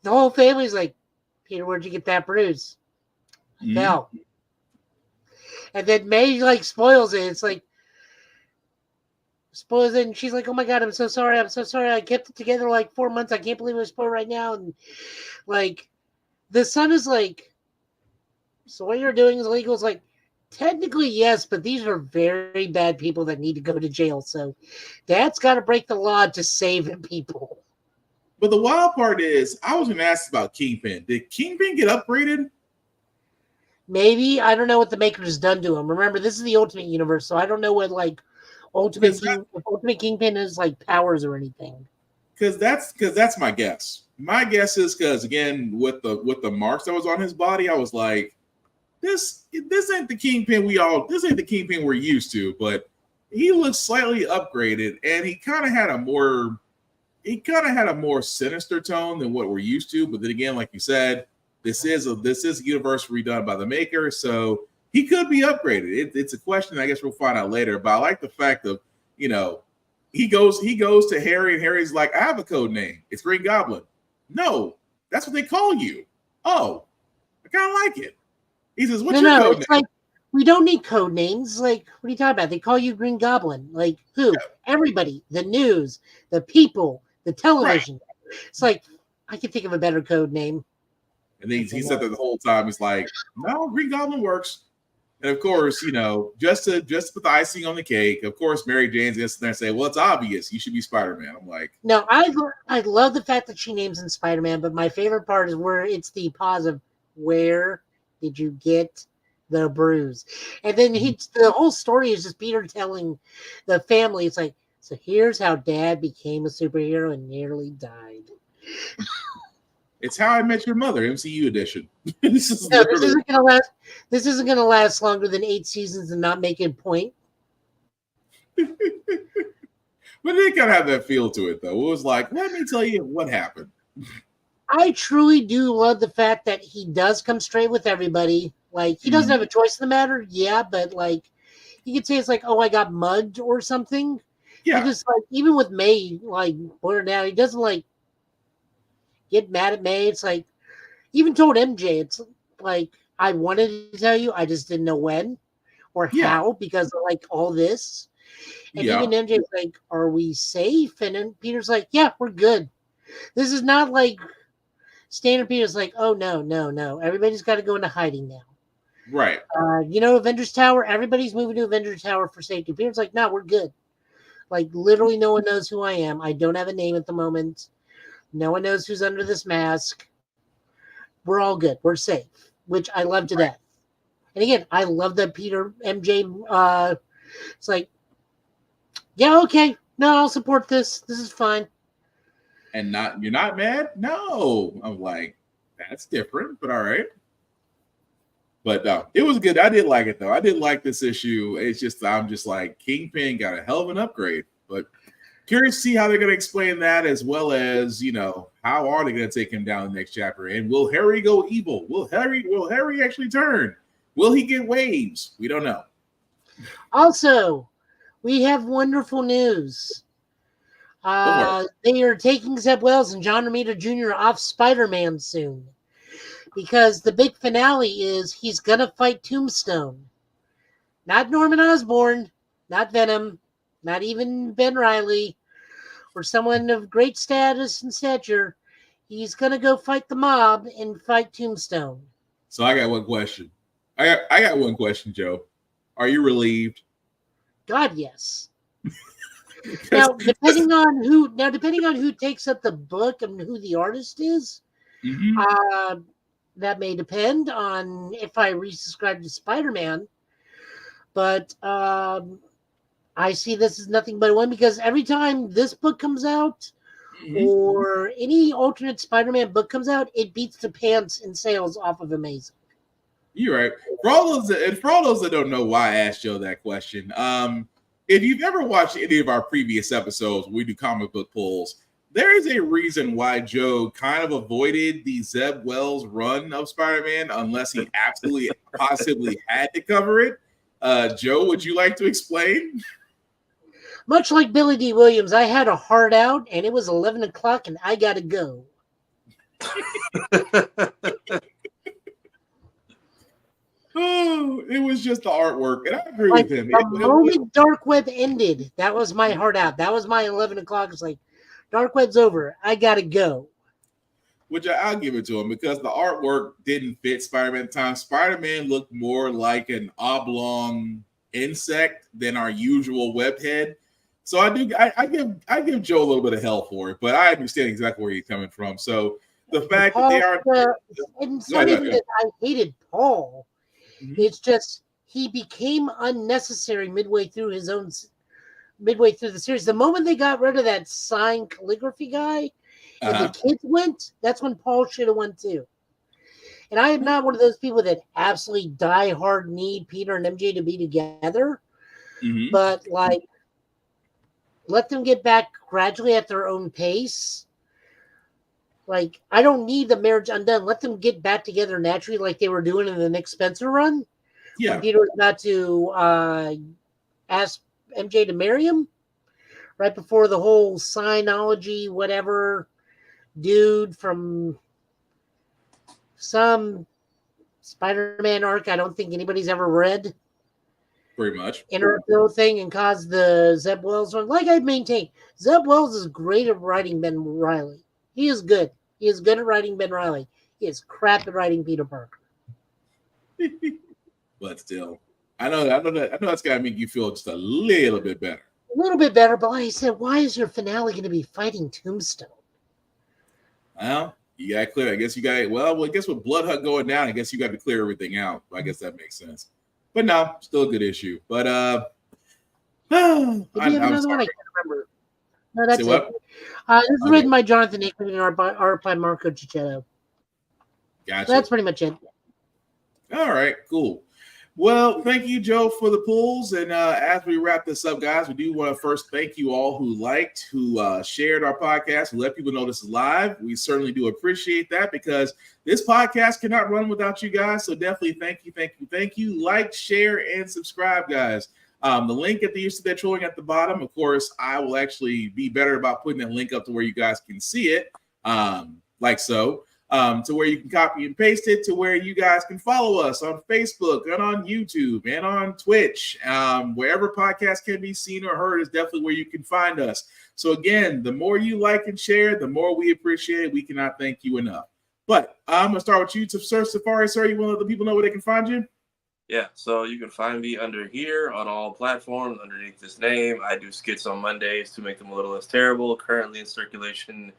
the whole family's like, Peter, where'd you get that bruise? I fell. And then May spoils it. It's like, spoils it, and she's like, oh my God, I'm so sorry. I kept it together 4 months. I can't believe it was spoiled right now. And the son is like, so what you're doing is illegal. It's like, technically, yes, but these are very bad people that need to go to jail. So Dad's got to break the law to save people. But the wild part is, I was going to ask about Kingpin. Did Kingpin get upgraded? Maybe. I don't know what the Maker's done to him. Remember, this is the Ultimate Universe, so I don't know what like Ultimate Kingpin is like powers or anything. Because that's my guess. My guess is because again with the marks that was on his body, I was like, this ain't the Kingpin this ain't the Kingpin we're used to, but he looks slightly upgraded, and he kind of had a more sinister tone than what we're used to. But then again, like you said, this is a universe redone by the Maker, so he could be upgraded. It's a question I guess we'll find out later. But I like the fact of, you know, he goes to Harry, and Harry's like, I have a code name. It's Green Goblin. No, that's what they call you. Oh, I kind of like it. He says, what's your code name? Like, we don't need code names. Like, what are you talking about? They call you Green Goblin. Like, who? Yeah. Everybody. The news, the people, the television. Right. It's like, I can think of a better code name. And then he said that the whole time. He's like, no, Green Goblin works. And of course, you know, just to put the icing on the cake, of course, Mary Jane's going to sit there and say, well, it's obvious. You should be Spider-Man. I'm like, no, I love the fact that she names him Spider-Man, but my favorite part is where it's the pause of, where did you get the bruise? And then the whole story is just Peter telling the family, it's like, so here's how Dad became a superhero and nearly died. It's How I Met Your Mother, MCU edition. This isn't going to last longer than 8 seasons and not make a point. But it kind of had that feel to it, though. It was like, let me tell you what happened. I truly do love the fact that he does come straight with everybody. Like, he doesn't have a choice in the matter, yeah, but like, you could say it's like, oh, I got mugged or something. Yeah. Because like, even with May, like, blurred out, he doesn't like get mad at May. It's like, even told MJ, it's like, I wanted to tell you, I just didn't know when or how because of like all this. And even MJ's like, are we safe? And then Peter's like, yeah, we're good. This is not like Standard Peter's like, oh, no. Everybody's got to go into hiding now. Right. You know, Avengers Tower, everybody's moving to Avengers Tower for safety. Peter's like, no, we're good. Like, literally no one knows who I am. I don't have a name at the moment. No one knows who's under this mask. We're all good. We're safe, which I love to death. And again, I love that Peter, MJ, it's like, yeah, okay. No, I'll support this. This is fine. And you're not mad? No. I'm like, that's different, but all right. But it was good. I did like it, though. I did like this issue. It's just, I'm just like, Kingpin got a hell of an upgrade. But curious to see how they're going to explain that, as well as, you know, how are they going to take him down the next chapter? And will Harry go evil? Will Harry actually turn? Will he get waves? We don't know. Also, we have wonderful news. They are taking Zeb Wells and John Romita Jr. off Spider-Man soon. Because the big finale is he's going to fight Tombstone. Not Norman Osborn, not Venom, not even Ben Reilly, or someone of great status and stature. He's going to go fight the mob and fight Tombstone. So I got one question. I got one question, Joe. Are you relieved? God, yes. Now, depending on who takes up the book and who the artist is, that may depend on if I resubscribe to Spider-Man. But I see this as nothing but one, because every time this book comes out or any alternate Spider-Man book comes out, it beats the pants in sales off of Amazing. You're right. For all those that don't know why I asked Joe that question, if you've ever watched any of our previous episodes, we do comic book polls. There is a reason why Joe kind of avoided the Zeb Wells run of Spider-Man unless he absolutely possibly had to cover it. Joe, would you like to explain? Much like Billy D. Williams, I had a heart out, and it was 11 o'clock, and I got to go. Oh, it was just the artwork, and I agree with him. The moment Dark Web ended, that was my heart out. That was my 11 o'clock. It's like, Dark Web's over. I got to go. Which I'll give it to him, because the artwork didn't fit Spider-Man at the time. Spider-Man looked more like an oblong insect than our usual web head. So I give Joe a little bit of hell for it, but I understand exactly where he's coming from. So the fact that they are it's not even that I hated Paul. It's just he became unnecessary midway through the series. The moment they got rid of that sign calligraphy guy and the kids went, that's when Paul should have went too. And I am not one of those people that absolutely die hard need Peter and MJ to be together. But like, let them get back gradually at their own pace. Like, I don't need the marriage undone. Let them get back together naturally, like they were doing in the Nick Spencer run. Yeah. When Peter was about to ask MJ to marry him, right before the whole Scientology, whatever dude from some Spider-Man arc I don't think anybody's ever read. Pretty much. Interappeal thing and caused the Zeb Wells run. Like I maintain, Zeb Wells is great at writing Ben Reilly. He is good. He is good at writing Ben Reilly. He is crap at writing Peter Parker. But still, I know that's gotta make you feel just a little bit better. A little bit better, but like I said, why is your finale going to be fighting Tombstone? Well, you got to clear. I guess you got. Well, I guess with Blood Hut going down, I guess you got to clear everything out. I guess that makes sense. But no, still a good issue. But Did you have another one? I can't remember. No, that's it. This is written by Jonathan Hickman and art by Marco Cicchetto. Gotcha. So that's pretty much it. All right, cool. Well, thank you, Joe, for the pulls. And as we wrap this up, guys, we do want to first thank you all who liked, who shared our podcast, who let people know this is live. We certainly do appreciate that because this podcast cannot run without you guys. So definitely thank you. Like, share, and subscribe, guys. The link at the use of that trolling at the bottom. Of course, I will actually be better about putting that link up to where you guys can see it, like so. To where you can copy and paste it to where you guys can follow us on Facebook and on YouTube and on Twitch. Wherever podcasts can be seen or heard is definitely where you can find us. So again, the more you like and share, the more we appreciate it. We cannot thank you enough. But I'm going to start with you, Sir Safari. Sir, you want to let the people know where they can find you? Yeah, so you can find me under here on all platforms underneath this name. I do skits on Mondays to make them a little less terrible. Currently in circulation,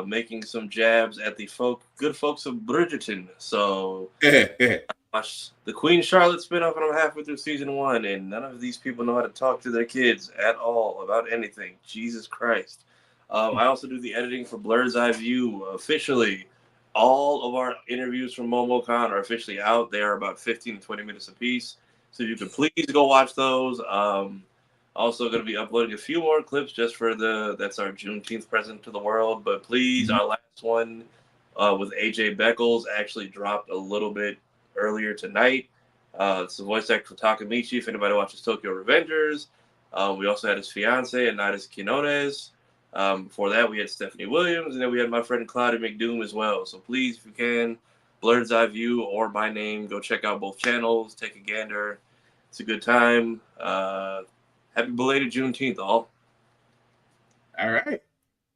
making some jabs at the good folks of Bridgerton. So I watched the Queen Charlotte spinoff, and I'm halfway through season 1, and none of these people know how to talk to their kids at all about anything. Jesus Christ. I also do the editing for Blur's Eye View officially. All of our interviews from MomoCon are officially out. They are about 15 to 20 minutes apiece. So you can please go watch those. Also going to be uploading a few more clips just for that's our Juneteenth present to the world. But please, our last one with AJ Beckles actually dropped a little bit earlier tonight. It's the voice actor for Takamichi, if anybody watches Tokyo Revengers. We also had his fiance, Anatis Quinones. Before that, we had Stephanie Williams, and then we had my friend Claudia McDoom as well. So please, if you can, Blur's Eye View or by name, go check out both channels, take a gander. It's a good time. Happy belated Juneteenth, all. All right.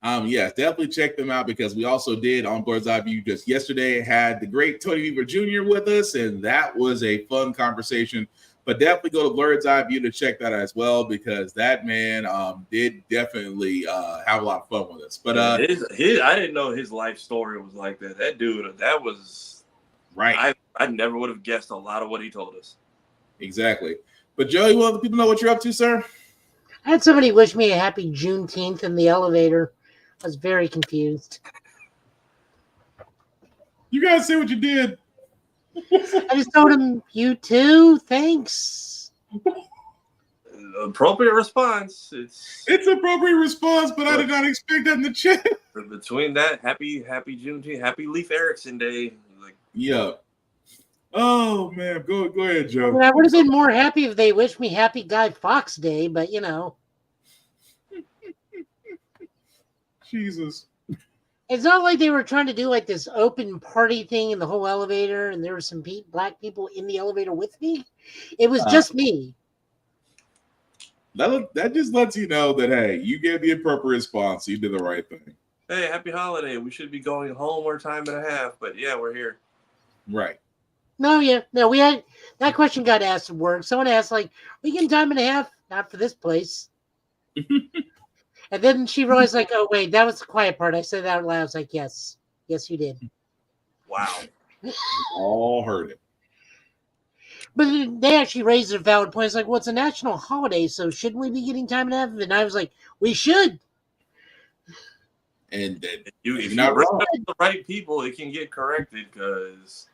Yeah, definitely check them out because we also did on Blur's Eye View just yesterday had the great Tony Weaver Jr. with us, and that was a fun conversation. But definitely go to Blur's Eye View to check that out as well because that man did definitely have a lot of fun with us. But I didn't know his life story was like that. That dude, that was right. I never would have guessed a lot of what he told us. Exactly. But Joe, you want the people to know what you're up to, sir? I had somebody wish me a happy Juneteenth in the elevator. I was very confused. You guys see what you did. I just told him, you too, thanks. Appropriate response. It's appropriate response, but I did not expect that in the chat. Between that, happy Juneteenth, happy Leif Erikson Day. Yeah. Oh man, go ahead, Joe. I mean, I would have been more happy if they wished me happy Guy Fawkes Day, but you know. Jesus. It's not like they were trying to do like this open party thing in the whole elevator, and there were some black people in the elevator with me. It was just me. That just lets you know that hey, you gave the appropriate response. You did the right thing. Hey, happy holiday. We should be going home or time and a half, but yeah, we're here. Right. No, we had that question got asked at work. Someone asked, like, we getting time and a half? Not for this place. And then she realized, like, oh wait, that was the quiet part. I said that out loud. I was like, yes, you did. Wow. All heard it. But they actually raised a valid point. It's like, well, it's a national holiday, so shouldn't we be getting time and a half? And I was like, we should. And if you bring not wrong. up the right people, it can get corrected because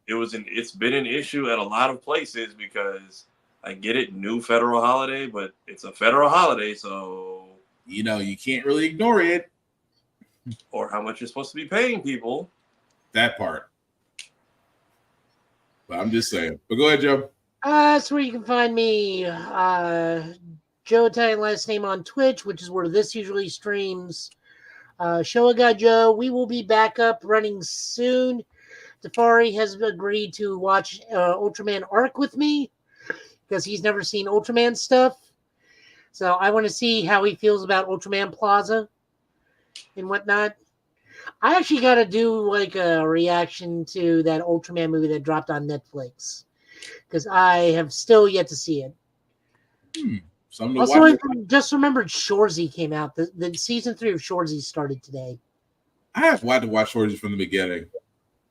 it's been an issue at a lot of places because I get it, new federal holiday, but it's a federal holiday, so you can't really ignore it. Or how much you're supposed to be paying people. That part. But I'm just saying. But go ahead, Joe. That's where you can find me. Joe Italian last name on Twitch, which is where this usually streams. Showa Guy Joe. We will be back up running soon. Tafari has agreed to watch Ultraman Arc with me because he's never seen Ultraman stuff. So I want to see how he feels about Ultraman Plaza and whatnot. I actually got to do like a reaction to that Ultraman movie that dropped on Netflix because I have still yet to see it. Also, I just remembered Shorzy came out. The season 3 of Shorzy started today. I have to watch Shorzy from the beginning.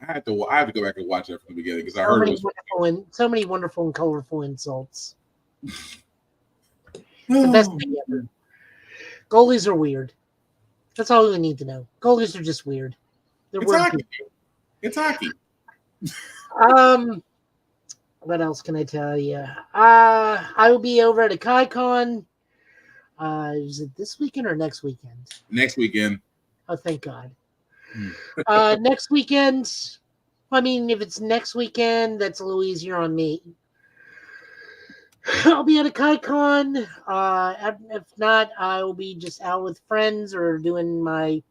I have to go back and watch it from the beginning because I heard it was so many wonderful and colorful insults. The best thing ever. Goalies are weird. That's all we need to know. Goalies are just weird. They're it's hockey. It's hockey. What else can I tell you? I will be over at a KaiCon. Is it this weekend or next weekend? Next weekend. Oh, thank God. Next weekend. I mean, if it's next weekend, that's a little easier on me. I'll be at a KaiCon. If not, I will be just out with friends or doing my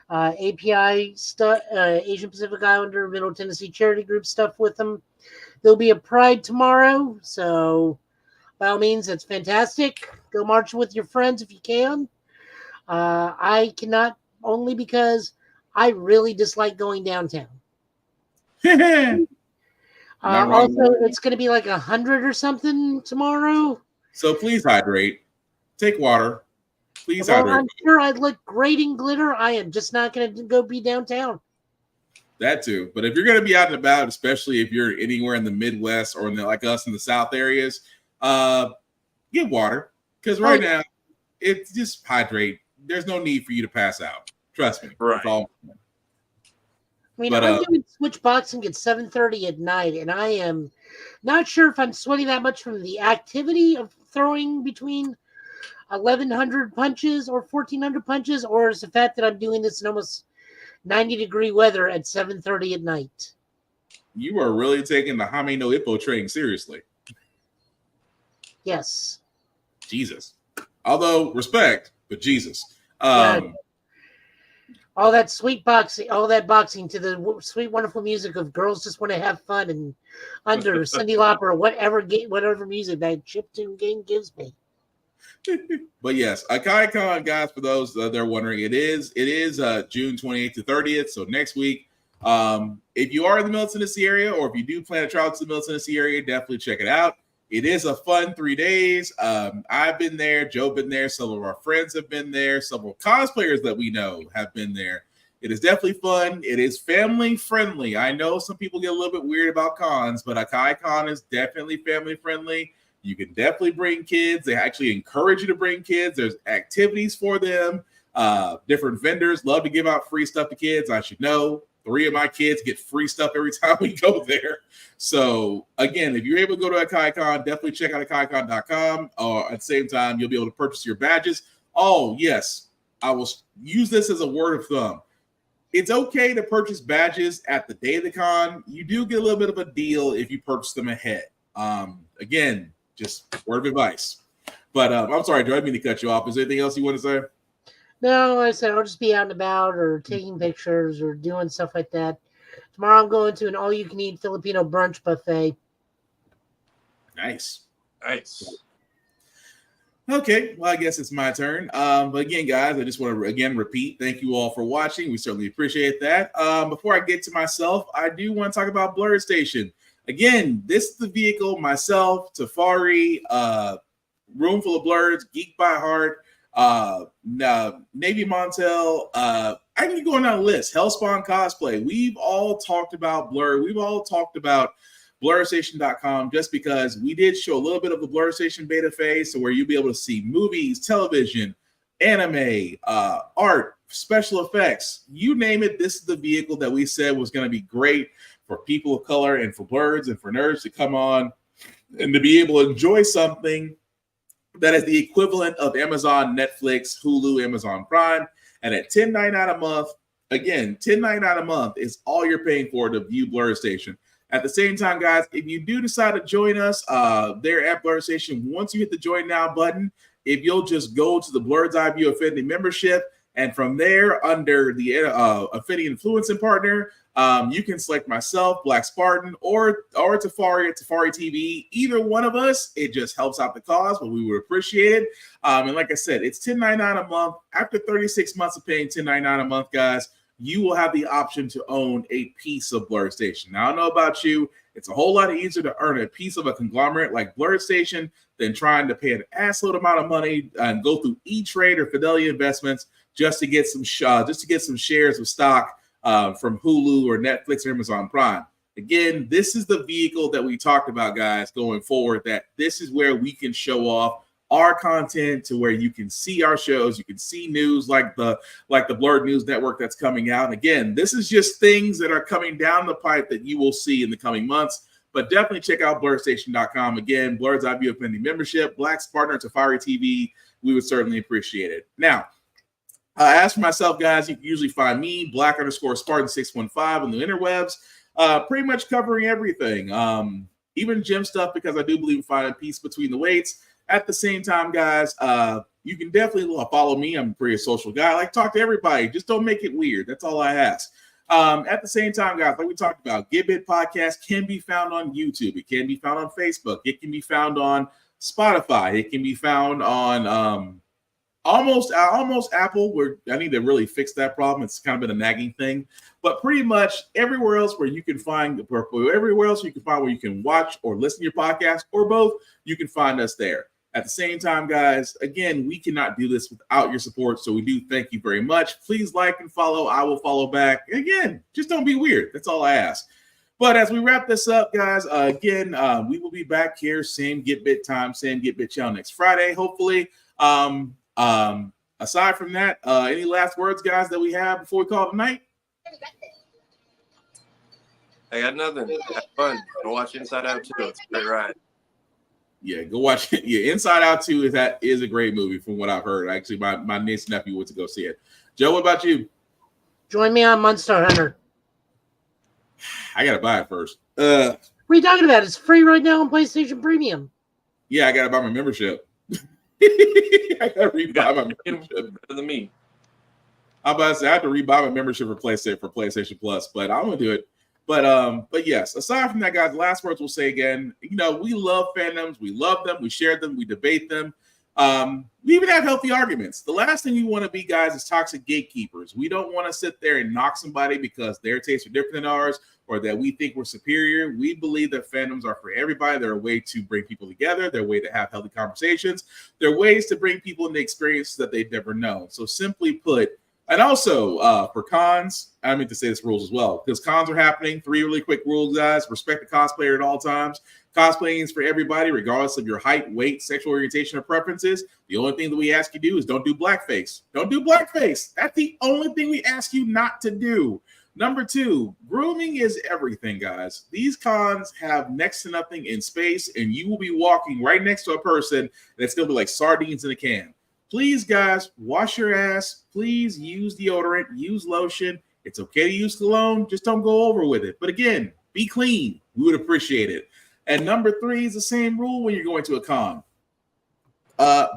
API stuff, Asian Pacific Islander Middle Tennessee Charity Group stuff with them. There'll be a Pride tomorrow, so by all means, that's fantastic. Go march with your friends if you can. I cannot, only because I really dislike going downtown. Also, it's going to be like 100 or something tomorrow. So please hydrate. Take water. Please hydrate. I'm sure I'd look great in glitter. I am just not going to go be downtown. That too. But if you're going to be out and about, especially if you're anywhere in the Midwest or like us in the South areas, get water. Because right now, it's just hydrate. There's no need for you to pass out. Trust me. Right. That's all. I mean, I'm doing switch boxing at 7:30 at night, and I am not sure if I'm sweating that much from the activity of throwing between 1,100 punches or 1,400 punches, or is the fact that I'm doing this in almost 90-degree weather at 7:30 at night. You are really taking the Hame no Ippo training seriously. Yes. Jesus. Although, respect, but Jesus. All that sweet boxing, all that boxing to the sweet, wonderful music of girls just want to have fun and under Cyndi Lauper or whatever music that chiptune game gives me. But yes, a KaiCon, guys, for those that are wondering, it is June 28th to 30th, so next week. If you are in the Middle Tennessee area, or if you do plan to travel to the Middle Tennessee area, definitely check it out. It is a fun 3 days. I've been there. Joe been there. Some of our friends have been there. Several cosplayers that we know have been there. It is definitely fun. It is family friendly. I know some people get a little bit weird about cons, but a KaiCon is definitely family friendly. You can definitely bring kids. They actually encourage you to bring kids. There's activities for them. Different vendors love to give out free stuff to kids. I should know. 3 of my kids get free stuff every time we go there. So again, if you're able to go to a KaiCon, definitely check out akaicon.com. At the same time, you'll be able to purchase your badges. Oh, yes. I will use this as a word of thumb. It's okay to purchase badges at the day of the con. You do get a little bit of a deal if you purchase them ahead. Again, just word of advice. But I'm sorry, Joe, I didn't mean to cut you off. Is there anything else you want to say? No, like I said, I'll just be out and about or taking pictures or doing stuff like that. Tomorrow I'm going to an all-you-can-eat Filipino brunch buffet. Nice. Okay, well, I guess it's my turn. But again, guys, I just want to repeat, thank you all for watching. We certainly appreciate that. Before I get to myself, I do want to talk about Blurred Station. Again, this is the vehicle, myself, Tafari, Room Full of Blurs, Geek by Heart, Navy Montel, I can keep going down the list. Hellspawn Cosplay. We've all talked about Blur. We've all talked about BlurStation.com, just because we did show a little bit of the Blur Station beta phase, so where you'll be able to see movies, television, anime, art, special effects, you name it. This is the vehicle that we said was going to be great for people of color and for blurs and for nerds to come on and to be able to enjoy something that is the equivalent of Amazon, Netflix, Hulu, Amazon Prime. And at $10.99 a month, again, $10.99 a month is all you're paying for to view Blur Station. At the same time, guys, if you do decide to join us there at Blur Station, once you hit the Join Now button, if you'll just go to the Blur's Eye View Affinity membership, and from there, under the Affinity Influencing Partner, you can select myself, Black Spartan, or Tafari at Tafari TV. Either one of us, it just helps out the cause, but we would appreciate it. And like I said, it's $10.99 a month. After 36 months of paying $10.99 a month, guys, you will have the option to own a piece of Blur Station. Now, I don't know about you. It's a whole lot easier to earn a piece of a conglomerate like Blur Station than trying to pay an assload amount of money and go through E-Trade or Fidelity Investments just to get some shares of stock from Hulu or Netflix or Amazon Prime. Again, this is the vehicle that we talked about, guys, going forward, that this is where we can show off our content, to where you can see our shows, you can see news like the Blurred News Network that's coming out. And again, this is just things that are coming down the pipe that you will see in the coming months. But definitely check out BlurStation.com. Again, Blur's Eye View Affinity membership, Black's partner, Tafari TV. We would certainly appreciate it. Now, as for myself, guys, you can usually find me, Black_Spartan615 on the interwebs, pretty much covering everything, even gym stuff, because I do believe in finding peace between the weights. At the same time, guys, you can definitely follow me. I'm a pretty social guy. I like to talk to everybody. Just don't make it weird. That's all I ask. At the same time, guys, like we talked about, Get Bit Podcast can be found on YouTube. It can be found on Facebook. It can be found on Spotify. It can be found on almost Apple, where I need to really fix that problem. It's kind of been a nagging thing. But pretty much everywhere else where you can find, where you can watch or listen to your podcast, or both, you can find us there. At the same time, guys, again, we cannot do this without your support, so we do thank you very much. Please like and follow. I will follow back. Again, just don't be weird. That's all I ask. But as we wrap this up, guys, again, we will be back here, same Get Bit time, same Get Bit channel next Friday, hopefully. Aside from that, any last words, guys, that we have before we call it a night? I got nothing. Have fun. Go watch Inside Out 2. It's a great ride. Yeah, go watch it. Yeah, Inside Out 2 is a great movie from what I've heard. Actually, my niece and nephew went to go see it. Joe, what about you? Join me on Monster Hunter. I gotta buy it first. What are you talking about? It's free right now on PlayStation Premium. Yeah, I gotta buy my membership. I gotta rebuy my membership. Better than me. I'm about to say I have to rebuy my membership for PlayStation Plus, but I'm gonna do it. But yes, aside from that, guys, the last words we'll say again, we love fandoms, we love them, we share them, we debate them. We even have healthy arguments. The last thing we want to be, guys, is toxic gatekeepers. We don't want to sit there and knock somebody because their tastes are different than ours, or that we think we're superior. We believe that fandoms are for everybody. They're a way to bring people together. They're a way to have healthy conversations. They're ways to bring people into experiences that they've never known. So simply put, and also for cons, I meant to say this rules as well, because cons are happening. 3 really quick rules, guys. Respect the cosplayer at all times. Cosplaying is for everybody, regardless of your height, weight, sexual orientation, or preferences. The only thing that we ask you to do is don't do blackface. Don't do blackface. That's the only thing we ask you not to do. Number 2, grooming is everything, guys. These cons have next to nothing in space, and you will be walking right next to a person that's going to be like sardines in a can. Please, guys, wash your ass. Please use deodorant, use lotion. It's okay to use cologne. Just don't go over with it. But again, be clean. We would appreciate it. And number 3 is the same rule when you're going to a con.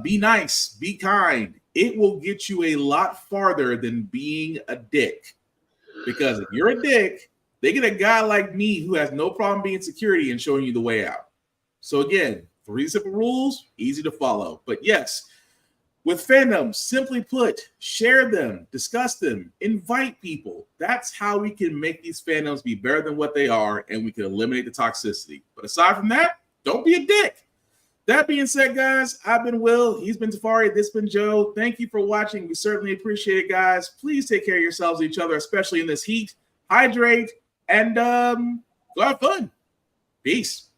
Be nice. Be kind. It will get you a lot farther than being a dick. Because if you're a dick, they get a guy like me who has no problem being security and showing you the way out. So again, 3 simple rules, easy to follow. But yes, with fandoms, simply put, share them, discuss them, invite people. That's how we can make these fandoms be better than what they are, and we can eliminate the toxicity. But aside from that, don't be a dick. That being said, guys, I've been Will. He's been Tafari. This has been Joe. Thank you for watching. We certainly appreciate it, guys. Please take care of yourselves and each other, especially in this heat. Hydrate and go have fun. Peace.